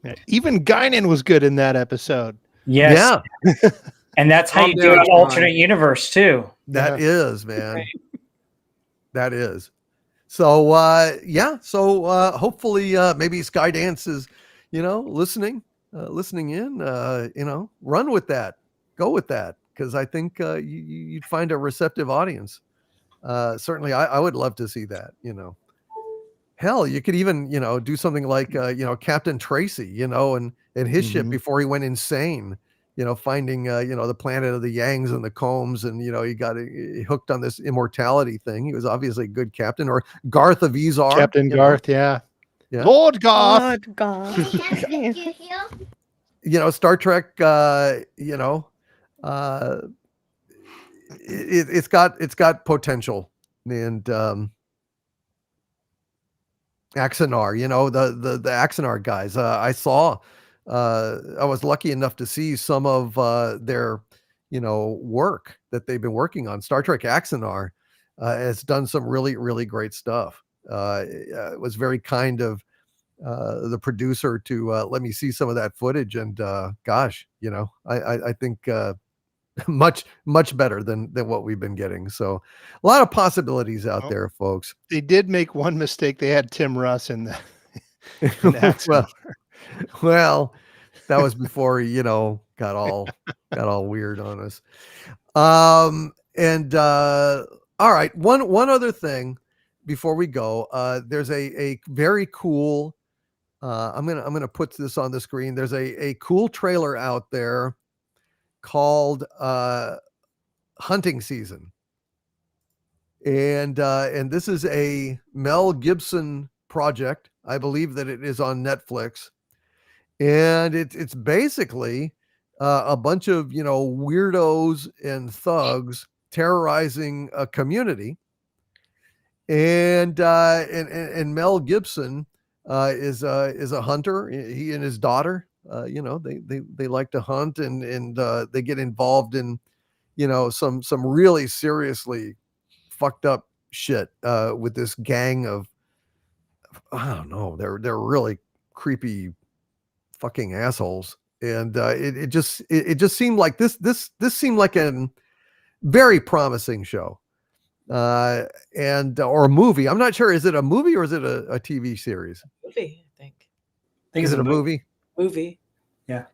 Yeah. Even Guinan was good in that episode. Yes. Yeah. And that's how you do an alternate universe too. That is, man. That is. So hopefully maybe Skydance is, listening in, run with that, go with that. Cause I think you'd find a receptive audience. Certainly I would love to see that, hell, you could even, do something like, Captain Tracy, and his ship before he went insane. Finding, the planet of the Yangs and the Combs, and, he got hooked on this immortality thing. He was obviously a good captain. Or Garth of Izar. Captain Garth, yeah. Lord Garth. Star Trek, it's got potential. And Axanar, the Axanar guys. I was lucky enough to see some of their, work that they've been working on. Star Trek Axanar has done some really, really great stuff. It was very kind of the producer to let me see some of that footage, and gosh, I think much better than what we've been getting. So a lot of possibilities out there, folks. They did make one mistake. They had Tim Russ in the Axanar. well, that was before he, got all weird on us. And all right, one other thing before we go. There's a very cool. I'm gonna put this on the screen. There's a cool trailer out there called Hunting Season, and this is a Mel Gibson project. I believe that it is on Netflix, and it's basically a bunch of weirdos and thugs terrorizing a community, and Mel Gibson is a hunter. He and his daughter, they like to hunt, and they get involved in some really seriously fucked up shit with this gang of, I don't know, they're really creepy fucking assholes, and it just seemed like this seemed like a very promising show, and or a movie. I'm not sure, is it a movie or is it a TV series? Movie, I think. Is it a movie? Movie. Yeah.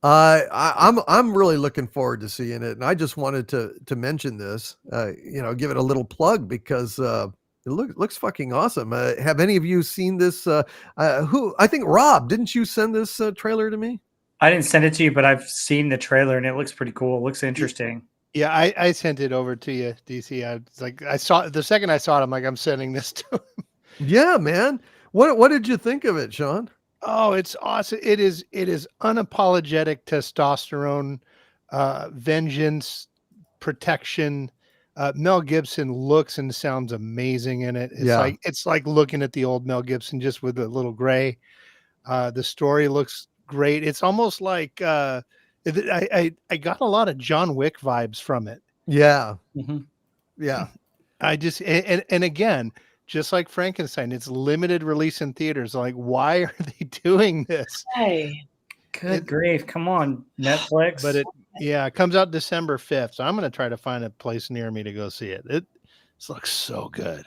I'm really looking forward to seeing it, and I just wanted to mention this, give it a little plug, because it looks fucking awesome. Have any of you seen this? I think Rob, didn't you send this trailer to me? I didn't send it to you, but I've seen the trailer and it looks pretty cool. It looks interesting. Yeah, I sent it over to you, DC. I saw the second I saw it, I'm like, I'm sending this to him. Yeah, man. What did you think of it, Sean? Oh, it's awesome. It is unapologetic testosterone, vengeance, protection. Mel Gibson looks and sounds amazing in it. It's like looking at the old Mel Gibson, just with a little gray. The story looks great. It's almost like I got a lot of John Wick vibes from it. Yeah. Mm-hmm. Yeah. I just and again, just like Frankenstein, it's limited release in theaters. Like, why are they doing this? Hey, good grief! Come on, Netflix. But it comes out December 5th, so I'm going to try to find a place near me to go see it. It looks so good.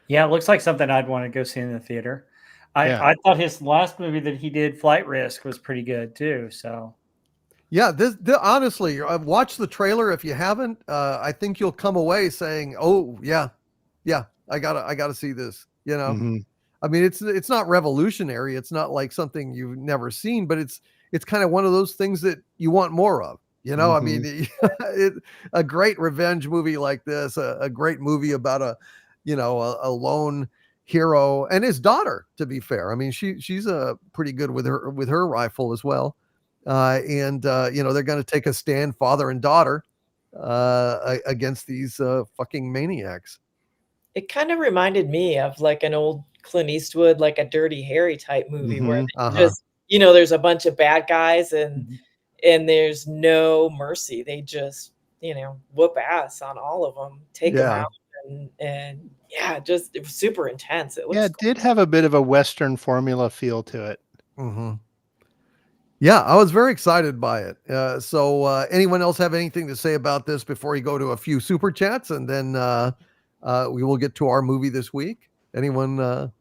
Yeah, it looks like something I'd want to go see in the theater. I thought his last movie that he did, Flight Risk, was pretty good too. So. Yeah, this honestly, watch the trailer if you haven't. I think you'll come away saying, "Oh yeah, I gotta see this." Mm-hmm. I mean, it's not revolutionary. It's not like something you've never seen, but it's kind of one of those things that you want more of. I mean, a great revenge movie like this, a great movie about a lone hero and his daughter. To be fair, I mean, she's pretty good with her rifle as well. And they're going to take a stand, father and daughter, against these fucking maniacs. it kind of reminded me of like an old Clint Eastwood, like a Dirty Harry type movie where they just, there's a bunch of bad guys and there's no mercy. They just, whoop ass on all of them, take them out, and just it was super intense. It it did have a bit of a Western formula feel to it. Yeah, I was very excited by it. So anyone else have anything to say about this before we go to a few super chats, and then we will get to our movie this week? Anyone?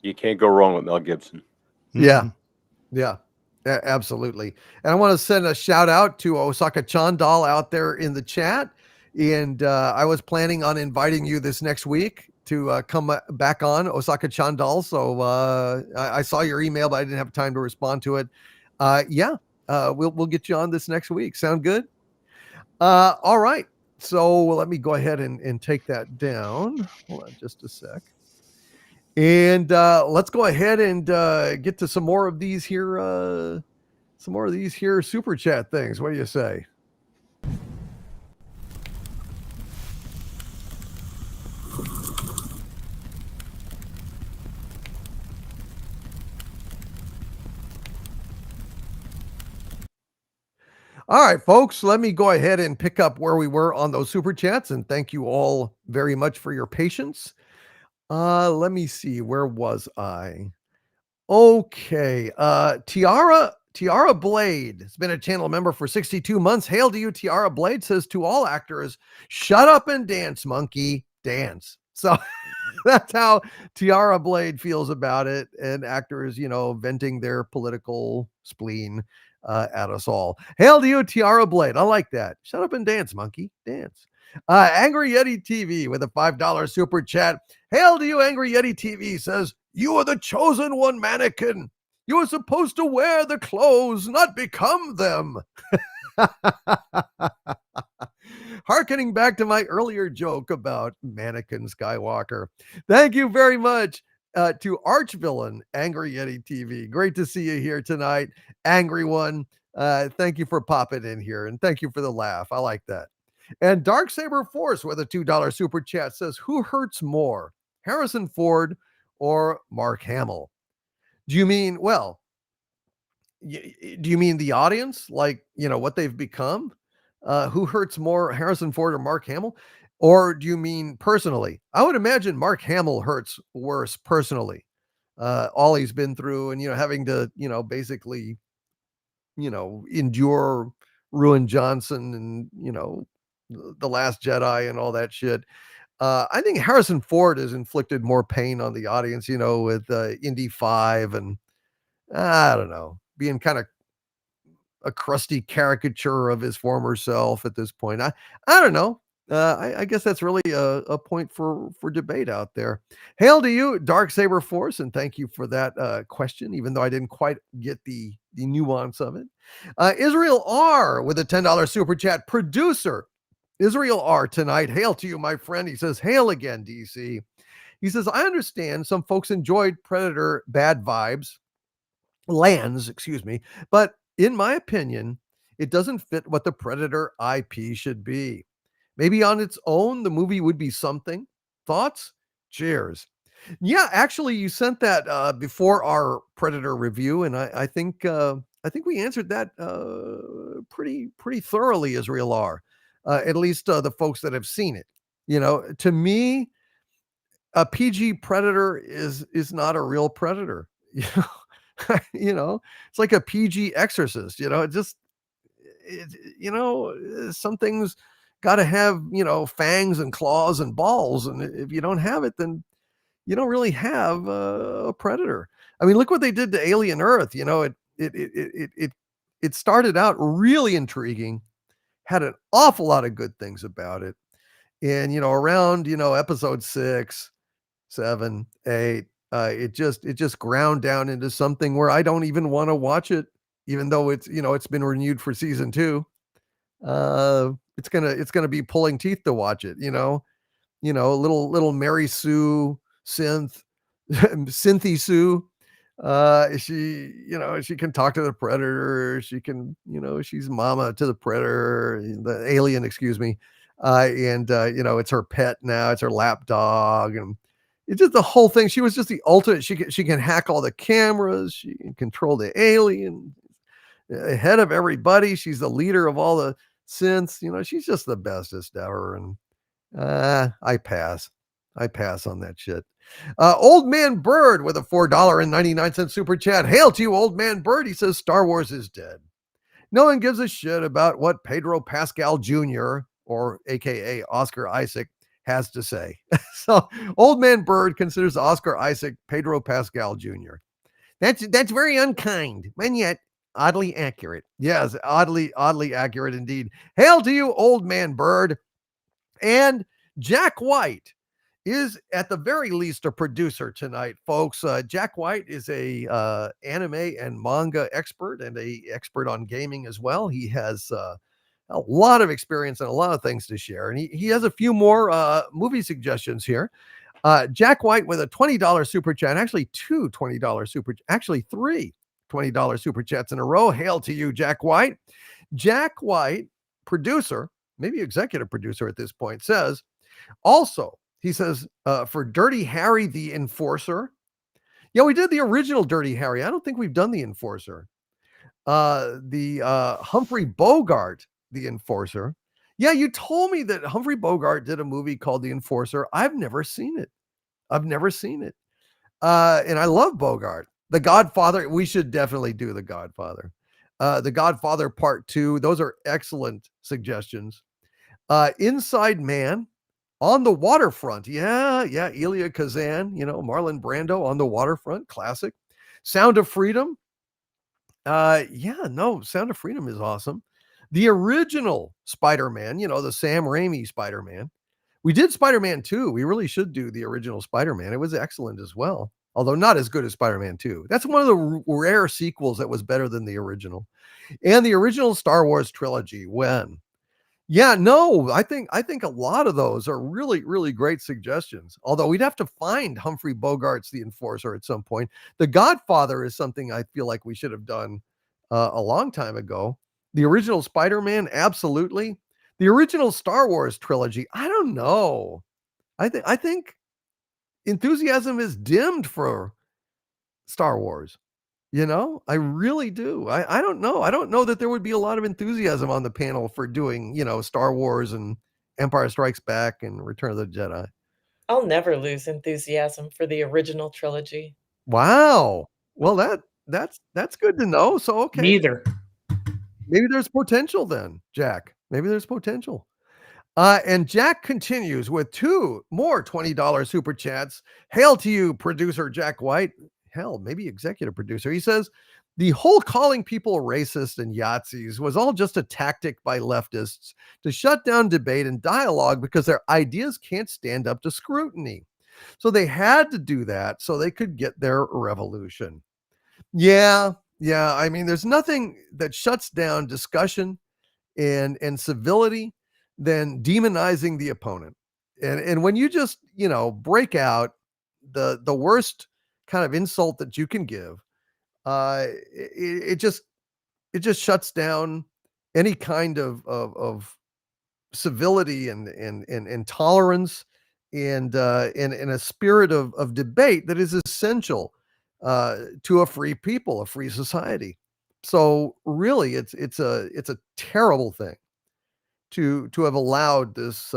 You can't go wrong with Mel Gibson. Yeah, absolutely. And I want to send a shout out to Osaka Chandal out there in the chat. And I was planning on inviting you this next week to come back on, Osaka Chandal. So I saw your email, but I didn't have time to respond to it. We'll get you on this next week. Sound good? All right. So let me go ahead and take that down. Hold on just a sec. And let's go ahead and get to some more of these here super chat things. What do you say? All right, folks, let me go ahead and pick up where we were on those super chats, and thank you all very much for your patience. Let me see, where was I? Okay, Tiara Blade has been a channel member for 62 months. Hail to you, Tiara Blade says to all actors, shut up and dance, monkey, dance. So that's how Tiara Blade feels about it, and actors, venting their political spleen at us all. Hail to you, Tiara Blade. I like that. Shut up and dance, monkey, dance. Angry Yeti TV with a $5 super chat. Hail to you, Angry Yeti TV says, you are the chosen one, mannequin. You are supposed to wear the clothes, not become them. Harkening back to my earlier joke about Mannequin Skywalker. Thank you very much to Archvillain, Angry Yeti TV. Great to see you here tonight, Angry One. Thank you for popping in here, and thank you for the laugh. I like that. And Darksaber Force with a $2 super chat says, who hurts more, Harrison Ford or Mark Hamill? Do you mean, do you mean the audience? Like, what they've become? Who hurts more, Harrison Ford or Mark Hamill? Or do you mean personally? I would imagine Mark Hamill hurts worse personally. All he's been through and, having to, basically, endure Ruin Johnson and, The Last Jedi and all that shit. I think Harrison Ford has inflicted more pain on the audience, with Indy 5 and I don't know, being kind of a crusty caricature of his former self at this point. I don't know. I guess that's really a point for debate out there. Hail to you, Darksaber Force, and thank you for that question, even though I didn't quite get the nuance of it. Israel R with a $10 super chat. Producer Israel R tonight. Hail to you, my friend. He says, hail again, DC. He says, I understand some folks enjoyed Predator Bad Vibes, Lands, excuse me, but in my opinion, it doesn't fit what the Predator IP should be. Maybe on its own, the movie would be something. Thoughts? Cheers. Yeah, actually, you sent that before our Predator review, and I think we answered that pretty thoroughly, Israel R. At least the folks that have seen it. To me, a PG Predator is not a real Predator. It's like a PG Exorcist. Some things got to have fangs and claws and balls, and if you don't have it, then you don't really have a Predator. I mean, look what they did to Alien Earth. It started out really intriguing, had an awful lot of good things about it, and around episode 6, 7, 8, it just ground down into something where I don't even want to watch it, even though it's been renewed for season 2. It's gonna be pulling teeth to watch it. Little Mary Sue synth, Cynthy Sue. She can talk to the Predator. She can, she's mama to the Predator, the alien, excuse me. It's her pet now. It's her lap dog, and it's just the whole thing. She was just the ultimate. She can hack all the cameras. She can control the alien ahead of everybody. She's the leader of all the synths. She's just the bestest ever. And I pass on that shit. Old Man Bird with a $4.99 super chat. Hail to you, Old Man Bird. He says Star Wars is dead. No one gives a shit about what Pedro Pascal Jr. or AKA Oscar Isaac has to say. So Old Man Bird considers Oscar Isaac Pedro Pascal Jr. That's very unkind, and yet oddly accurate. Yes, oddly accurate indeed. Hail to you, Old Man Bird. And Jack White is at the very least a producer tonight, folks. Jack White is a anime and manga expert and a expert on gaming as well. He has a lot of experience and a lot of things to share. And he has a few more movie suggestions here. Jack White with a $20 super chat, actually two $20 three $20 super chats in a row. Hail to you, Jack White. Jack White, producer, maybe executive producer at this point, says, also, he says, for Dirty Harry the Enforcer. Yeah, we did the original Dirty Harry. I don't think we've done the Enforcer. the Humphrey Bogart, The Enforcer. Yeah, you told me that Humphrey Bogart did a movie called The Enforcer. I've never seen it. And I love Bogart. The Godfather, we should definitely do The Godfather. The Godfather Part 2, those are excellent suggestions. Inside Man, On the Waterfront. Yeah, Elia Kazan, Marlon Brando, On the Waterfront, classic. Sound of Freedom. Sound of Freedom is awesome. The original Spider-Man, the Sam Raimi Spider-Man. We did Spider-Man 2. We really should do the original Spider-Man. It was excellent as well, although not as good as Spider-Man 2. That's one of the rare sequels that was better than the original. And the original Star Wars trilogy, when? Yeah, no, I think a lot of those are really, really great suggestions. Although we'd have to find Humphrey Bogart's The Enforcer at some point. The Godfather is something I feel like we should have done a long time ago. The original Spider-Man, absolutely. The original Star Wars trilogy, I don't know. I think enthusiasm is dimmed for Star Wars. I really do. I don't know. I don't know that there would be a lot of enthusiasm on the panel for doing, Star Wars and Empire Strikes Back and Return of the Jedi. I'll never lose enthusiasm for the original trilogy. Wow. Well, that's good to know. So, okay. Neither. Maybe there's potential then, Jack. Maybe there's potential. And Jack continues with 2 more $20 super chats. Hail to you, producer Jack White. Hell, maybe executive producer. He says, the whole calling people racist and Yahtzees was all just a tactic by leftists to shut down debate and dialogue because their ideas can't stand up to scrutiny. So they had to do that so they could get their revolution. Yeah. I mean, there's nothing that shuts down discussion and civility than demonizing the opponent. And when you just, break out the worst kind of insult that you can give, it just shuts down any kind of civility and tolerance and a spirit of debate that is essential to a free people, a free society. So really, it's a terrible thing to have allowed this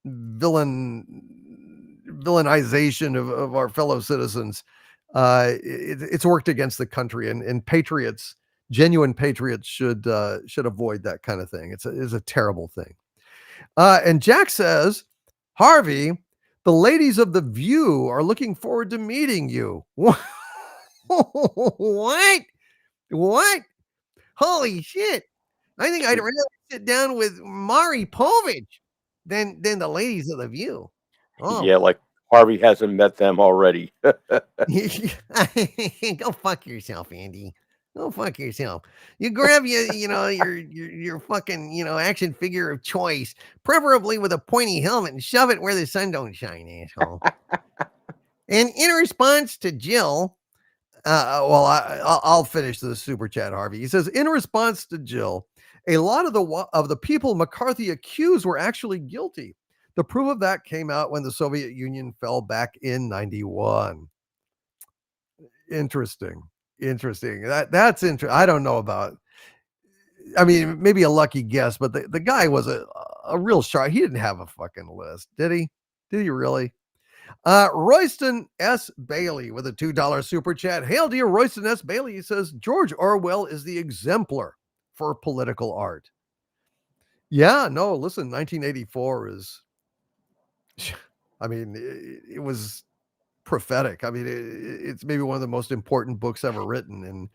villainization of our fellow citizens. It's worked against the country, and patriots, genuine patriots, should avoid that kind of thing. It's a terrible thing. And Jack says, Harvey, the ladies of The View are looking forward to meeting you. What? Holy shit! I think I'd rather sit down with Mari Povich than the ladies of The View. Oh. Yeah, like Harvey hasn't met them already. Go fuck yourself, Andy. Go fuck yourself. You grab your fucking action figure of choice, preferably with a pointy helmet, and shove it where the sun don't shine, asshole. And in response to Jill, I'll finish the super chat, Harvey. He says, in response to Jill, a lot of the people McCarthy accused were actually guilty. The proof of that came out when the Soviet Union fell back in 91. Interesting. That's interesting. I don't know about. I mean, maybe a lucky guess, but the guy was a real shark. He didn't have a fucking list, did he? Did he really? Royston S. Bailey with a $2 super chat. Hail to you, Royston S. Bailey. He says, George Orwell is the exemplar for political art. Yeah, no, listen, 1984 is, I mean, it was prophetic. I mean, it's maybe one of the most important books ever written. And,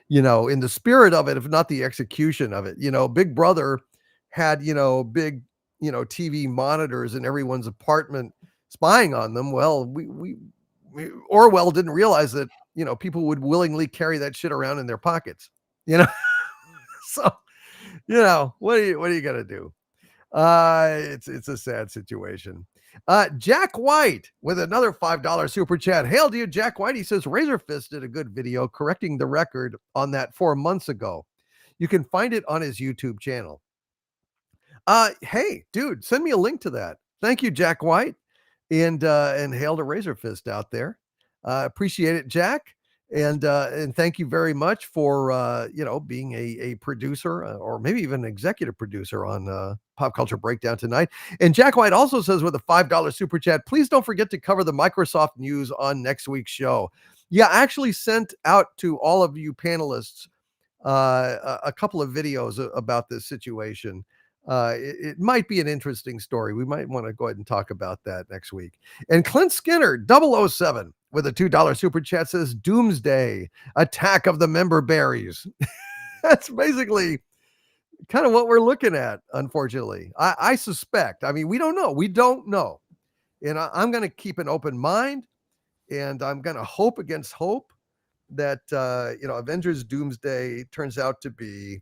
in the spirit of it, if not the execution of it, Big Brother had, big, TV monitors in everyone's apartment spying on them. Well, we Orwell didn't realize that, people would willingly carry that shit around in their pockets, so, what are you going to do? It's a sad situation. Jack White with another $5 super chat. Hail to you, Jack White. He says, Razor Fist did a good video correcting the record on that 4 months ago. You can find it on his YouTube channel. Hey, dude, send me a link to that. Thank you, Jack White. And hail to Razor Fist out there. Appreciate it, Jack. And thank you very much for being a producer or maybe even an executive producer on Pop Culture Breakdown tonight. And Jack White also says with a $5 super chat, please don't forget to cover the Microsoft news on next week's show. Yeah, I actually sent out to all of you panelists a couple of videos about this situation. It might be an interesting story. We might want to go ahead and talk about that next week. And Clint Skinner 007 with a $2 super chat says Doomsday, Attack of the Member Berries. That's basically kind of what we're looking at, unfortunately. I suspect. I mean, we don't know. We don't know. And I'm going to keep an open mind, and I'm going to hope against hope that Avengers Doomsday turns out to be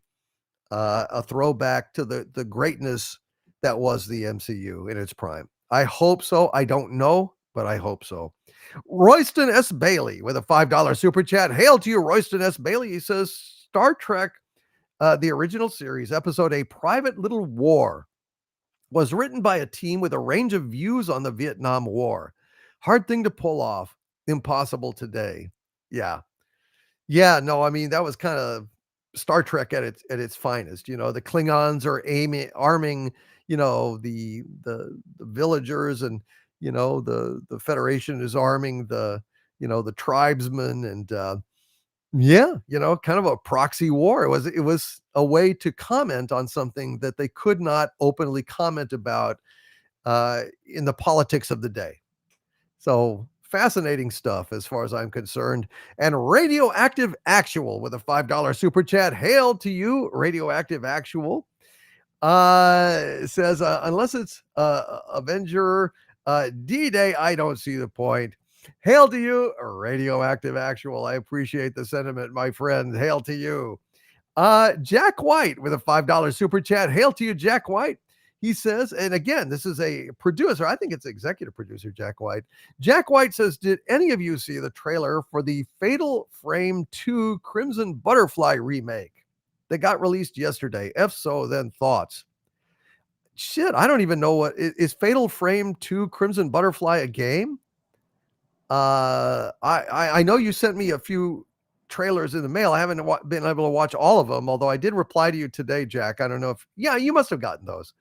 a throwback to the greatness that was the MCU in its prime. I hope so. I don't know, but I hope so. Royston S. Bailey with a $5 super chat. Hail to you, Royston S. Bailey. He says Star Trek, the original series, episode A Private Little War, was written by a team with a range of views on the Vietnam War. Hard thing to pull off. Impossible today. Yeah. No, I mean, that was kind of Star Trek at its finest. The Klingons are arming, the villagers, and the Federation is arming the tribesmen, and kind of a proxy war. It was a way to comment on something that they could not openly comment about in the politics of the day. So fascinating stuff as far as I'm concerned. And Radioactive Actual with a $5 super chat. Hail to you, Radioactive Actual. Says, unless it's Avenger D-Day, I don't see the point. Hail to you, Radioactive Actual. I appreciate the sentiment, my friend. Hail to you. Jack White with a $5 super chat. Hail to you, Jack White. He says, and again, this is a producer. I think it's executive producer, Jack White. Jack White says, did any of you see the trailer for the Fatal Frame 2 Crimson Butterfly remake that got released yesterday? If so, then thoughts. Shit, I don't even know what is Fatal Frame 2 Crimson Butterfly a game? I know you sent me a few trailers in the mail. I haven't been able to watch all of them, although I did reply to you today, Jack. I don't know if, you must have gotten those.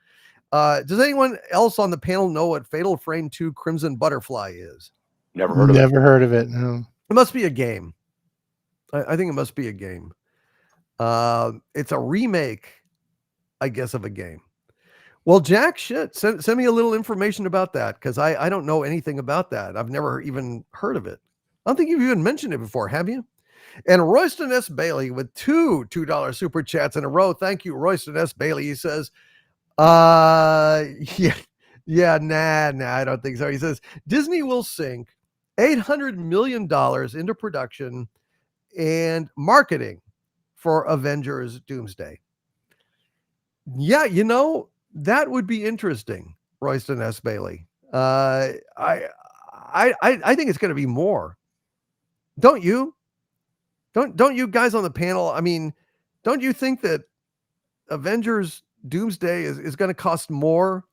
Does anyone else on the panel know what Fatal Frame 2 Crimson Butterfly is? Never heard of it. Never heard of it. No. It must be a game. I think it must be a game. It's a remake, I guess, of a game. Well, Jack, shit, send me a little information about that, because I don't know anything about that. I've never even heard of it. I don't think you've even mentioned it before, have you? And Royston S. Bailey with two $2 super chats in a row. Thank you, Royston S. Bailey. He says, nah, I don't think so. He says, Disney will sink $800 million into production and marketing for Avengers Doomsday. Yeah, that would be interesting, Royston S. Bailey. I think it's going to be more. Don't you? Don't you guys on the panel? I mean, don't you think that Avengers Doomsday is going to cost more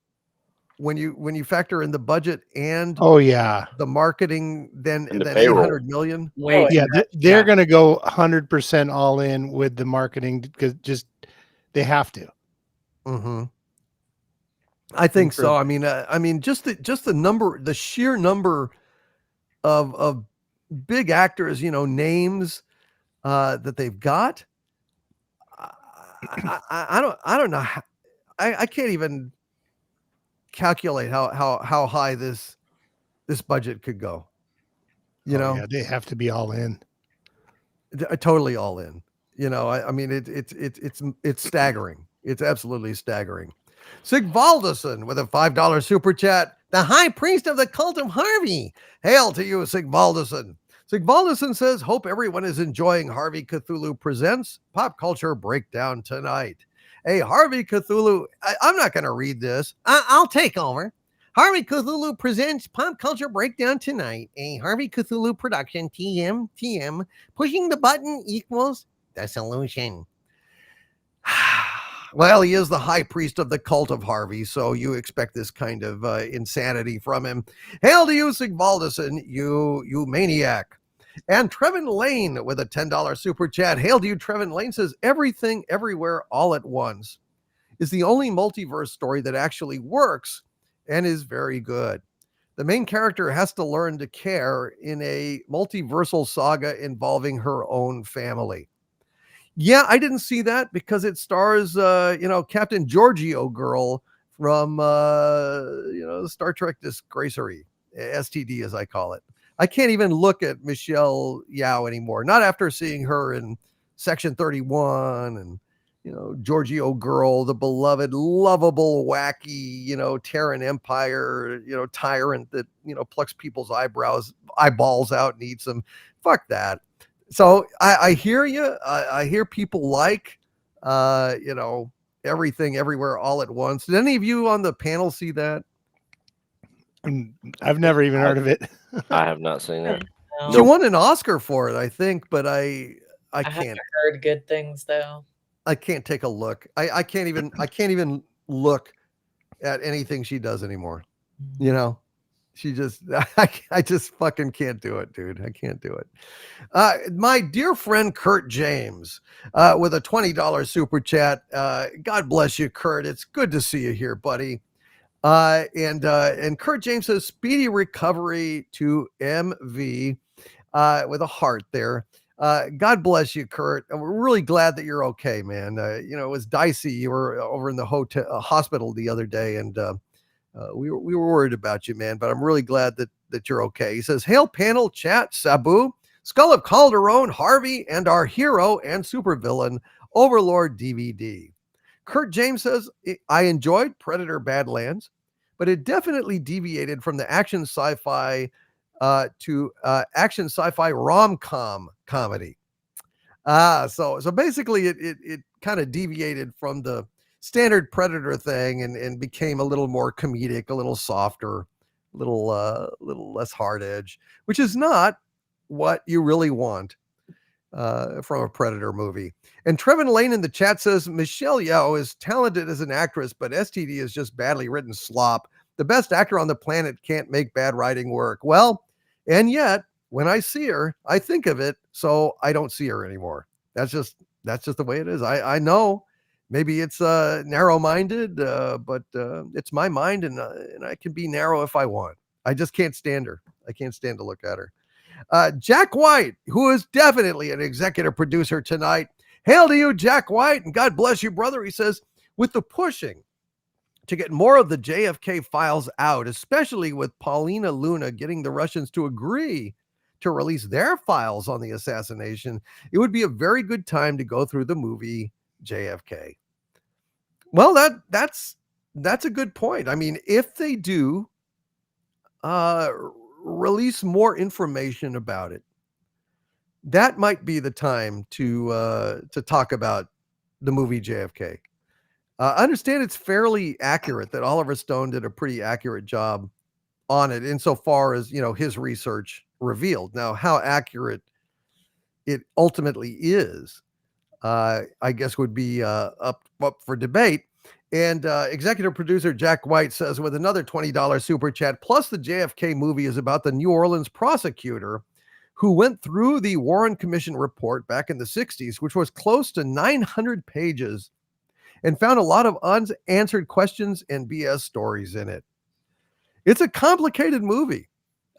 when you factor in the budget and the marketing than $800 million? Wait, they're going to go 100% all in with the marketing because they have to. Mm-hmm. I think so. I mean, just the number, the sheer number of big actors, names that they've got. I don't know. I can't even calculate how high this budget could go. They have to be all in. Totally all in. I mean, it's staggering. It's absolutely staggering. Sigvaldason with a $5 super chat. The high priest of the cult of Harvey. Hail to you, Sigvaldason. Sigvaldason says, hope everyone is enjoying Harvey Cthulhu Presents Pop Culture Breakdown tonight. Hey, Harvey Cthulhu, I'm not going to read this. I'll take over. Harvey Cthulhu Presents Pop Culture Breakdown tonight. A Harvey Cthulhu production, TM. Pushing the button equals the solution. Well, he is the high priest of the cult of Harvey, so you expect this kind of insanity from him. Hail to you, Sigvaldason, you maniac. And Trevin Lane with a $10 super chat. Hail to you, Trevin Lane says, Everything Everywhere All at Once is the only multiverse story that actually works and is very good. The main character has to learn to care in a multiversal saga involving her own family. Yeah, I didn't see that because it stars, Captain Giorgio girl from, Star Trek Disgracery, STD as I call it. I can't even look at Michelle Yao anymore. Not after seeing her in Section 31 and, Giorgio girl, the beloved, lovable, wacky, Terran Empire, tyrant that, plucks people's eyeballs out and eats them. Fuck that. So I hear you. I hear people like, Everything Everywhere All at Once. Did any of you on the panel see that? I've never even heard of it. I have not seen it. No, She won an Oscar for it, I think, but I I can't. haven't heard good things though. I can't take a look. I can't even look at anything she does anymore. She just, I just fucking can't do it, dude. I can't do it. My dear friend Kurt James, with a $20 super chat. God bless you, Kurt. It's good to see you here, buddy. And Kurt James says, speedy recovery to MV, with a heart there. God bless you, Kurt. And we're really glad that you're okay, man. It was dicey. You were over in the hospital the other day, and we were worried about you, man, but I'm really glad that you're okay. He says, hail panel chat, Sabu, Skull of Calderon, Harvey, and our hero and supervillain, Overlord DVD. Kurt James says, I enjoyed Predator Badlands, but it definitely deviated from the action sci-fi to action sci-fi rom-com comedy. So basically it kind of deviated from the standard Predator thing and became a little more comedic, a little softer, a little less hard edge, which is not what you really want from a Predator movie. And Trevin Lane in the chat says, Michelle Yeoh is talented as an actress, but STD is just badly written slop. The best actor on the planet can't make bad writing work. Well, and yet when I see her, I think of it, so I don't see her anymore. That's just the way it is. I know maybe it's narrow-minded, but it's my mind, and I can be narrow if I want. I just can't stand her. I can't stand to look at her. Jack White, who is definitely an executive producer tonight. Hail to you, Jack White, and God bless you, brother. He says, with the pushing to get more of the JFK files out, especially with Paulina Luna getting the Russians to agree to release their files on the assassination, it would be a very good time to go through the movie JFK. Well, that's a good point. I mean, if they do release more information about it, that might be the time to talk about the movie JFK. I understand it's fairly accurate, that Oliver Stone did a pretty accurate job on it insofar as, his research revealed. Now, how accurate it ultimately is, I guess would be up for debate. And executive producer Jack White says, with another $20 super chat, plus the JFK movie is about the New Orleans prosecutor who went through the Warren Commission report back in the 60s, which was close to 900 pages, and found a lot of unanswered questions and BS stories in it. It's a complicated movie.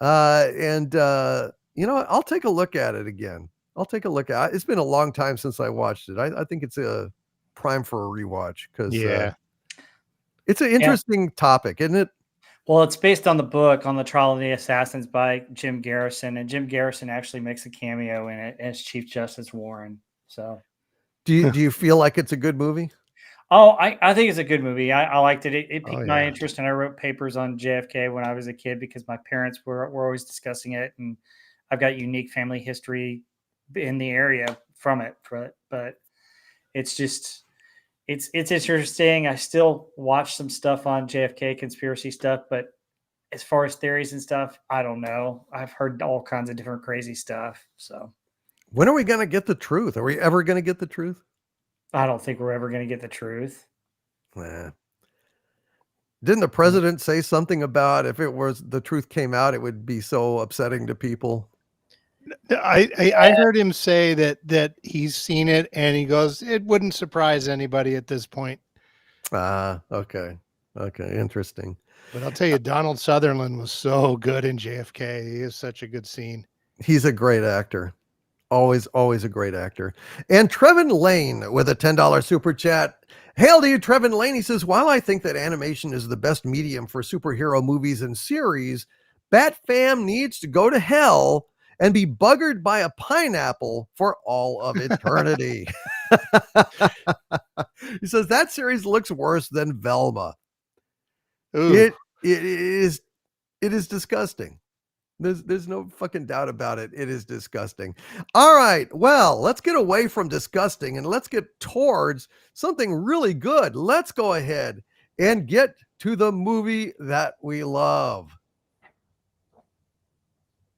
And I'll take a look at it again. I'll take a look at it. It's been a long time since I watched it. I think it's a prime for a rewatch because it's an interesting topic, isn't it? Well, it's based on the book on the Trial of the Assassins by Jim Garrison, and Jim Garrison actually makes a cameo in it as Chief Justice Warren. So, do you feel like it's a good movie? Oh, I think it's a good movie. I liked it. It piqued my interest, and I wrote papers on JFK when I was a kid because my parents were always discussing it, and I've got unique family history in the area from it. But it's just it's interesting. I still watch some stuff on JFK conspiracy stuff, but as far as theories and stuff, I don't know. I've heard all kinds of different crazy stuff. So when are we going to get the truth? Are we ever going to get the truth? I don't think we're ever going to get the truth. Didn't the president say something about if it was the truth came out, it would be so upsetting to people? I heard him say that he's seen it and he goes, it wouldn't surprise anybody at this point. Okay. Interesting. But I'll tell you, Donald Sutherland was so good in JFK. He is such a good scene. He's a great actor. Always a great actor. And Trevin Lane with a $10 super chat. Hail to you, Trevin Lane. He says, while I think that animation is the best medium for superhero movies and series, Batfam needs to go to hell and be buggered by a pineapple for all of eternity. He says that series looks worse than Velma. Ooh. It is disgusting. There's no fucking doubt about it. It is disgusting. All right. Well, let's get away from disgusting and let's get towards something really good. Let's go ahead and get to the movie that we love.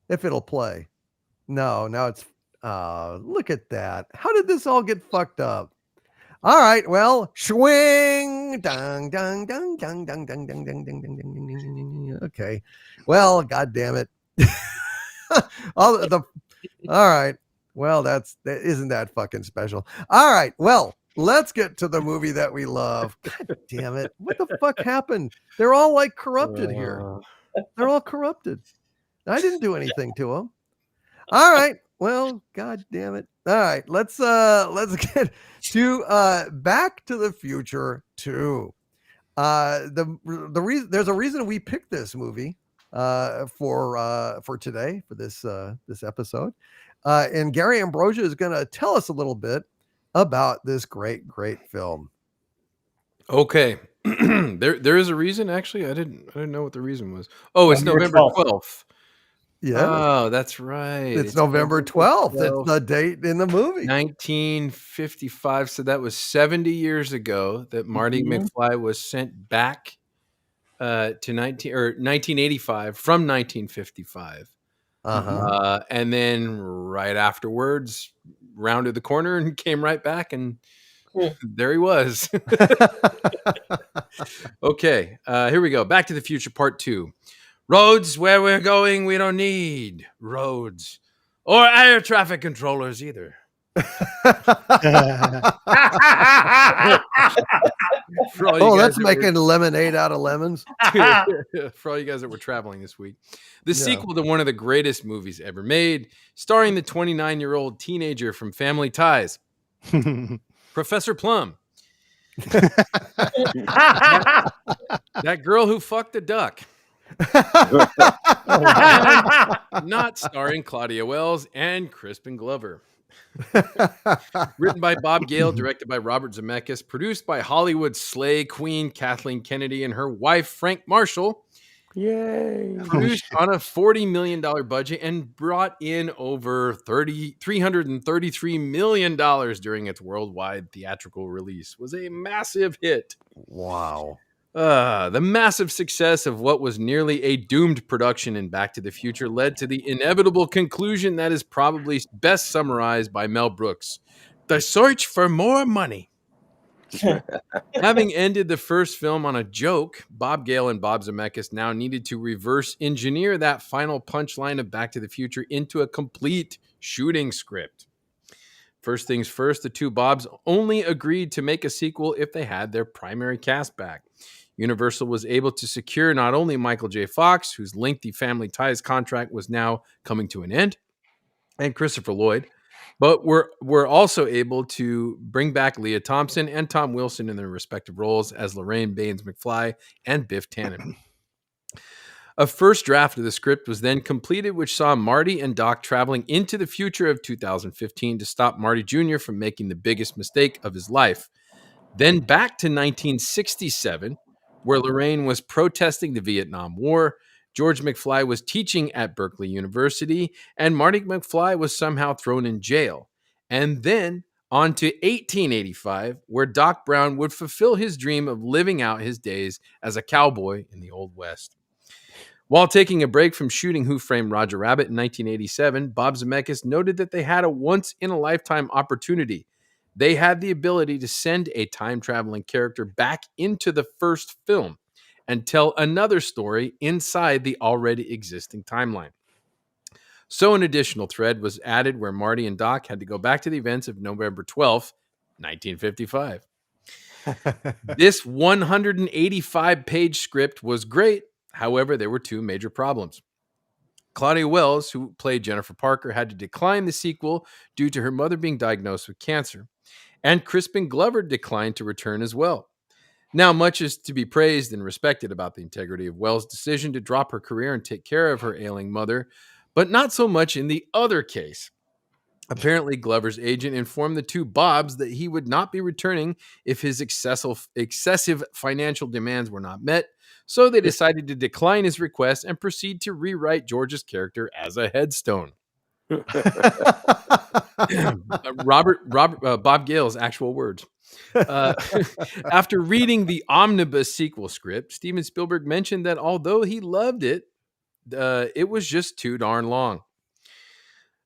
If it'll play. No, now it's look at that. How did this all get fucked up? All right, well, swing, dang, dang, dang, dang, dang, dang, dang, dang, dang, dang, dang. Okay, well, god damn it. All right, well, that isn't that fucking special. All right, well, let's get to the movie that we love. God damn it, what the fuck happened? They're all like corrupted here. They're all corrupted. I didn't do anything to them. All right. Well, god damn it. All right, let's get to Back to the Future 2. The reason there's a reason we picked this movie for today for this episode. And Gary Ambrosia is going to tell us a little bit about this great film. Okay. there is a reason. Actually, I didn't know what the reason was. Oh, it's November 12th. Yeah. Oh, that's right. It's November 12th. It's the date in the movie. 1955. So that was 70 years ago that Marty McFly was sent back to 1985 from 1955. And then right afterwards, rounded the corner and came right back, and there he was. Okay, here we go. Back to the Future Part 2. Roads where we're going, we don't need roads or air traffic controllers either. That's making lemonade out of lemons. For all you guys that were traveling this week. The sequel to one of the greatest movies ever made, starring the 29-year-old teenager from Family Ties, Professor Plum. That girl who fucked a duck. Not starring Claudia Wells and Crispin Glover. Written by Bob Gale, directed by Robert Zemeckis, produced by Hollywood slay queen Kathleen Kennedy and her wife Frank Marshall. Yay! Produced on a $40 million budget and brought in over $333 million during its worldwide theatrical release. Was a massive hit. Wow. The massive success of what was nearly a doomed production in Back to the Future led to the inevitable conclusion that is probably best summarized by Mel Brooks: the search for more money. Having ended the first film on a joke, Bob Gale and Bob Zemeckis now needed to reverse engineer that final punchline of Back to the Future into a complete shooting script. First things first, the two Bobs only agreed to make a sequel if they had their primary cast back. Universal was able to secure not only Michael J. Fox, whose lengthy Family Ties contract was now coming to an end, and Christopher Lloyd, but were also able to bring back Leah Thompson and Tom Wilson in their respective roles as Lorraine Baines McFly and Biff Tannen. A first draft of the script was then completed, which saw Marty and Doc traveling into the future of 2015 to stop Marty Jr. from making the biggest mistake of his life. Then back to 1967, where Lorraine was protesting the Vietnam War, George McFly was teaching at Berkeley University, and Marty McFly was somehow thrown in jail. And then on to 1885, where Doc Brown would fulfill his dream of living out his days as a cowboy in the Old West. While taking a break from shooting Who Framed Roger Rabbit in 1987, Bob Zemeckis noted that they had a once-in-a-lifetime opportunity. They had the ability to send a time-traveling character back into the first film and tell another story inside the already existing timeline. So an additional thread was added where Marty and Doc had to go back to the events of November 12th, 1955. This 185-page script was great. However, there were two major problems. Claudia Wells, who played Jennifer Parker, had to decline the sequel due to her mother being diagnosed with cancer. And Crispin Glover declined to return as well. Now, much is to be praised and respected about the integrity of Wells' decision to drop her career and take care of her ailing mother, but not so much in the other case. Apparently, Glover's agent informed the two Bobs that he would not be returning if his excessive financial demands were not met, so they decided to decline his request and proceed to rewrite George's character as a headstone. Bob Gale's actual words. After reading the omnibus sequel script, Steven Spielberg mentioned that although he loved it, it was just too darn long.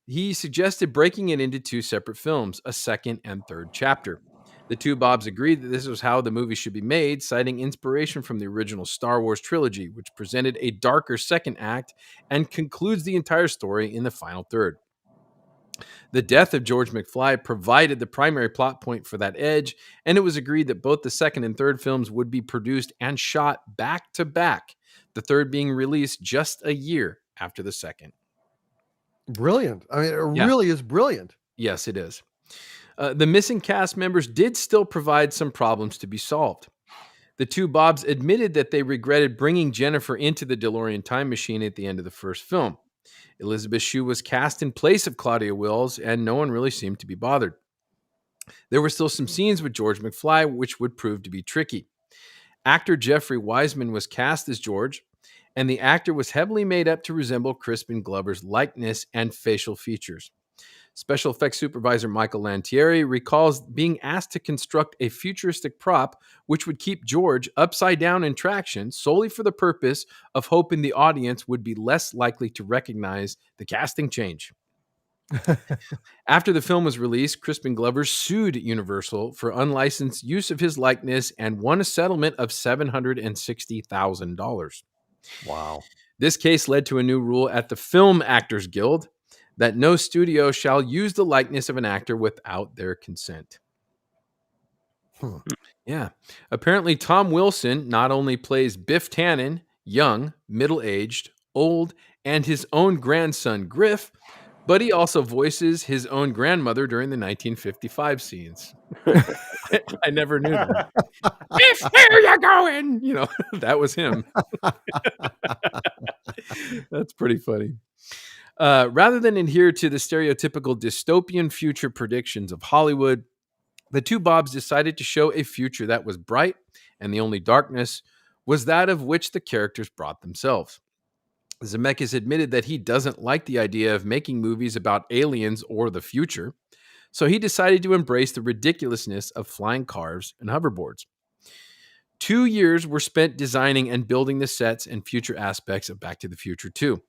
He suggested breaking it into two separate films, a second and third chapter. The two Bobs agreed that this was how the movie should be made, citing inspiration from the original Star Wars trilogy, which presented a darker second act and concludes the entire story in the final third. The death of George McFly provided the primary plot point for that edge, and it was agreed that both the second and third films would be produced and shot back to back, the third being released just a year after the second. Brilliant. I mean, it really is brilliant. Yes, it is. The missing cast members did still provide some problems to be solved. The two Bobs admitted that they regretted bringing Jennifer into the DeLorean time machine at the end of the first film. Elizabeth Shue was cast in place of Claudia Wells, and no one really seemed to be bothered. There were still some scenes with George McFly, which would prove to be tricky. Actor Jeffrey Wiseman was cast as George, and the actor was heavily made up to resemble Crispin Glover's likeness and facial features. Special effects supervisor Michael Lantieri recalls being asked to construct a futuristic prop which would keep George upside down in traction solely for the purpose of hoping the audience would be less likely to recognize the casting change. After the film was released, Crispin Glover sued Universal for unlicensed use of his likeness and won a settlement of $760,000. Wow. This case led to a new rule at the Film Actors Guild that no studio shall use the likeness of an actor without their consent. Yeah. Apparently, Tom Wilson not only plays Biff Tannen, young, middle-aged, old, and his own grandson, Griff, but he also voices his own grandmother during the 1955 scenes. I never knew that. Biff, where you going? You know, that was him. That's pretty funny. Rather than adhere to the stereotypical dystopian future predictions of Hollywood, the two Bobs decided to show a future that was bright, and the only darkness was that of which the characters brought themselves. Zemeckis admitted that he doesn't like the idea of making movies about aliens or the future, so he decided to embrace the ridiculousness of flying cars and hoverboards. 2 years were spent designing and building the sets and future aspects of Back to the Future 2.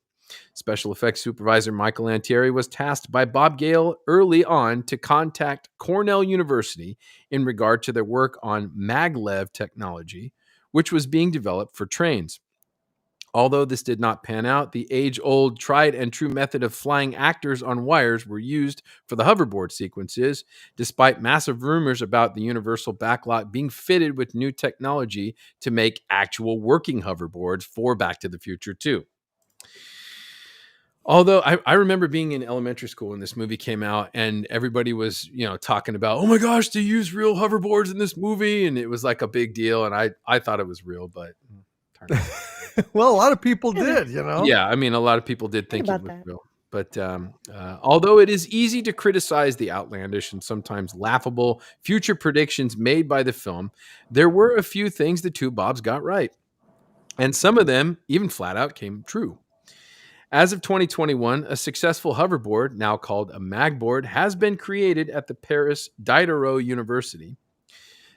Special effects supervisor Michael Lantieri was tasked by Bob Gale early on to contact Cornell University in regard to their work on maglev technology, which was being developed for trains. Although this did not pan out, the age-old, tried-and-true method of flying actors on wires were used for the hoverboard sequences, despite massive rumors about the Universal backlot being fitted with new technology to make actual working hoverboards for Back to the Future 2. Although I remember being in elementary school when this movie came out, and everybody was, talking about, oh my gosh, they use real hoverboards in this movie, and it was like a big deal, and I thought it was real, but well, a lot of people did, Yeah, I mean, a lot of people did think it about was that. real. But although it is easy to criticize the outlandish and sometimes laughable future predictions made by the film, there were a few things the two Bobs got right. And some of them even flat out came true. As of 2021, a successful hoverboard, now called a magboard, has been created at the Paris Diderot University.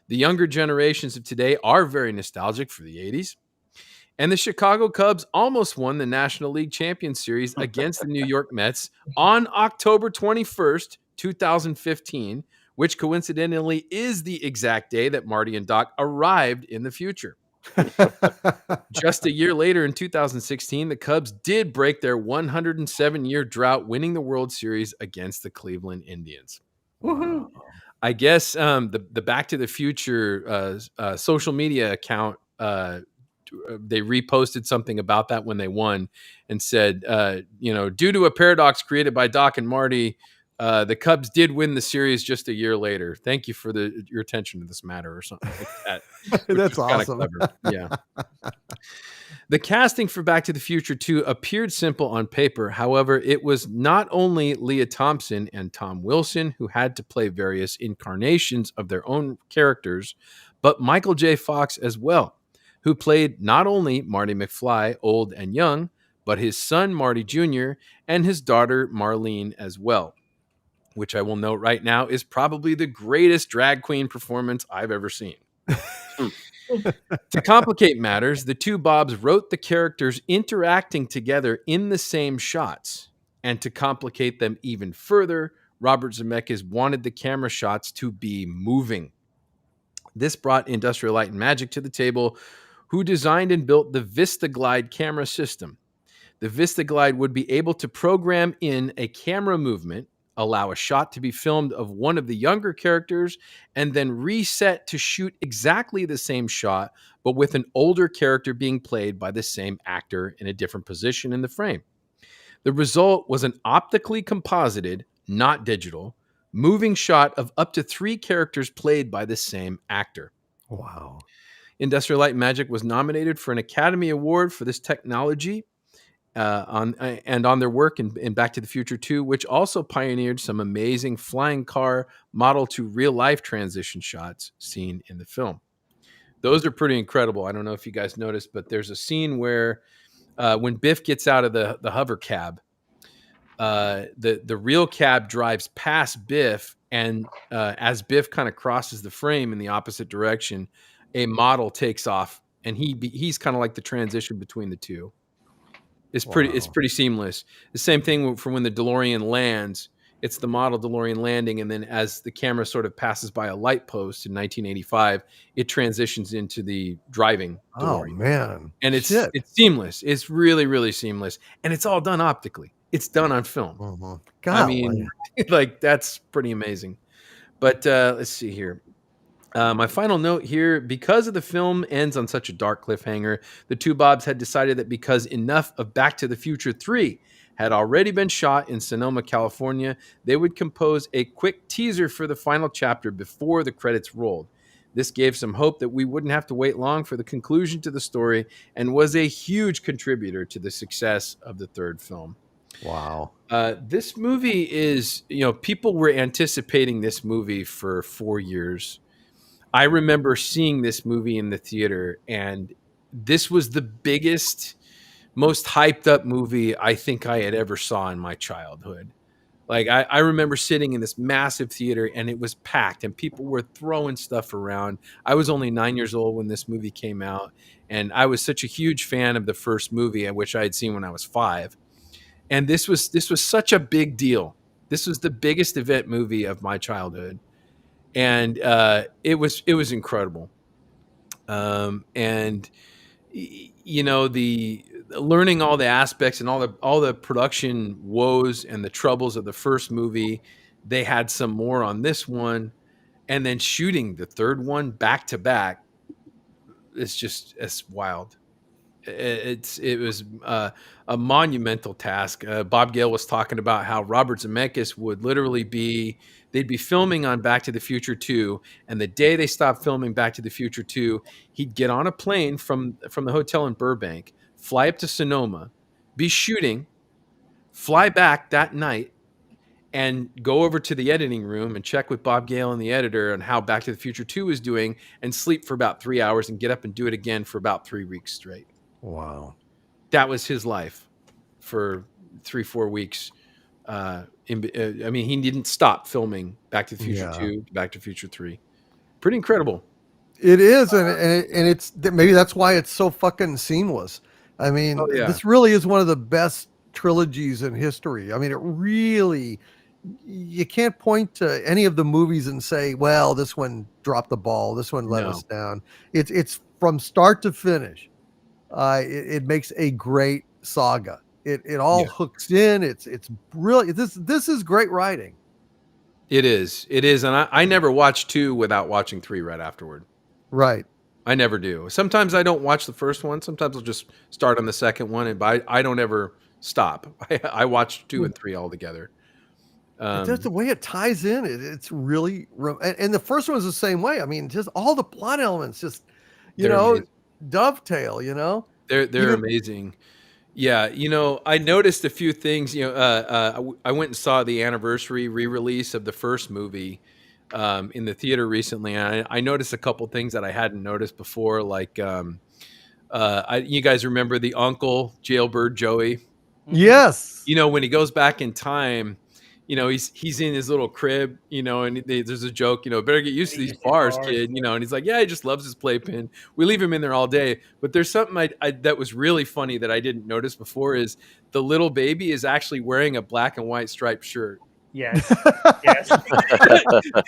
The younger generations of today are very nostalgic for the 80s. And the Chicago Cubs almost won the National League Champions Series against the New York Mets on October 21st, 2015, which coincidentally is the exact day that Marty and Doc arrived in the future. Just a year later, in 2016, the Cubs did break their 107-year drought, winning the World Series against the Cleveland Indians. Woohoo! I guess the Back to the Future social media account, they reposted something about that when they won and said, due to a paradox created by Doc and Marty, the Cubs did win the series just a year later. Thank you for your attention to this matter, or something like that. That's awesome. Clever. Yeah. The casting for Back to the Future 2 appeared simple on paper. However, it was not only Leah Thompson and Tom Wilson who had to play various incarnations of their own characters, but Michael J. Fox as well, who played not only Marty McFly, old and young, but his son Marty Jr. and his daughter Marlene as well, which I will note right now is probably the greatest drag queen performance I've ever seen. To complicate matters, the two Bobs wrote the characters interacting together in the same shots. And to complicate them even further, Robert Zemeckis wanted the camera shots to be moving. This brought Industrial Light and Magic to the table, who designed and built the VistaGlide camera system. The VistaGlide would be able to program in a camera movement, allow a shot to be filmed of one of the younger characters, and then reset to shoot exactly the same shot, but with an older character being played by the same actor in a different position in the frame. The result was an optically composited, not digital, moving shot of up to 3 characters played by the same actor. Wow. Industrial Light and Magic was nominated for an Academy Award for this technology, on their work in Back to the Future 2, which also pioneered some amazing flying car model to real life transition shots seen in the film. Those are pretty incredible. I don't know if you guys noticed, but there's a scene where when Biff gets out of the hover cab, the real cab drives past Biff, and as Biff kind of crosses the frame in the opposite direction, a model takes off, and he's kind of like the transition between the two. It's pretty seamless. The same thing for when the DeLorean lands. It's the model DeLorean landing, and then as the camera sort of passes by a light post in 1985, it transitions into the driving DeLorean. Oh man! And it's seamless. It's really, really seamless, and it's all done optically. It's done on film. Mm-hmm. I mean, like that's pretty amazing. But let's see here. My final note here, because of the film ends on such a dark cliffhanger, the two Bobs had decided that because enough of Back to the Future 3 had already been shot in Sonoma, California, they would compose a quick teaser for the final chapter before the credits rolled. This gave some hope that we wouldn't have to wait long for the conclusion to the story, and was a huge contributor to the success of the third film. Wow. This movie is, people were anticipating this movie for 4 years. I remember seeing this movie in the theater, and this was the biggest, most hyped up movie I think I had ever saw in my childhood. Like I remember sitting in this massive theater, and it was packed, and people were throwing stuff around. I was only 9 years old when this movie came out, and I was such a huge fan of the first movie, which I had seen when I was 5. And this was such a big deal. This was the biggest event movie of my childhood. And it was incredible, and the learning all the aspects and all the production woes and the troubles of the first movie. They had some more on this one, and then shooting the third one back to back. It's wild. It was a monumental task. Bob Gale was talking about how Robert Zemeckis would literally they'd be filming on Back to the Future 2, and the day they stopped filming Back to the Future 2, he'd get on a plane from the hotel in Burbank, fly up to Sonoma, be shooting, fly back that night, and go over to the editing room and check with Bob Gale and the editor on how Back to the Future 2 was doing, and sleep for about 3 hours and get up and do it again for about 3 weeks straight. Wow. That was his life for 3-4 weeks. He didn't stop filming Back to the Future 2 to Back to the Future 3. Pretty incredible. It is, and it's maybe that's why it's so fucking seamless. I mean, This really is one of the best trilogies in history. I mean, it really, you can't point to any of the movies and say, well, this one dropped the ball, this one let us down. It's from start to finish, it makes a great saga. It all Yeah. hooks in. It's really this is great writing. It is, and I never watch 2 without watching 3 right afterward. Right. I never do. Sometimes I don't watch the first one. Sometimes I'll just start on the second one, and I don't ever stop. I watch 2 and 3 all together. Just the way it ties in, it's really and the first one is the same way. I mean, just all the plot elements, just They're amazing. dovetail. You know, They're Even- amazing. Yeah, I noticed a few things. I went and saw the anniversary re-release of the first movie in the theater recently, and I noticed a couple things that I hadn't noticed before. Like, you guys remember the uncle, Jailbird Joey? Yes. When he goes back in time, he's in his little crib, and there's a joke, better get used to these bars, kid, and he's like, yeah, he just loves his playpen. We leave him in there all day. But there's something I that was really funny that I didn't notice before is the little baby is actually wearing a black and white striped shirt. Yes. Yes.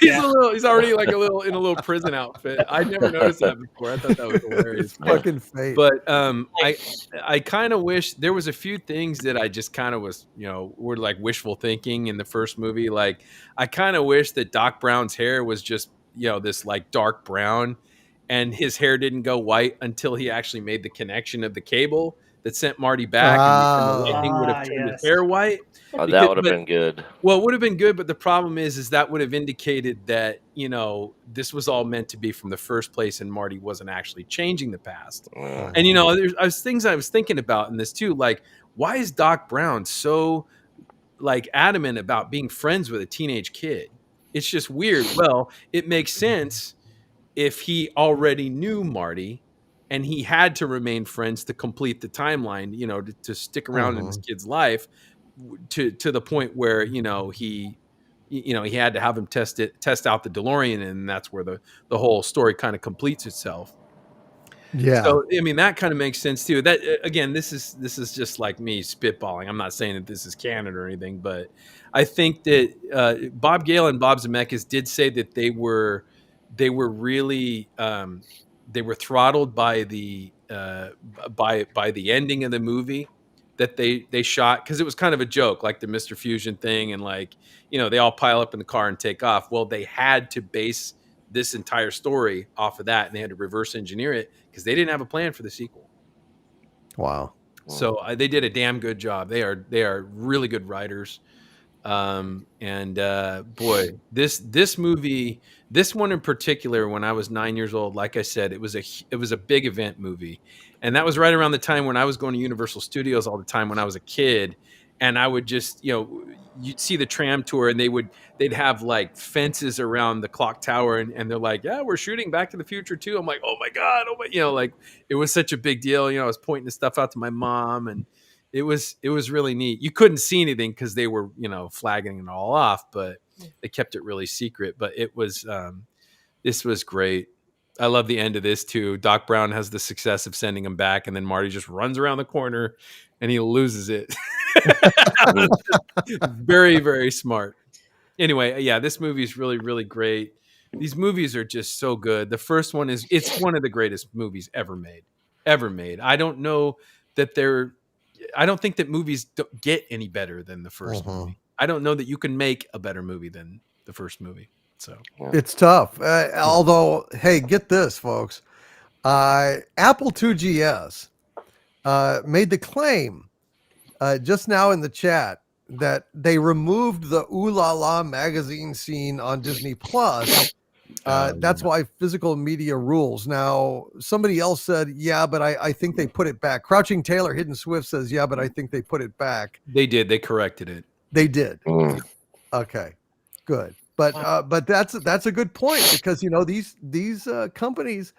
He's already like in a little prison outfit. I never noticed that before. I thought that was hilarious. Fucking fate. But I kind of wish there was a few things that I just kind of was, were like wishful thinking in the first movie. Like I kind of wish that Doc Brown's hair was just, this like dark brown, and his hair didn't go white until he actually made the connection of the cable that sent Marty back, and the lightning would have turned his hair white. That would have been good. Well, it would have been good, but the problem is that would have indicated that, this was all meant to be from the first place, and Marty wasn't actually changing the past. And, there's things I was thinking about in this too, like, why is Doc Brown so, like, adamant about being friends with a teenage kid? It's just weird. Well, it makes sense if he already knew Marty, and he had to remain friends to complete the timeline, to stick around in this kid's life to the point where, he had to have him test out the DeLorean, and that's where the whole story kind of completes itself. Yeah. So, I mean, that kind of makes sense too. That again, this is just like me spitballing. I'm not saying that this is canon or anything, but I think that Bob Gale and Bob Zemeckis did say that they were really they were throttled by the ending of the movie that they shot, because it was kind of a joke, like the Mr. Fusion thing, and like, they all pile up in the car and take off. Well, they had to base this entire story off of that, and they had to reverse engineer it because they didn't have a plan for the sequel. Wow. So they did a damn good job. They are really good writers. And boy, this movie, this one in particular, when I was 9 years old, like I said, it was a big event movie. And that was right around the time when I was going to Universal Studios all the time when I was a kid. And I would just, you'd see the tram tour, and they'd have like fences around the clock tower, and they're like, yeah, we're shooting Back to the Future too. I'm like, oh my God. Like it was such a big deal. I was pointing this stuff out to my mom, and it was really neat. You couldn't see anything because they were, flagging it all off, but they kept it really secret. But it was, this was great. I love the end of this too. Doc Brown has the success of sending him back, and then Marty just runs around the corner and he loses it. Very, very smart. Anyway, yeah, this movie is really, really great. These movies are just so good. The first one it's one of the greatest movies ever made. I don't know that I don't think that movies don't get any better than the first movie. I don't know that you can make a better movie than the first movie. So it's tough. Although, hey, get this, folks. Apple 2GS made the claim just now in the chat that they removed the Ooh La La magazine scene on Disney Plus. That's why physical media rules. Now, somebody else said, yeah, but I think they put it back. Crouching Taylor, Hidden Swift says, yeah, but I think they put it back. They did. They corrected it. They did. Okay, good. But that's a good point, because these companies,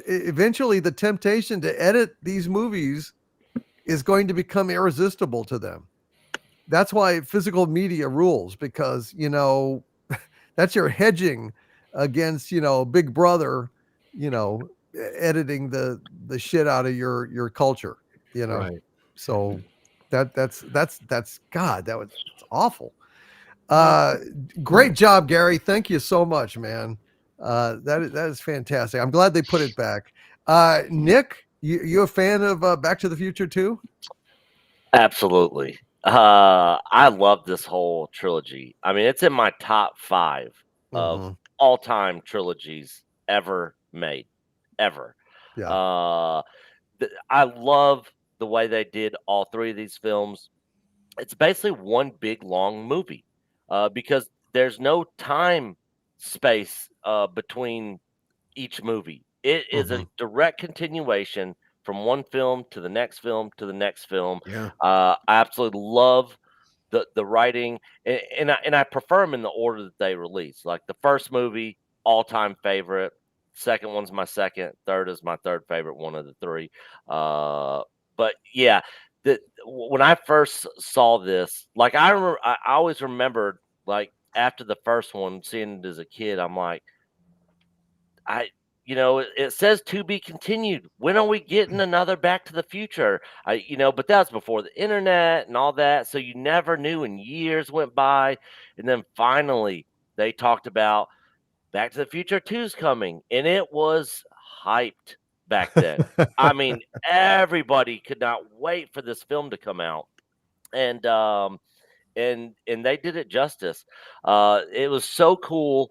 eventually the temptation to edit these movies is going to become irresistible to them. That's why physical media rules, because that's your hedging against Big Brother, editing the shit out of your culture. Right. So that's God, that was awful. Great job, Gary. Thank you so much, man. That is fantastic. I'm glad they put it back. Nick, you a fan of Back to the Future too? Absolutely. I love this whole trilogy. I mean, it's in my top 5 of Mhm. all-time trilogies ever made, ever. Yeah. I love the way they did all 3 of these films. It's basically one big long movie, because there's no time space between each movie. It is a Mhm. direct continuation from one film to the next film to the next film. Yeah. I absolutely love the writing, and I prefer them in the order that they release. Like the first movie, all time favorite. Second one's my second. Third is my third favorite. One of the 3. But yeah, when I first saw this, like I always remembered, like after the first one, seeing it as a kid, I'm like, I it says to be continued. When are we getting another Back to the Future? But that was before the internet and all that, so you never knew, and years went by, and then finally they talked about Back to the Future 2's coming, and it was hyped back then. I mean, everybody could not wait for this film to come out, and they did it justice. It was so cool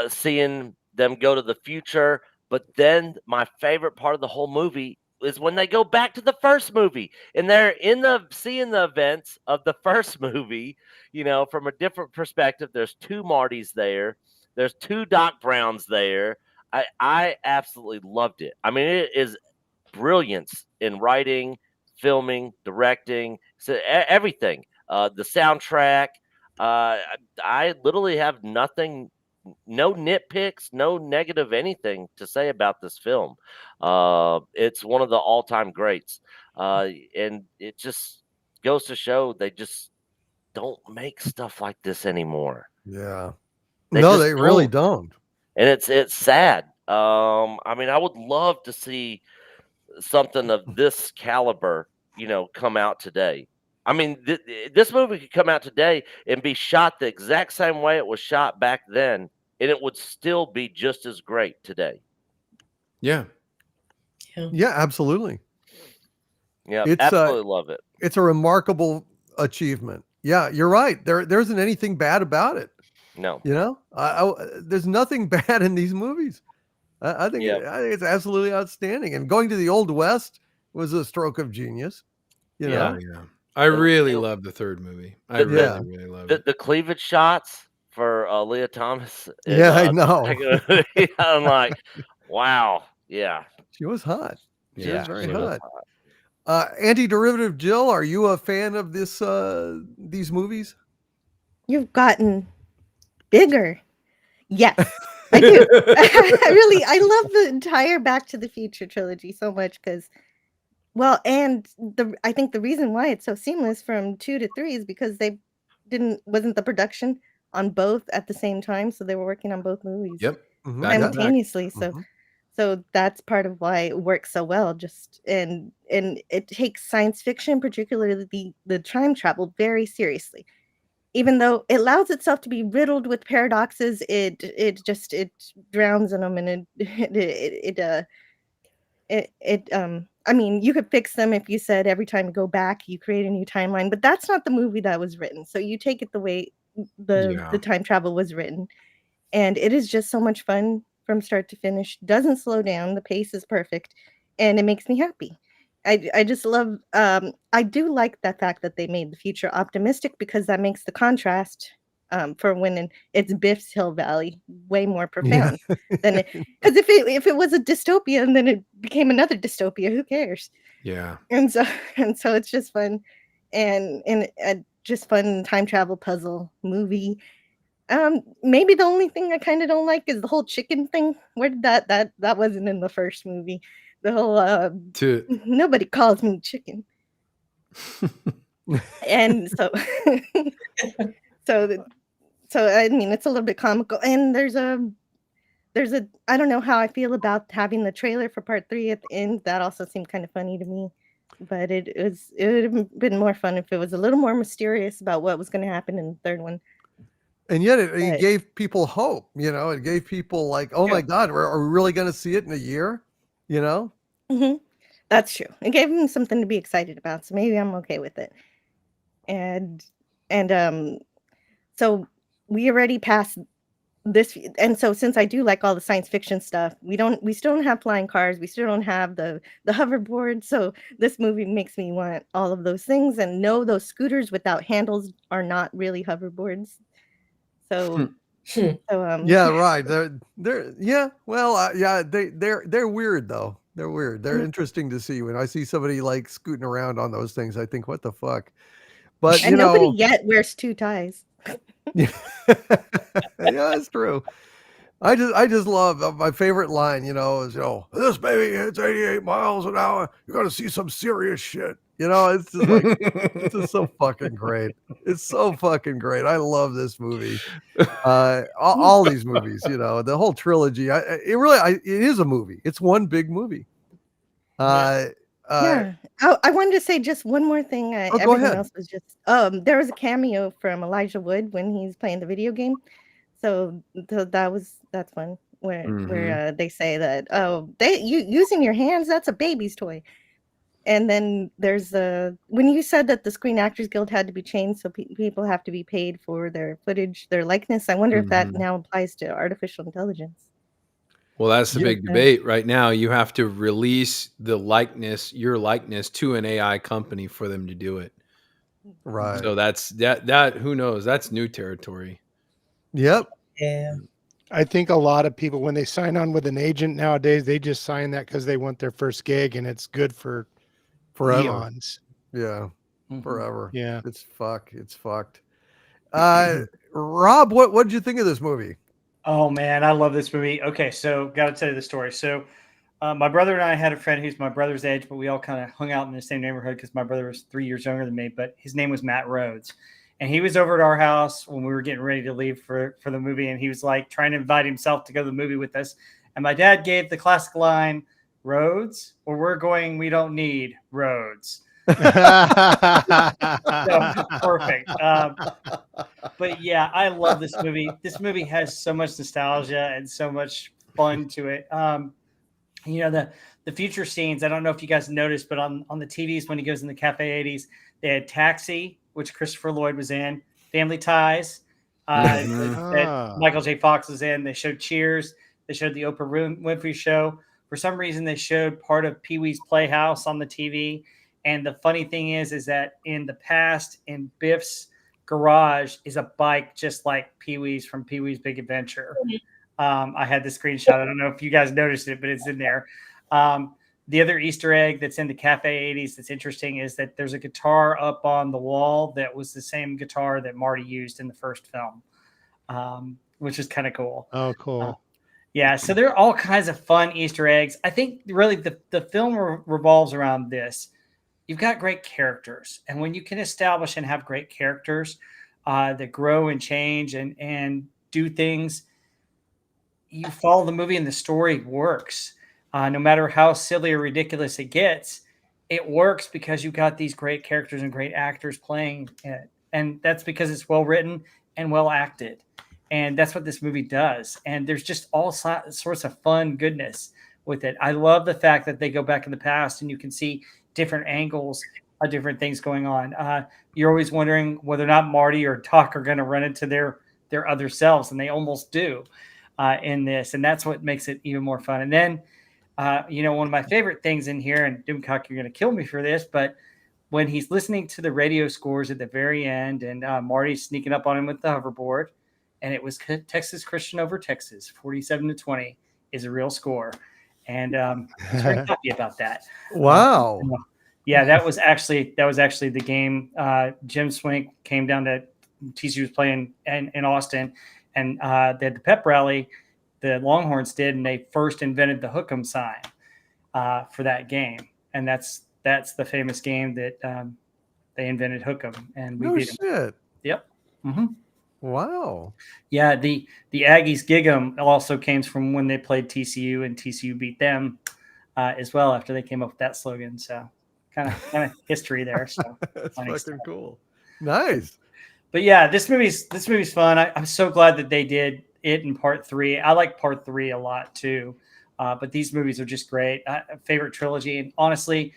seeing them go to the future. But then my favorite part of the whole movie is when they go back to the first movie and they're seeing the events of the first movie, from a different perspective. There's 2 Martys there. There's 2 Doc Browns there. I absolutely loved it. I mean, it is brilliance in writing, filming, directing, so everything. The soundtrack. I literally have nothing, no nitpicks, no negative anything to say about this film. It's one of the all-time greats, and it just goes to show they just don't make stuff like this anymore. Yeah. They No, just they really don't, don't. and it's sad. I mean, I would love to see something of this caliber, come out today. I mean, this movie could come out today and be shot the exact same way it was shot back then, and it would still be just as great today. Yeah. Yeah. Yeah, absolutely. Yeah, It's absolutely love it. it's a remarkable achievement. Yeah, you're right. There isn't anything bad about it. No. There's nothing bad in these movies. I think Yeah. I think it's absolutely outstanding. And going to the Old West was a stroke of genius. You Yeah. know, Oh, yeah. I really love the third movie. I The- really, Yeah. really love The, it. the cleavage shots for Leah Thomas. Yeah, I know. I'm like, wow. Yeah. She was hot. She was Yeah, very she was was. hot. Anti-derivative Jill, are you a fan of these movies? You've gotten bigger. Yes, I do. I love the entire Back to the Future trilogy so much because, well, and I think the reason why it's so seamless from 2 to 3 is because wasn't the production on both at the same time, so they were working on both movies Yep. Mhm. Back to back. simultaneously. Mhm. So that's part of why it works so well. Just and it takes science fiction, particularly the time travel, very seriously. Even though it allows itself to be riddled with paradoxes, it drowns in them, and I mean, you could fix them if you said every time you go back, you create a new timeline, but that's not the movie that was written. So you take it the way the Yeah. time travel was written, and it is just so much fun from start to finish. Doesn't slow down. The pace is perfect, and it makes me happy. I just love. I do like the fact that they made the future optimistic because that makes the contrast for when it's Biff's Hill Valley way more Yeah. profound than it. Because if it was a dystopia and then it became another dystopia, who cares? Yeah. And so it's just fun, and just fun time travel puzzle movie. Maybe the only thing I kind of don't like is the whole chicken thing. Where did that wasn't in the first movie. The whole To nobody calls me chicken, and so so I mean it's a little bit comical. And there's a I don't know how I feel about having the trailer for part 3 at the end. That also seemed kind of funny to me, but it would have been more fun if it was a little more mysterious about what was going to happen in the third one. And yet it Right. gave people hope, you know, it gave people like, oh my God, are we really going to see it in a year? You know? Mhm. That's true. It gave him something to be excited about, so maybe I'm okay with it. And so we already passed this, and so since I do like all the science fiction stuff, we still don't have flying cars, we still don't have the hoverboard, so this movie makes me want all of those things, and no, those scooters without handles are not really hoverboards. So Yeah, right. They're yeah. Well, yeah. They're weird though. They're weird. They're interesting to see. When I see somebody like scooting around on those things, I think, what the fuck? But and nobody yet wears 2 ties. yeah, it's true. I just love my favorite line, you know, is, you know, this baby hits 88 miles an hour. You're gonna see some serious shit. You know, it's just like it's just so fucking great. It's so fucking great. I love this movie. All these movies, you know, the whole trilogy. It is a movie. It's one big movie. Yeah. I wanted to say just one more thing. Go Everything ahead. else was just there was a cameo from Elijah Wood when he's playing the video game. So that's fun where they say that, oh, using your hands, that's a baby's toy. And then there's when you said that the Screen Actors Guild had to be changed, so people have to be paid for their footage, their likeness. I wonder if that now applies to artificial intelligence. Well, that's the big debate right now. You have to release your likeness to an AI company for them to do it. Right. So that's that who knows? That's new territory. Yep. Yeah. I think a lot of people, when they sign on with an agent nowadays, they just sign that because they want their first gig, and it's good for Forever. eons. Yeah. Forever. Yeah. It's fucked. Rob, what did you think of this movie? Oh man, I love this movie. Okay, so got to tell you the story. So my brother and I had a friend who's my brother's age, but we all kind of hung out in the same neighborhood because my brother was 3 years younger than me, but his name was Matt Rhodes. And he was over at our house when we were getting ready to leave for the movie. And he was like trying to invite himself to go to the movie with us. And my dad gave the classic line, "Roads, where we're going, we don't need roads." So, perfect. But yeah, I love this movie. This movie has so much nostalgia and so much fun to it. You know, the future scenes, I don't know if you guys noticed, but on the TVs when he goes in the Cafe 80s, they had Taxi, which Christopher Lloyd was in, Family Ties, that Michael J. Fox was in. They showed Cheers. They showed the Oprah Winfrey Show. For some reason, they showed part of Pee-wee's Playhouse on the TV. And the funny thing is that in the past, in Biff's garage is a bike just like Pee-wee's from Pee-wee's Big Adventure. I had the screenshot. I don't know if you guys noticed it, but it's in there. The other Easter egg that's in the Cafe 80s that's interesting is that there's a guitar up on the wall that was the same guitar that Marty used in the first film, which is kind of cool. Oh, cool. Yeah, so there are all kinds of fun Easter eggs. I think really the film revolves around this. You've got great characters, and when you can establish and have great characters that grow and change and do things, you follow the movie and the story works. No matter how silly or ridiculous it gets, it works because you've got these great characters and great actors playing it. And that's because it's well written and well acted. And that's what this movie does. And there's just all sorts of fun goodness with it. I love the fact that they go back in the past and you can see different angles of different things going on. You're always wondering whether or not Marty or Doc are going to run into their other selves, and they almost do in this. And that's what makes it even more fun. And then, one of my favorite things in here, and Doomcock, you're going to kill me for this, but when he's listening to the radio scores at the very end, and Marty's sneaking up on him with the hoverboard, and it was Texas Christian over Texas, 47-20 is a real score. And I was very happy about that. Wow. Yeah, that was actually the game. Jim Swink came down to TCU was playing in Austin, and they had the pep rally. The Longhorns did, and they first invented the hook'em sign for that game, and that's the famous game that they invented hook'em, and we beat them. Shit. Yep. Mm-hmm. Wow. Yeah, the Aggies gig 'em also came from when they played TCU, and TCU beat them as well after they came up with that slogan. So kind of history there. So that's fucking cool. Nice. But yeah, this movie's fun. I'm so glad that they did it in part 3. I like part 3 a lot too. But these movies are just great. Favorite trilogy, and honestly,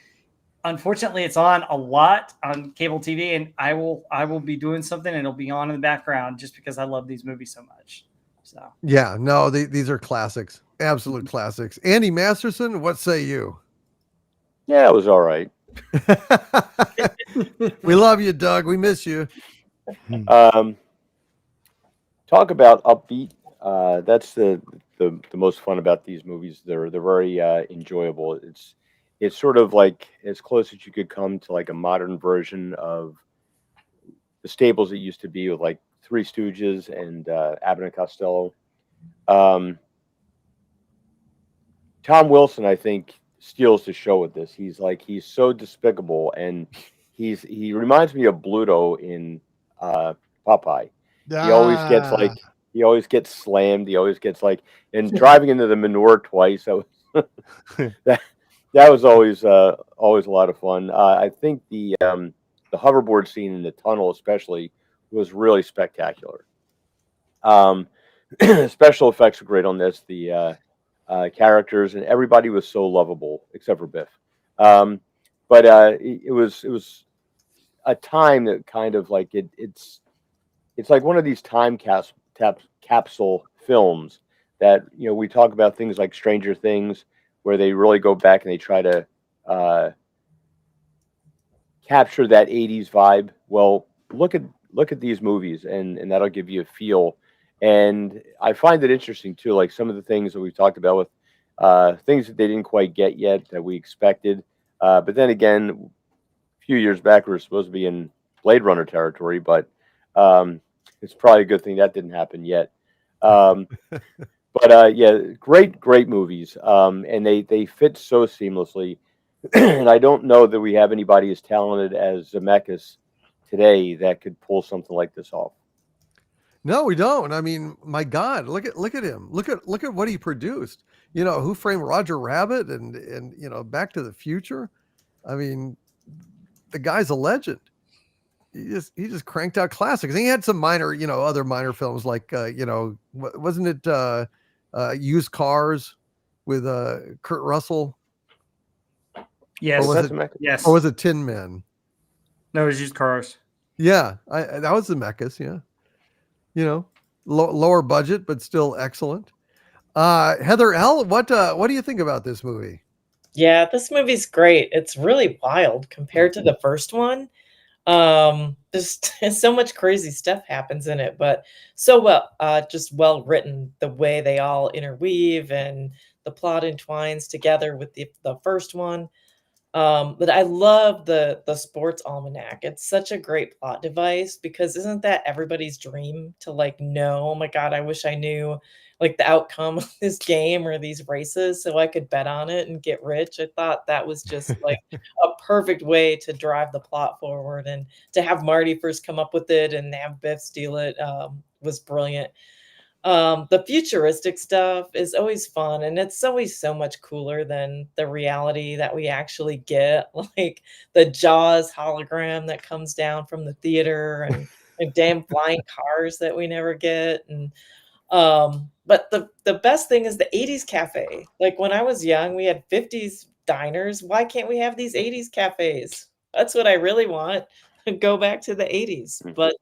unfortunately, it's on a lot on cable TV, and I will be doing something, and it'll be on in the background just because I love these movies so much. So Yeah, no, these are classics, absolute classics. Andy Masterson, what say you? Yeah, it was all right. We love you, Doug. We miss you. Talk about upbeat. That's the most fun about these movies. They're very enjoyable. It's sort of like as close as you could come to like a modern version of the staples it used to be with like Three Stooges and Abbott and Costello. Tom Wilson, I think, steals the show with this. He's so despicable, and he reminds me of Bluto in Popeye. He always gets slammed. He always gets and driving into the manure twice. That was that was always a lot of fun. I think the hoverboard scene in the tunnel, especially, was really spectacular. Special effects are great on this. The characters and everybody was so lovable except for Biff. But it was a time that kind of like it's like one of these time capsule films that we talk about things like Stranger Things, where they really go back and they try to capture that 80s vibe. Well, look at these movies, and that'll give you a feel. And I find it interesting too, like some of the things that we've talked about with things that they didn't quite get yet that we expected. But then again, a few years back, we were supposed to be in Blade Runner territory, but it's probably a good thing that didn't happen yet. But yeah, great movies, and they fit so seamlessly. And I don't know that we have anybody as talented as Zemeckis today that could pull something like this off. No, we don't. I mean, my God, look at him. Look at what he produced. Who Framed Roger Rabbit and Back to the Future. I mean, the guy's a legend. He just cranked out classics. And he had some minor, other minor films like wasn't it Used Cars with Kurt Russell? yes, Or was it yes. Or was it Tin Men? No, it was Used Cars. Yeah, that was Zemeckis. Yeah. Lower budget, but still excellent. Heather L., what do you think about this movie? Yeah, this movie's great. It's really wild compared to the first one. There's so much crazy stuff happens in it, but so just well written, the way they all interweave and the plot entwines together with the first one. But I love the sports almanac. It's such a great plot device because isn't that everybody's dream to know, oh my God, I wish I knew the outcome of this game or these races so I could bet on it and get rich. I thought that was just a perfect way to drive the plot forward, and to have Marty first come up with it and have Biff steal it was brilliant. The futuristic stuff is always fun, and it's always so much cooler than the reality that we actually get, like the Jaws hologram that comes down from the theater and damn flying cars that we never get. And but the best thing is the 80s cafe. Like when I was young, we had 50s diners. Why can't we have these 80s cafes? That's what I really want. Go back to the 80s. But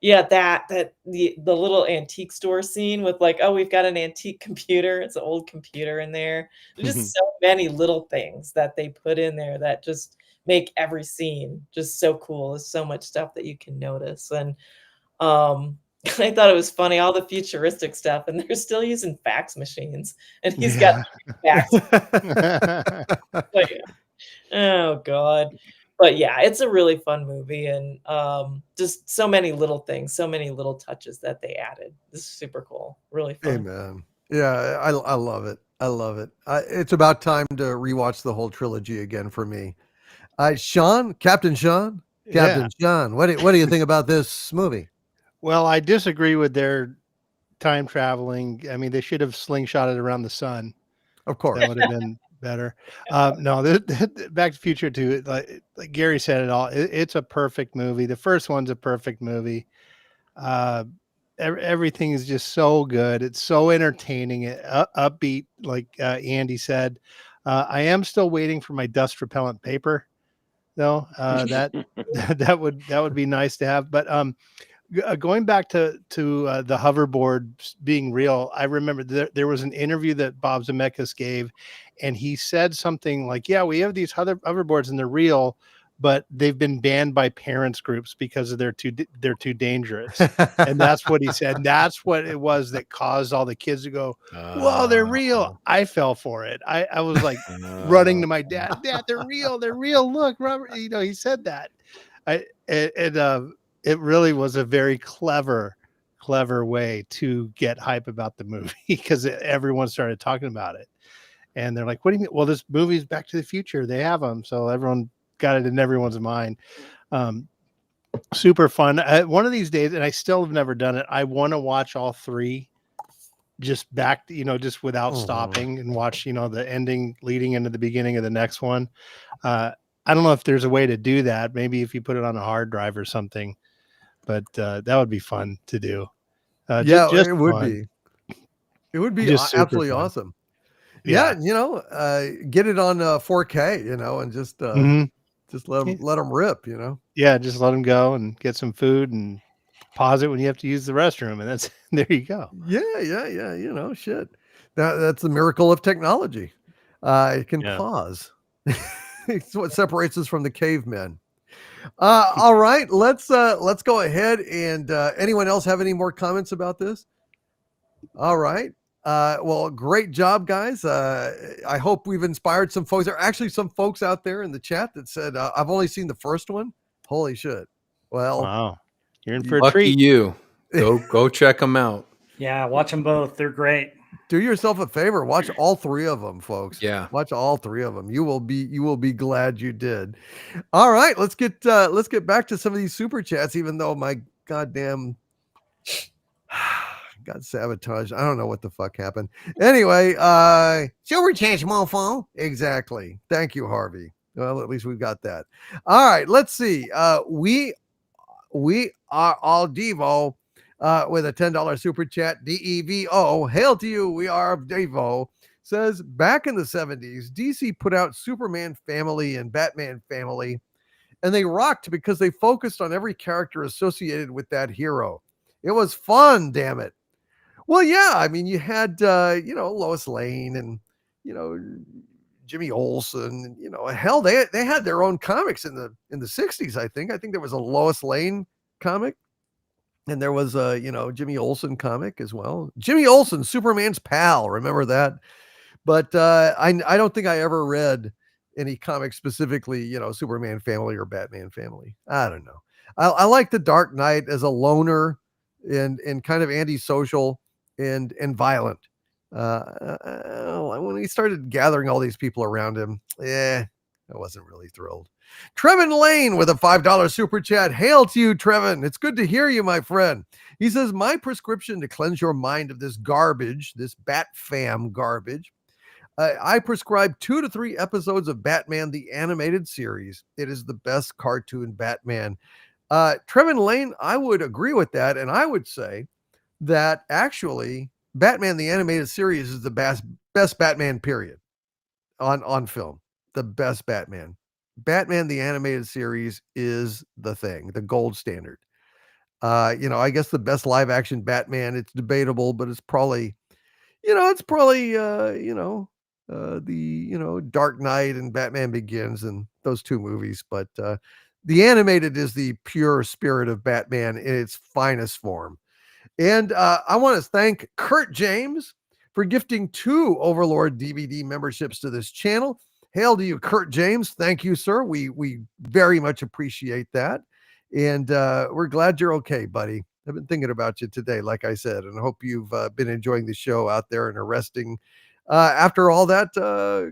yeah, that the little antique store scene with oh, we've got an antique computer. It's an old computer in there. There's just so many little things that they put in there that just make every scene just so cool. There's so much stuff that you can notice. And I thought it was funny, all the futuristic stuff, and they're still using fax machines. And he's got fax. Oh God. But yeah, it's a really fun movie, and just so many little things, so many little touches that they added. This is super cool, really fun. Amen. Yeah, I love it. I love it. It's about time to rewatch the whole trilogy again for me. Captain Sean, what do you think about this movie? Well, I disagree with their time traveling. I mean, they should have slingshotted around the sun. Of course, That would have been better. No, Back to the Future 2, like Gary said it all. It's a perfect movie. The first one's a perfect movie. Everything is just so good. It's so entertaining, upbeat, like Andy said. I am still waiting for my dust repellent paper, though. That would be nice to have. But going back to the hoverboard being real, I remember there was an interview that Bob Zemeckis gave, and he said something like, "Yeah, we have these hoverboards and they're real, but they've been banned by parents groups because they're too dangerous." And that's what he said. And that's what it was that caused all the kids to go, "Whoa, they're real!" I fell for it. I was like running to my dad. "Dad, they're real. They're real. Look, Robert." He said that. It really was a very clever way to get hype about the movie because everyone started talking about it. And they're like, "What do you mean?" "Well, this movie's Back to the Future. They have them." So everyone got it in everyone's mind. Super fun. One of these days, and I still have never done it, I want to watch all three just just without stopping and watch, the ending leading into the beginning of the next one. I don't know if there's a way to do that. Maybe if you put it on a hard drive or something. But that would be fun to do. Yeah, just it would fun. be. It would be Just super absolutely fun. awesome. Yeah, get it on 4K, and just let them rip, Yeah, just let them go and get some food and pause it when you have to use the restroom, and that's there you go. Yeah, shit. That's the miracle of technology. It can pause. It's what separates us from the cavemen. All right, let's go ahead and anyone else have any more comments about this? All right. Well, great job, guys. I hope we've inspired some folks. There are actually some folks out there in the chat that said, I've only seen the first one. Holy shit. Well, wow. You're in for a Lucky treat. you. Go check them out. Yeah, watch them both. They're great. Do yourself a favor. Watch all three of them, folks. Yeah. Watch all three of them. You will be glad you did. All right, let's get back to some of these super chats, even though my goddamn got sabotaged. I don't know what the fuck happened. Anyway, super chats, mofo. Exactly. Thank you, Harvey. Well, at least we've got that. All right, let's see. We are all Devo with a $10 super chat. DEVO. Hail to you. We are Devo. Says back in the 70s, DC put out Superman Family and Batman Family, and they rocked because they focused on every character associated with that hero. It was fun, damn it. Well, yeah, I mean, you had Lois Lane and Jimmy Olsen, hell, they had their own comics in the 60s. I think there was a Lois Lane comic, and there was a Jimmy Olsen comic as well. Jimmy Olsen, Superman's pal, remember that? But I don't think I ever read any comics specifically, Superman Family or Batman Family. I don't know. I like the Dark Knight as a loner and kind of antisocial and violent. When he started gathering all these people around him, I wasn't really thrilled. Trevin Lane with a $5 super chat. Hail to you, Trevin. It's good to hear you, my friend. He says, my prescription to cleanse your mind of this garbage, this Batfam garbage, I prescribe 2 to 3 episodes of Batman, the animated series. It is the best cartoon Batman. Trevin Lane, I would agree with that. And I would say that actually Batman, the animated series is the best Batman period on film. The best Batman. Batman, the animated series is the thing, the gold standard. I guess the best live action Batman, it's debatable, but it's probably, the Dark Knight and Batman Begins and those two movies. But the animated is the pure spirit of Batman in its finest form. And I want to thank Kurt James for gifting 2 Overlord DVD memberships to this channel. Hail to you, Kurt James. Thank you, sir. We very much appreciate that. And we're glad you're okay, buddy. I've been thinking about you today, like I said, and I hope you've been enjoying the show out there and are resting after all that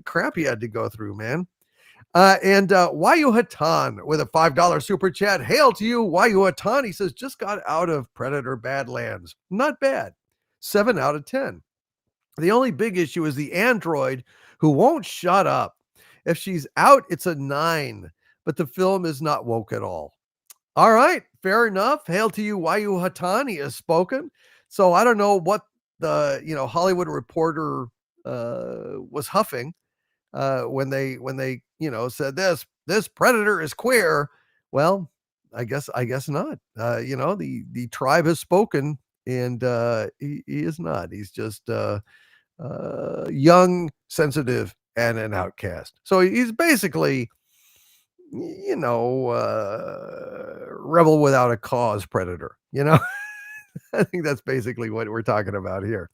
crap you had to go through, man. And Wayu Hatan with a $5 super chat. Hail to you, Wayu Hatan. He says, just got out of Predator Badlands. Not bad. 7 out of 10. The only big issue is the android who won't shut up. If she's out, it's a 9, but the film is not woke at all. All right, fair enough. Hail to you, Wayu Hatani has spoken. So I don't know what the Hollywood Reporter was huffing when they said this predator is queer. Well, I guess not. The tribe has spoken, and he is not. He's just young, sensitive, and an outcast. So he's basically, rebel without a cause predator, I think that's basically what we're talking about here.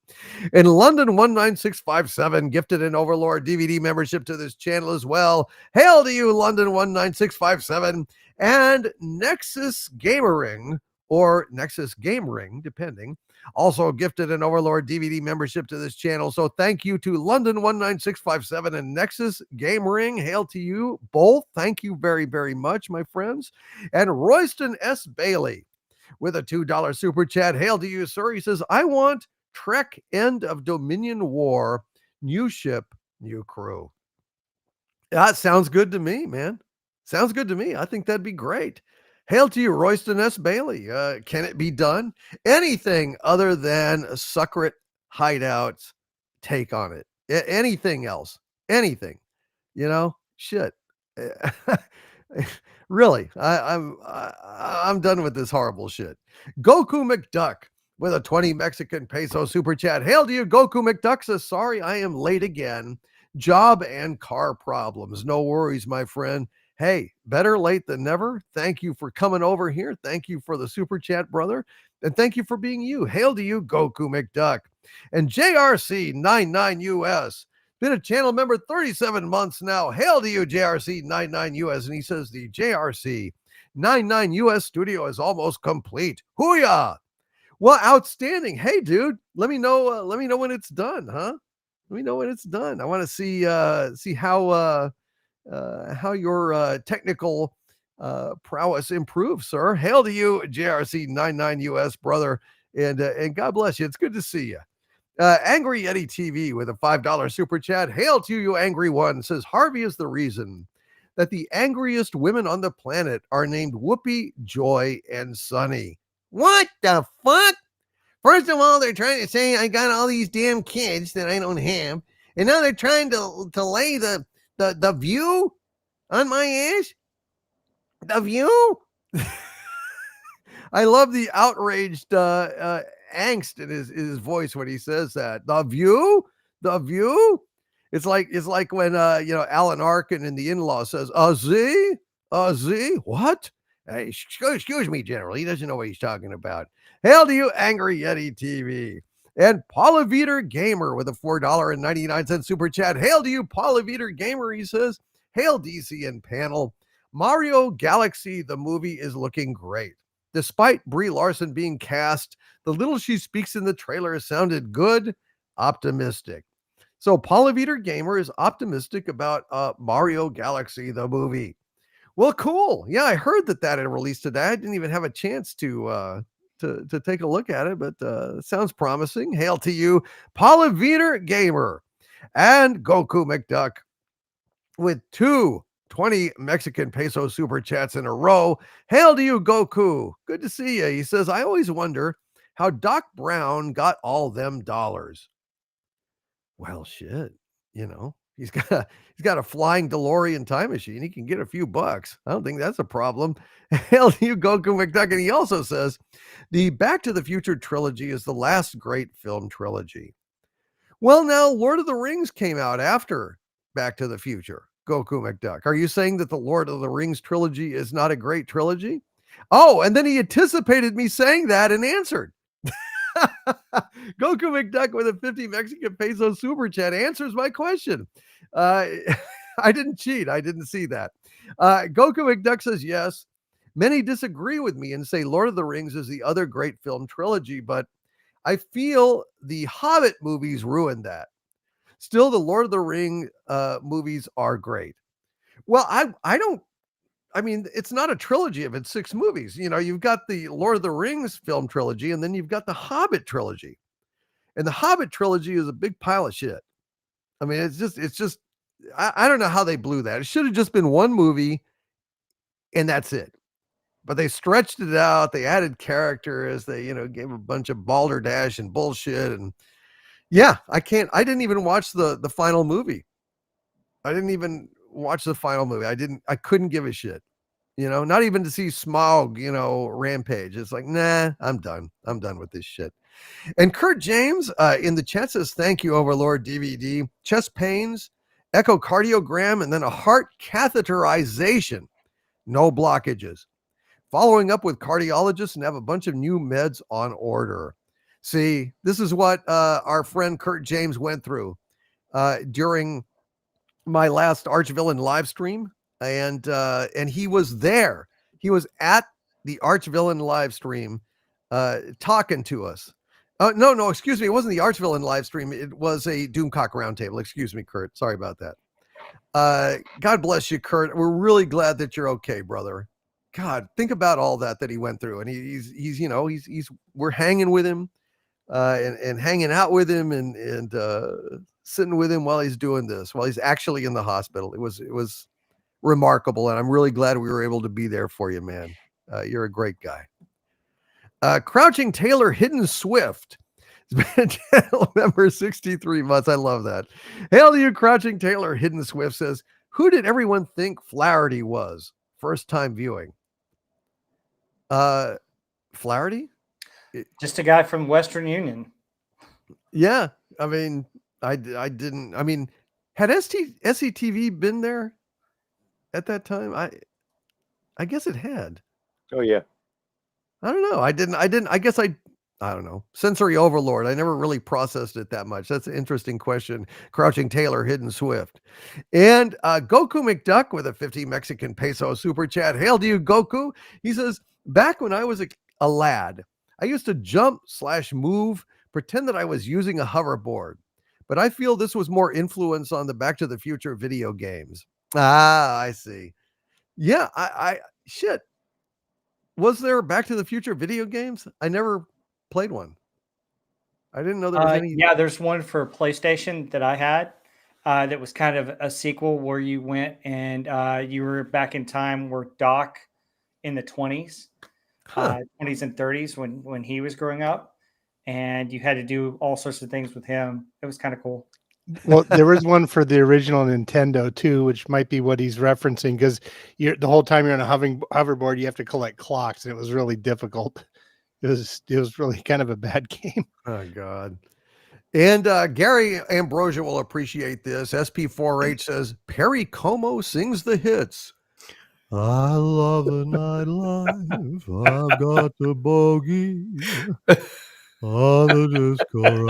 In London, 19657 gifted an Overlord DVD membership to this channel as well. Hail to you, London 19657. And Nexus Gamering, or Nexus Game Ring, depending, also gifted an Overlord DVD membership to this channel. So thank you to London 19657 and Nexus Game Ring. Hail to you both. Thank you very, very much, my friends. And Royston S. Bailey with a $2 super chat. Hail to you, sir. He says, I want Trek End of Dominion War, new ship, new crew. That sounds good to me, man. Sounds good to me. I think that'd be great. Hail to you, Royston S. Bailey. Can it be done? Anything other than a Succret Hideout's take on it. Anything else. Anything. Shit. Really, I'm done with this horrible shit. Goku McDuck with a 20 Mexican peso super chat. Hail to you, Goku McDuck says, sorry, I am late again. Job and car problems. No worries, my friend. Hey, better late than never. Thank you for coming over here. Thank you for the super chat, brother. And thank you for being you. Hail to you, Goku McDuck. And JRC99US. Been a channel member 37 months now. Hail to you, JRC99US. And he says the JRC99US studio is almost complete. Hooyah! Well, outstanding. Hey, dude, let me know when it's done, huh? Let me know when it's done. I want to see how your technical prowess improves, sir. Hail to you, JRC99US, brother, and God bless you. It's good to see you. Angry Yeti TV with a $5 super chat. Hail to you, Angry One. Says Harvey is the reason that the angriest women on the planet are named Whoopi, Joy, and Sunny. What the fuck? First of all, they're trying to say I got all these damn kids that I don't have, and now they're trying to lay the view on my ass. The view. I love the outraged angst in his voice when he says that. The view. It's like when Alan Arkin in The In-Law says, Z, what? Hey, excuse me, General. He doesn't know what he's talking about. Hail to you, Angry Yeti TV. And Paula Veter Gamer with a $4.99 super chat. Hail to you, Paula Veter Gamer. He says, hail DC and panel. Mario Galaxy, the movie, is looking great. Despite Brie Larson being cast, the little she speaks in the trailer sounded good, optimistic. So Paula Veter Gamer is optimistic about Mario Galaxy, the movie. Well, cool. Yeah, I heard that had released today. I didn't even have a chance to take a look at it, but it sounds promising. Hail to you, Paula Veter Gamer. And Goku McDuck with 220 Mexican peso super chats in a row. Hail to you, Goku. Good to see you. He says, I always wonder how Doc Brown got all them dollars. Well, shit, he's got a flying DeLorean time machine. He can get a few bucks. I don't think that's a problem. Hail to you, Goku McDuck. And he also says the Back to the Future trilogy is the last great film trilogy. Well, now Lord of the Rings came out after Back to the Future. Goku McDuck, are you saying that the Lord of the Rings trilogy is not a great trilogy? Oh, and then he anticipated me saying that and answered. Goku McDuck with a 50 Mexican peso super chat answers my question. I didn't cheat. I didn't see that. Goku McDuck says, yes, many disagree with me and say Lord of the Rings is the other great film trilogy, but I feel the Hobbit movies ruined that. Still, the Lord of the Ring movies are great. Well, I mean, it's not a trilogy if it's 6 movies. You've got the Lord of the Rings film trilogy, and then you've got the Hobbit trilogy. And the Hobbit trilogy is a big pile of shit. I mean, it's just, I don't know how they blew that. It should have just been one movie and that's it. But they stretched it out. They added characters. They, gave a bunch of balderdash and bullshit. And yeah, I didn't even watch the final movie. I didn't even watch the final movie. I couldn't give a shit. Not even to see Smaug, rampage. It's like, nah, I'm done. I'm done with this shit. And Kurt James in the chat says, thank you, Overlord DVD. Chest pains, echocardiogram, and then a heart catheterization. No blockages. Following up with cardiologists and have a bunch of new meds on order. See, this is what our friend Kurt James went through during my last Archvillain live stream. And he was there. He was at the Archvillain live stream talking to us. No, excuse me. It wasn't the Archvillain live stream. It was a Doomcock roundtable. Excuse me, Kurt. Sorry about that. God bless you, Kurt. We're really glad that you're okay, brother. God, think about all that he went through. And he's we're hanging with him and hanging out with him and sitting with him while he's doing this, while he's actually in the hospital. It was remarkable. And I'm really glad we were able to be there for you, man. You're a great guy. Crouching Taylor Hidden Swift. It's been a channel member 63 months. I love that. Hail to you, Crouching Taylor Hidden Swift says, who did everyone think Flaherty was? First time viewing. Flaherty? Just a guy from Western Union. Yeah. I mean, I didn't. I mean, had SCTV been there at that time? I guess it had. Oh yeah. I don't know. I didn't. I guess I don't know. Sensory overload. I never really processed it that much. That's an interesting question. Crouching Taylor, Hidden Swift. And Goku McDuck with a 50 Mexican peso super chat. Hail to you, Goku. He says, back when I was a lad, I used to jump/move, pretend that I was using a hoverboard. But I feel this was more influence on the Back to the Future video games. Ah, I see. Yeah, shit. Was there Back to the Future video games? I never played one. I didn't know there was any. Yeah, there's one for PlayStation that I had that was kind of a sequel where you went and you were back in time where Doc in the 20s, 20s and 30s when he was growing up, and you had to do all sorts of things with him. It was kind of cool. Well, there was one for the original Nintendo too, which might be what he's referencing, because the whole time you're on a hoverboard, you have to collect clocks, and it was really difficult. It was really kind of a bad game. Oh God. And Gary Ambrosia will appreciate this. SP48 says Perry Como sings the hits. I love the nightlife. I've got the bogey on the disco.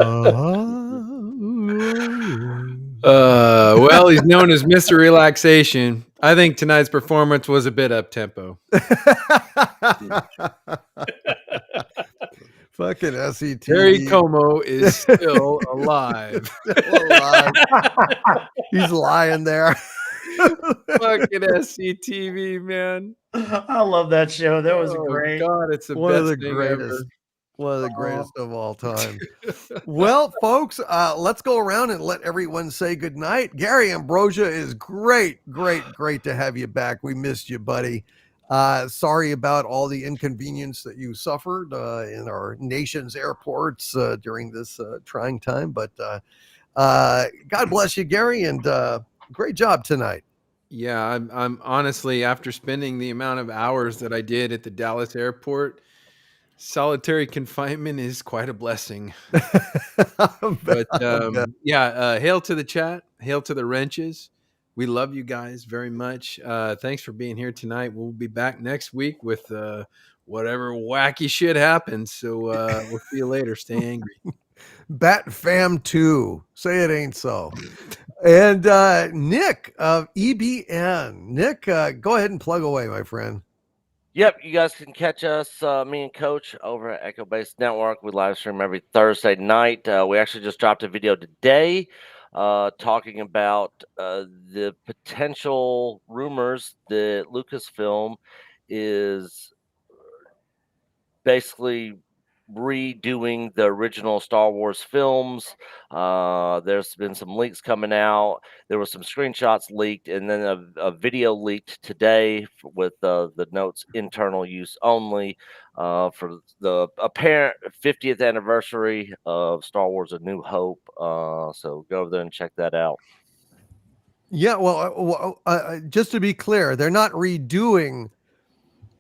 Well, he's known as Mr. Relaxation. I think tonight's performance was a bit up tempo. Fucking SCT. Perry Como is still alive. He's lying there. Fucking SCTV, man. I love that show. That was great. God, it's one of the thing greatest. ever. One of the greatest of all time. Well, folks, let's go around and let everyone say goodnight. Gary Ambrosia is great to have you back. We missed you, buddy. Sorry about all the inconvenience that you suffered in our nation's airports during this trying time. But God bless you, Gary, and great job tonight. Yeah, I'm honestly, after spending the amount of hours that I did at the Dallas airport, solitary confinement is quite a blessing. But hail to the chat, hail to the wrenches. We love you guys very much. Thanks for being here tonight. We'll be back next week with whatever wacky shit happens. So we'll see you later. Stay angry. Batfam 2. Say it ain't so. And Nick of EBN. Nick, go ahead and plug away, my friend. Yep, you guys can catch us, me and Coach, over at Echo Base Network. We live stream every Thursday night. We actually just dropped a video today talking about the potential rumors that Lucasfilm is basically redoing the original Star Wars films. There's been some leaks coming out. There were some screenshots leaked, and then a video leaked today with the notes internal use only for the apparent 50th anniversary of Star Wars: A New Hope. So go over there and check that out. Yeah, well, just to be clear, they're not redoing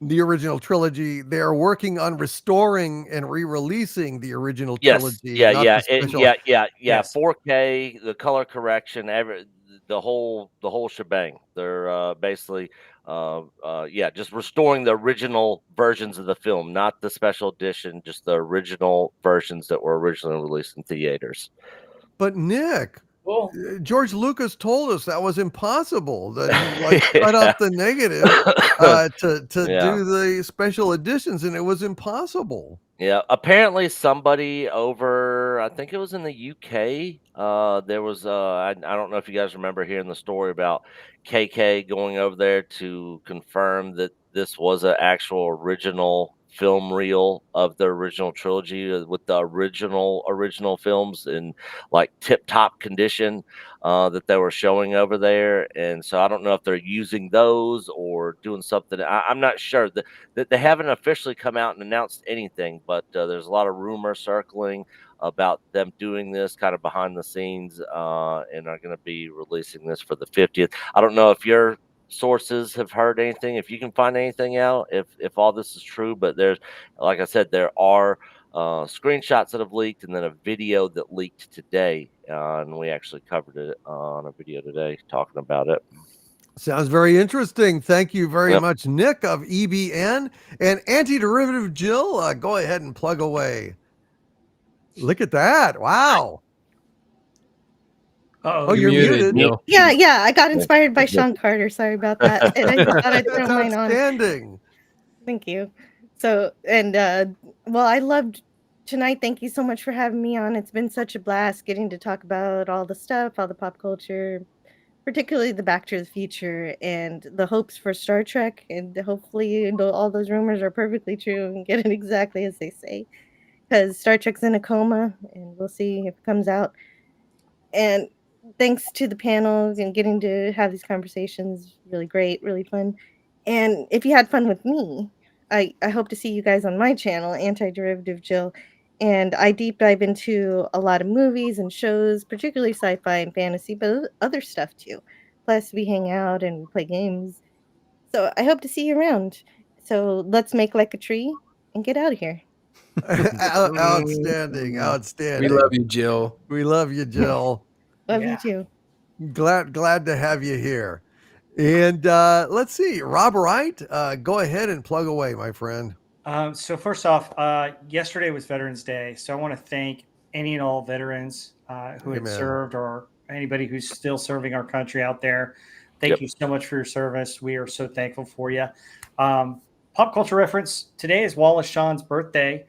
the original trilogy. They're working on restoring and re-releasing the original Yes, trilogy, yeah, not yeah, the special. yeah. Yes. 4K, the color correction, the whole shebang. They're basically, just restoring the original versions of the film, not the special edition, just the original versions that were originally released in theaters. But Nick, Cool. George Lucas told us that was impossible. That he like cut out the negative to Yeah. do the special editions, and it was impossible. Yeah, apparently somebody over, I think it was in the UK. There was, I don't know if you guys remember hearing the story about KK going over there to confirm that this was an actual original film reel of the original trilogy with the original films in like tip top condition that they were showing over there. And so I don't know if they're using those or doing something. I'm not sure that they haven't officially come out and announced anything, but there's a lot of rumor circling about them doing this kind of behind the scenes and are going to be releasing this for the 50th. I don't know if your sources have heard anything, if you can find anything out, if all this is true, but there's, like I said, there are screenshots that have leaked and then a video that leaked today. And we actually covered it on a video today talking about it. Sounds very interesting. Thank you very Yep. much, Nick of EBN. And Anti-Derivative Jill, go ahead and plug away. Look at that. Wow. Oh, you're muted. Jill. Yeah. I got inspired by Sean Carter. Sorry about that. And I thought I'd throw That's mine on. outstanding. Thank you. So, and well, I loved tonight. Thank you so much for having me on. It's been such a blast getting to talk about all the stuff, all the pop culture, particularly the Back to the Future and the hopes for Star Trek. And hopefully all those rumors are perfectly true and get it exactly as they say. Because Star Trek's in a coma, and we'll see if it comes out. And thanks to the panels and getting to have these conversations, really great, really fun. And if you had fun with me, I hope to see you guys on my channel, Anti-Derivative Jill. And I deep dive into a lot of movies and shows, particularly sci-fi and fantasy, but other stuff too. Plus, we hang out and play games. So I hope to see you around. So let's make like a tree and get out of here. Outstanding. We love you, Jill. We love you, Jill. Love Yeah. you too. Glad to have you here. And let's see, Rob Wright, go ahead and plug away, my friend. So first off, yesterday was Veterans Day, so I want to thank any and all veterans who had Amen. served or anybody who's still serving our country out there. Thank you so much for your service. We are so thankful for you. Pop culture reference today is Wallace Shawn's birthday.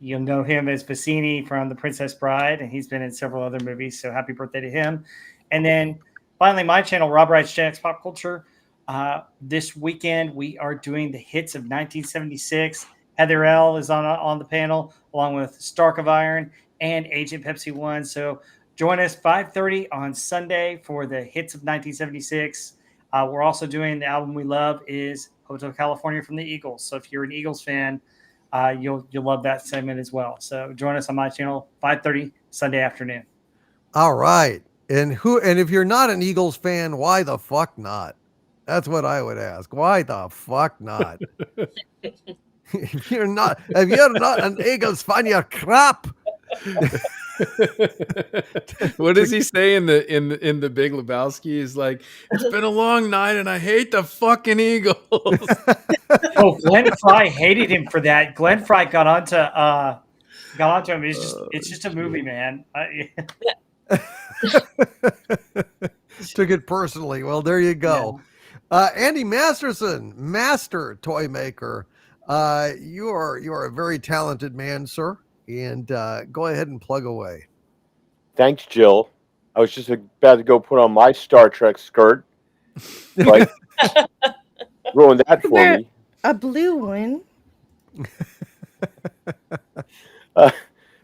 You'll know him as Vicini from The Princess Bride, and he's been in several other movies. So happy birthday to him. And then finally, my channel, Rob Wright's Gen X Pop Culture. This weekend, we are doing the hits of 1976. Heather L. is on the panel, along with Stark of Iron and Agent Pepsi 1. So join us 5:30 on Sunday for the hits of 1976. We're also doing the album we love is Hotel California from the Eagles. So if you're an Eagles fan, you'll love that segment as well. So join us on my channel 5:30 Sunday afternoon. All right. And if you're not an Eagles fan, why the fuck not? That's what I would ask. Why the fuck not? if you're not an Eagles fan, you're crap. What does he say in the Big Lebowski? He's like, it's been a long night and I hate the fucking Eagles. Oh, Glenn Fry hated him for that. Glenn Fry got onto him. It's just a movie, man. Took it personally. Well, there you go. Andy Masterson, master toy maker. You are a very talented man, sir. And go ahead and plug away. Thanks, Jill. I was just about to go put on my Star Trek skirt, but ruined that for me. A blue one.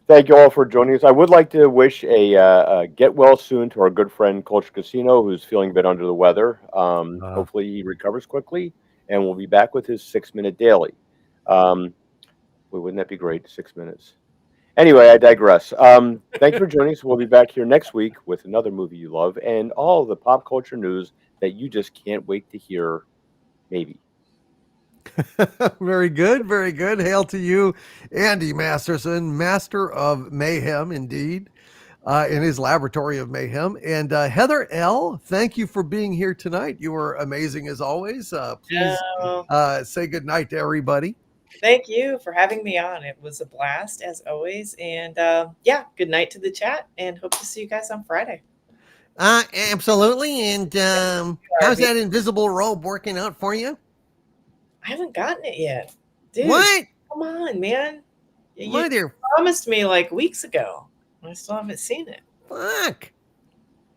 Thank you all for joining us. I would like to wish a get well soon to our good friend Culture Casino, who's feeling a bit under the weather. Hopefully he recovers quickly, and we'll be back with his 6-minute daily. Wouldn't that be great? 6 minutes. Anyway, I digress. Thank you for joining us. We'll be back here next week with another movie you love and all the pop culture news that you just can't wait to hear. Maybe. Very good. Very good. Hail to you, Andy Masterson, master of mayhem, indeed, in his laboratory of mayhem. And Heather L., thank you for being here tonight. You were amazing as always. Please say good night to everybody. Thank you for having me on. It was a blast as always. And yeah, good night to the chat and hope to see you guys on Friday. Absolutely. And how's that invisible robe working out for you? I haven't gotten it yet. Dude, What? come on, man. You promised me like weeks ago. I still haven't seen it. Fuck.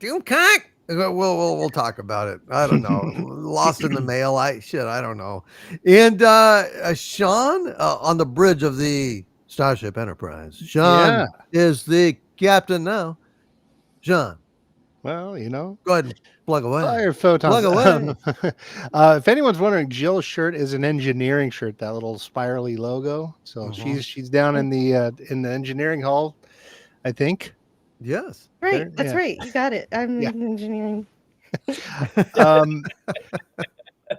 Doomcock. We'll talk about it. I don't know. Lost in the mail. I don't know. And Sean on the bridge of the Starship Enterprise. Sean is the captain now. Sean. Well, go ahead and plug away. Fire photons. Plug away. If anyone's wondering, Jill's shirt is an engineering shirt, that little spirally logo. So she's down in the engineering hall, I think. Yes. Right. That's right. You got it. I'm in engineering.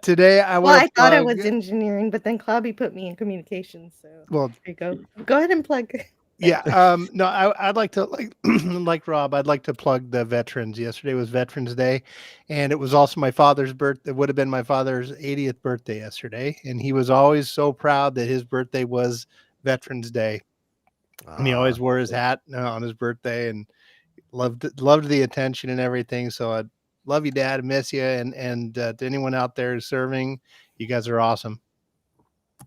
Today I thought I was engineering, but then Clobby put me in communications. So there you go. Go ahead and plug. Yeah. No, I'd like to like Rob. I'd like to plug the veterans. Yesterday was Veterans Day, and it was also my father's birthday. It would have been my father's 80th birthday yesterday, and he was always so proud that his birthday was Veterans Day. And he always wore his hat on his birthday, and loved the attention and everything. So I love you, Dad. I miss you, and to anyone out there who's serving, you guys are awesome.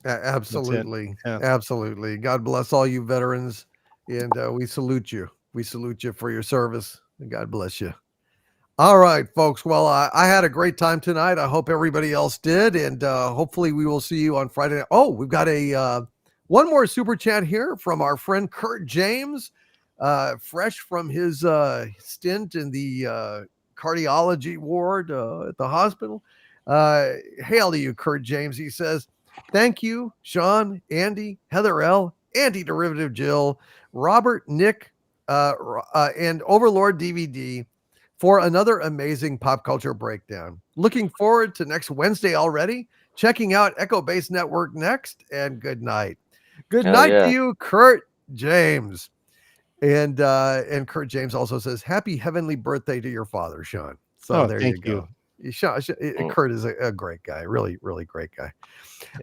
Absolutely. Absolutely. God bless all you veterans. And we salute you. We salute you for your service. And God bless you. All right, folks. Well, I had a great time tonight. I hope everybody else did. And hopefully we will see you on Friday. Oh, we've got one more super chat here from our friend Kurt James, fresh from his stint in the cardiology ward at the hospital. Hail to you, Kurt James. He says, thank you, Sean, Andy, Heather L., Anti-Derivative Jill, Robert, Nick, and Overlord DVD for another amazing pop culture breakdown. Looking forward to next Wednesday already. Checking out Echo Base Network next, and good night. Good night to you, Kurt James. And Kurt James also says, happy heavenly birthday to your father, Sean. So there you go. Kurt is a great guy, really, really great guy.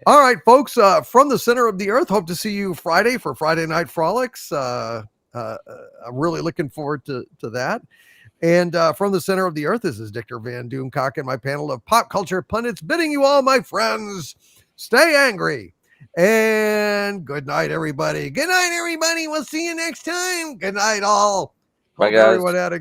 All right, folks, from the center of the earth, hope to see you Friday for Friday Night Frolics. I'm really looking forward to that. And from the center of the earth, this is Dictor Van Doomcock and my panel of pop culture pundits bidding you all, my friends, stay angry. And good night, everybody. Good night, everybody. We'll see you next time. Good night, all. Bye, Hope guys. everyone had a